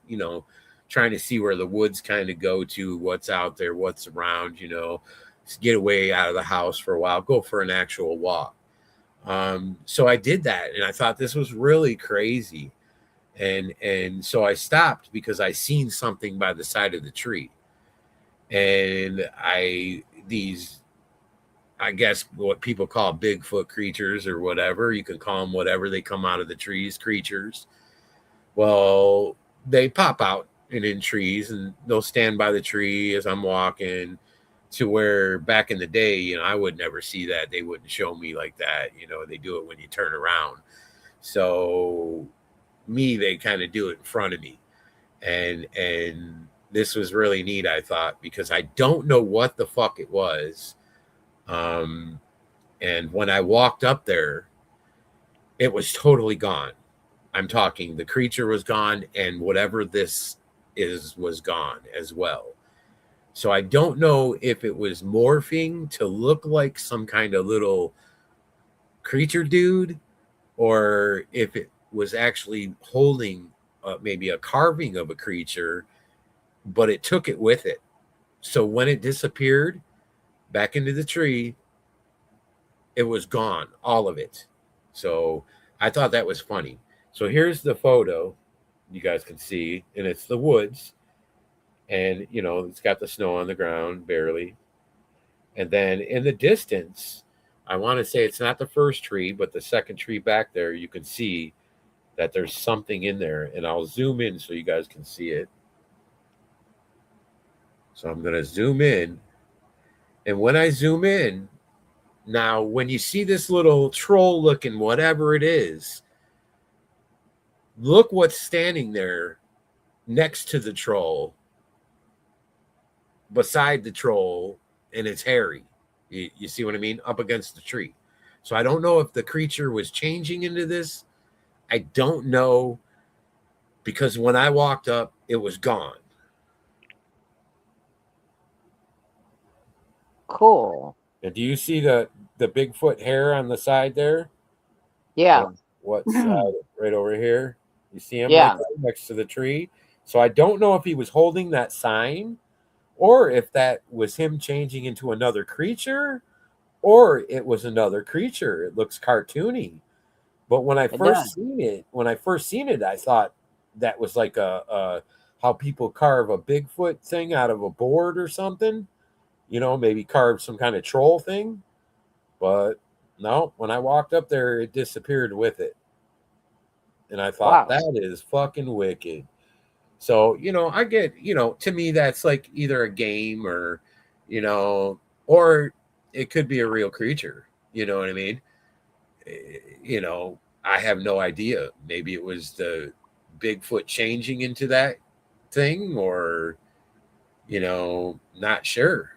trying to see where the woods kind of go to, what's out there, what's around, get away out of the house for a while, go for an actual walk. So I did that, and I thought this was really crazy. And so I stopped because I seen something by the side of the tree. And I guess what people call Bigfoot creatures or whatever. You can call them whatever. They come out of the trees, creatures. Well, they pop out and in trees, and they'll stand by the tree as I'm walking. To where back in the day, I would never see that. They wouldn't show me like that. They do it when you turn around. So they kind of do it in front of me. And this was really neat, I thought, because I don't know what the fuck it was. And when I walked up there, it was totally gone. I'm talking the creature was gone, and whatever this is was gone as well. So I don't know if it was morphing to look like some kind of little creature dude, or if it was actually holding maybe a carving of a creature, but it took it with it. So when it disappeared back into the tree, it was gone, all of it. So I thought that was funny. So here's the photo you guys can see, and it's the woods. And, it's got the snow on the ground, barely. And then in the distance, I want to say it's not the first tree, but the second tree back there, you can see that there's something in there. And I'll zoom in so you guys can see it. So I'm going to zoom in. And when I zoom in, now when you see this little troll looking whatever it is, look what's standing there next to the troll, beside the troll, and it's hairy. You see what I mean? Up against the tree. So I don't know if the creature was changing into this. I don't know, because when I walked up, it was gone. Cool. And do you see the Bigfoot hair on the side there? Yeah. What side? Right over here. You see him Yeah. right there next to the tree. So I don't know if he was holding that sign, or if that was him changing into another creature, or it was another creature. It looks cartoony. But when I It first does. seen it, I thought that was like a how people carve a Bigfoot thing out of a board or something. Maybe carve some kind of troll thing. But no, when I walked up there, it disappeared with it. And I thought, Wow. that is fucking wicked. So, I get, to me, that's like either a game you know, or it could be a real creature. You know what I mean? I have no idea. Maybe it was the Bigfoot changing into that thing, or, not sure.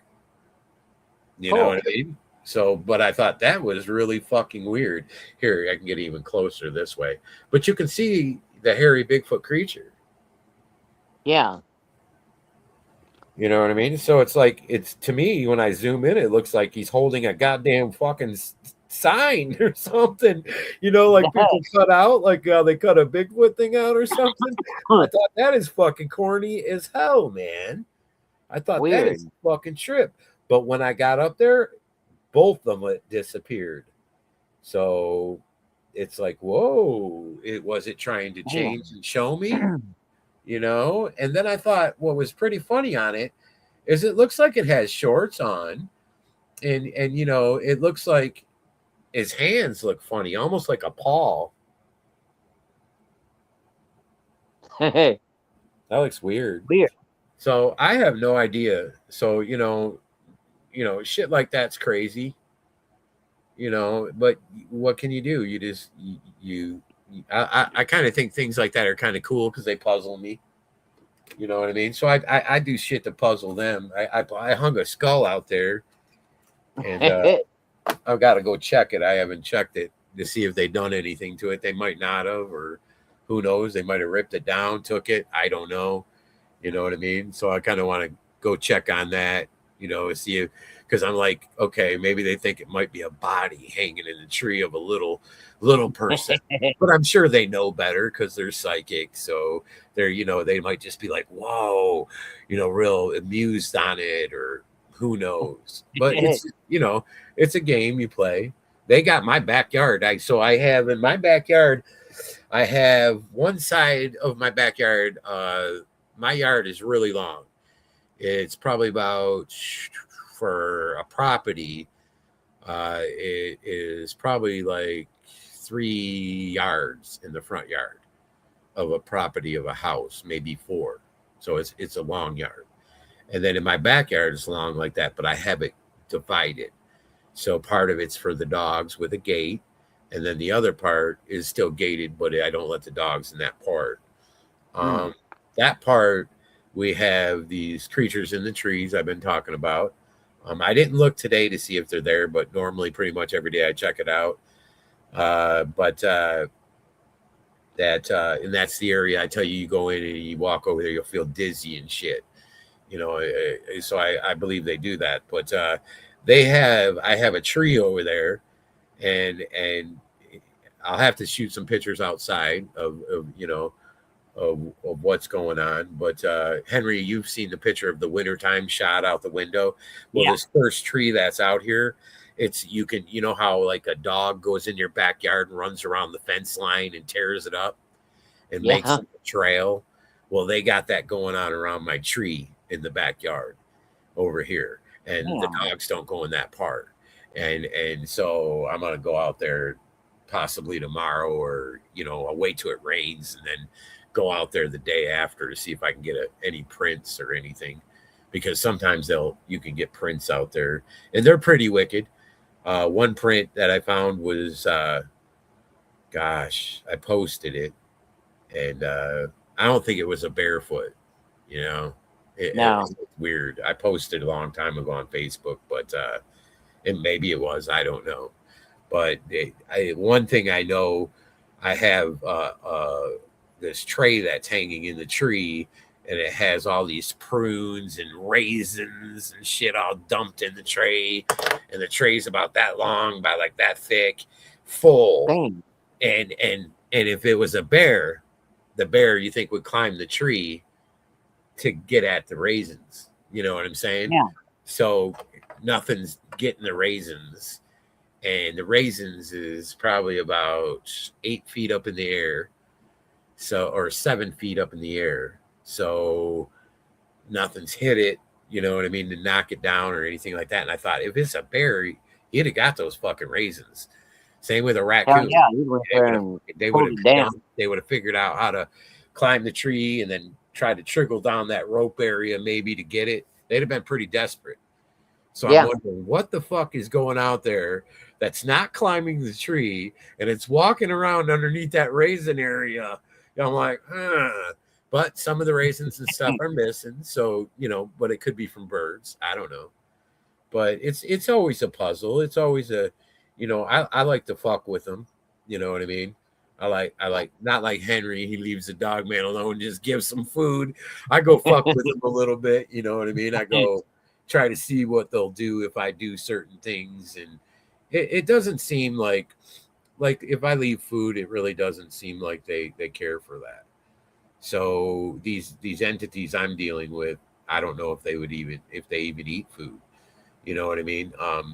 You know what Cool. I mean? So, but I thought that was really fucking weird. Here, I can get even closer this way. But you can see the hairy Bigfoot creature. Yeah. You know what I mean? So it's like, it's to me, when I zoom in, it looks like he's holding a goddamn fucking sign or something, like people cut out, like they cut a Bigfoot thing out or something. I thought that is fucking corny as hell, man. I thought that Weird. is fucking trip. But when I got up there, both of them disappeared. So it's like, whoa, was it trying to change and show me? And then I thought what was pretty funny on it is it looks like it has shorts on, and it looks like his hands look funny, almost like a paw. Weird. That looks weird. So I have no idea. So shit like that's crazy. But what can you do? You just I kind of think things like that are kind of cool because they puzzle me. You know what I mean? So I do shit to puzzle them. I hung a skull out there, and I've got to go check it. I haven't checked it to see if they've done anything to it. They might not have, or who knows? They might have ripped it down, took it. I don't know. You know what I mean? So I kind of want to go check on that. See if, because I'm like, okay, maybe they think it might be a body hanging in the tree of a little person, but I'm sure they know better because they're psychic. So they might just be like, whoa, real amused on it, or who knows. But it's a game you play. They got my backyard. I have in my backyard, I have one side of my backyard. My yard is really long. It's probably about, for a property, it is probably like 3 yards in the front yard of a property of a house, maybe 4. So it's a long yard. And then in my backyard, it's long like that, but I have it divided. So part of it's for the dogs with a gate, and then the other part is still gated, but I don't let the dogs in that part. That part, we have these creatures in the trees I've been talking about. I didn't look today to see if they're there, but normally pretty much every day I check it out. And that's the area I tell you, you go in and you walk over there, you'll feel dizzy and shit. So I believe they do that. But I have a tree over there, and I'll have to shoot some pictures outside of what's going on. But Henry, you've seen the picture of the wintertime shot out the window. Well, this first tree that's out here, you know how like a dog goes in your backyard and runs around the fence line and tears it up and makes a trail. Well, they got that going on around my tree in the backyard over here, and the dogs don't go in that part. And so I'm gonna go out there possibly tomorrow, or I'll wait till it rains and then go out there the day after to see if I can get any prints or anything, because sometimes you can get prints out there and they're pretty wicked. One print that I found was, I posted it, and I don't think it was a barefoot. No. It was weird. I posted a long time ago on Facebook, but and maybe it was. I don't know. But one thing I know, I have this tray that's hanging in the tree, and it has all these prunes and raisins and shit all dumped in the tray, and the tray's about that long by like that thick, full. Dang. And if it was a bear, the bear you think would climb the tree to get at the raisins. You know what I'm saying? Yeah. So nothing's getting the raisins, and the raisins is probably about 8 feet up in the air. Or 7 feet up in the air. So nothing's hit it, you know what I mean, to knock it down or anything like that. And I thought, if it's a bear, he'd have got those fucking raisins. Same with a raccoon. They would have figured out how to climb the tree and then try to trickle down that rope area maybe to get it. They'd have been pretty desperate. So I'm wondering what the fuck is going out there that's not climbing the tree and it's walking around underneath that raisin area. I'm like, but some of the raisins and stuff are missing. So, but it could be from birds. I don't know. But it's always a puzzle. It's always I like to fuck with them. You know what I mean? I like not like Henry. He leaves the dog man alone, just gives some food. I go fuck with him a little bit. You know what I mean? I go try to see what they'll do if I do certain things. And it doesn't seem like if I leave food, it really doesn't seem like they care for that. So these entities I'm dealing with, I don't know if they even eat food. You know what I mean? I've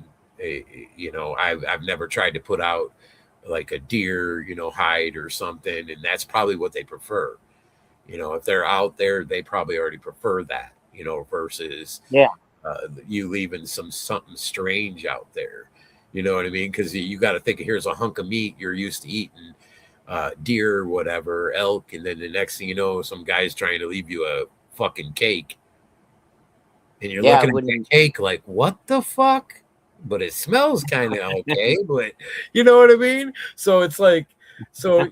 never tried to put out like a deer, hide or something, and that's probably what they prefer. If they're out there, they probably already prefer that. Versus you leaving something strange out there. You know what I mean? Because you got to think, here's a hunk of meat you're used to eating, deer, whatever, elk, and then the next thing you know, some guy's trying to leave you a fucking cake, and you're Yeah, I looking at that wouldn't. cake like, what the fuck? But it smells kind of okay, but you know what I mean? So it's like, so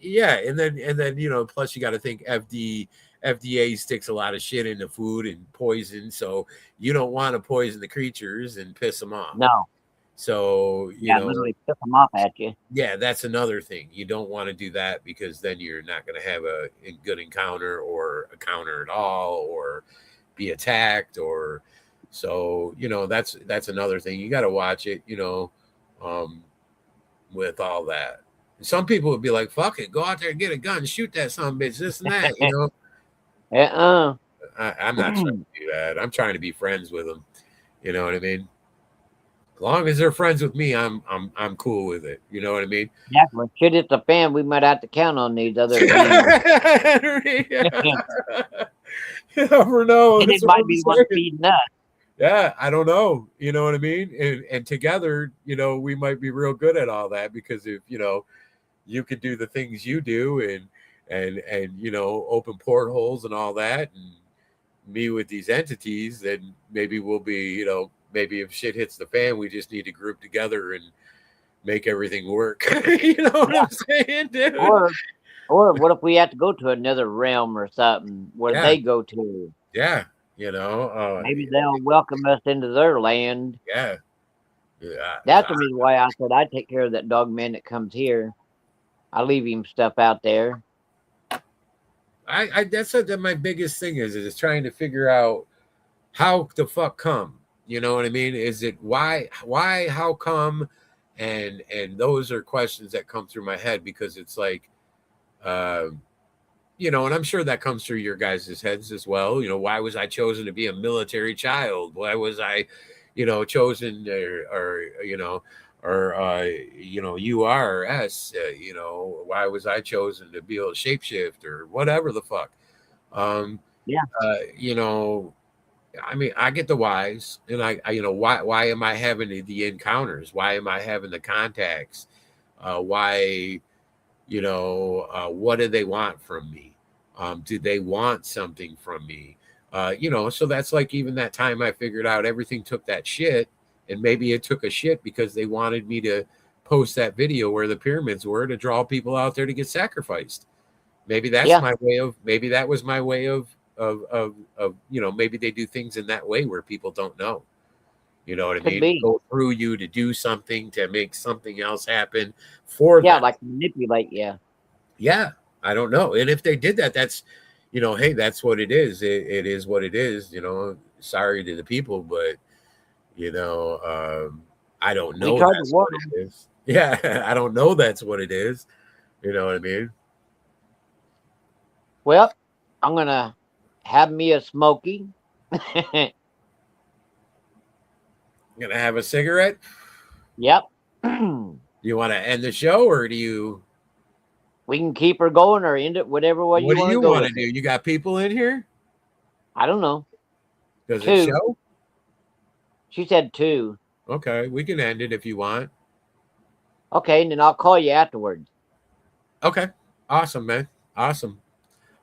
yeah, and then plus you got to think FDA sticks a lot of shit into food and poison, so you don't want to poison the creatures and piss them off. No. So Yeah, literally piss them off at you. yeah, that's another thing. You don't want to do that because then you're not going to have a good encounter or a counter at all, or be attacked, or so that's another thing. You got to watch it, um, with all that. Some people would be like, "Fuck it, go out there and get a gun, shoot that son of a bitch, this and that." I'm not trying to do that. I'm trying to be friends with them. You know what I mean? As long as they're friends with me, I'm cool with it. You know what I mean? Yeah, when shit hits the fan, we might have to count on these other beings. You never know. And it might be one feeding us. Yeah, I don't know. You know what I mean? And together, we might be real good at all that, because if you could do the things you do and open portholes and all that, and me with these entities, then maybe we'll be, maybe if shit hits the fan, we just need to group together and make everything work. You know what I'm saying, dude? Or what if we have to go to another realm or something where they go to? Yeah, maybe they'll welcome us into their land. Yeah. That's the reason why I said I take care of that dog man that comes here. I leave him stuff out there. That's what my biggest thing is trying to figure out how the fuck come. You know what I mean? Is it why, how come? And those are questions that come through my head, because it's like, and I'm sure that comes through your guys' heads as well. Why was I chosen to be a military child? Why was I, chosen URS, why was I chosen to be able to shapeshift or whatever the fuck? I mean, I get the whys, and why am I having the encounters? Why am I having the contacts? Why, what do they want from me? Do they want something from me? So that's like, even that time I figured out everything took that shit, and maybe it took a shit because they wanted me to post that video where the pyramids were to draw people out there to get sacrificed. Maybe that's my way of, maybe that was my way of maybe they do things in that way where people don't know. You know what I mean? Go through you to do something, to make something else happen for them. Like manipulate. Yeah, I don't know. And if they did that, that's, hey, that's what it is. It is what it is. Sorry to the people, but I don't know that's what it is. Yeah, I don't know that's what it is. You know what I mean? Well, I'm gonna have me a smoky. Gonna have a cigarette? Yep. You want to end the show, or do you? We can keep her going or end it, whatever way you want to go. What do you want to do? You got people in here? I don't know. Does it show? She said 2. Okay, we can end it if you want. Okay, and then I'll call you afterwards. Okay, awesome, man. Awesome.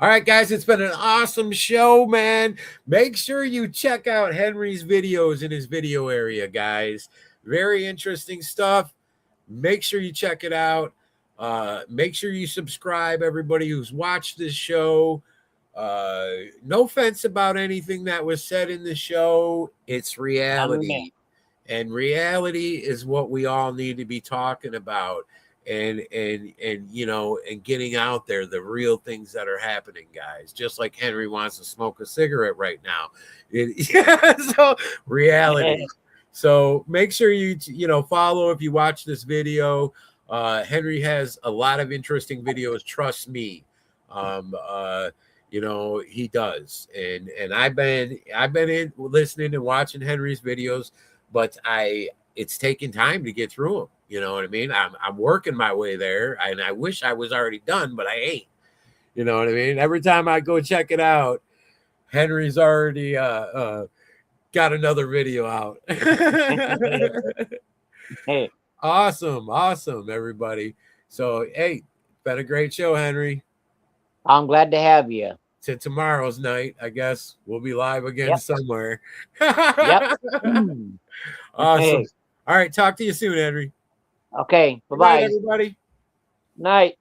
All right, guys, it's been an awesome show, man. Make sure you check out Henry's videos in his video area, guys. Very interesting stuff. Make sure you check it out. Make sure you subscribe, everybody who's watched this show. No offense about anything that was said in the show. It's reality. And reality is what we all need to be talking about. And getting out there, the real things that are happening, guys. Just like Henry wants to smoke a cigarette right now. So reality. Yeah. So make sure you follow if you watch this video. Henry has a lot of interesting videos. Trust me. He does. And I've been in listening and watching Henry's videos, but it's taken time to get through them. You know what I mean? I'm working my way there, and I wish I was already done, but I ain't. You know what I mean? Every time I go check it out, Henry's already got another video out. Hey, Awesome, everybody. So, hey, been a great show, Henry. I'm glad to have you. To tomorrow's night, I guess we'll be live again Yep. somewhere. Yep. Awesome. Hey. All right, talk to you soon, Henry. Okay. Good night, Bye-bye. everybody. Night.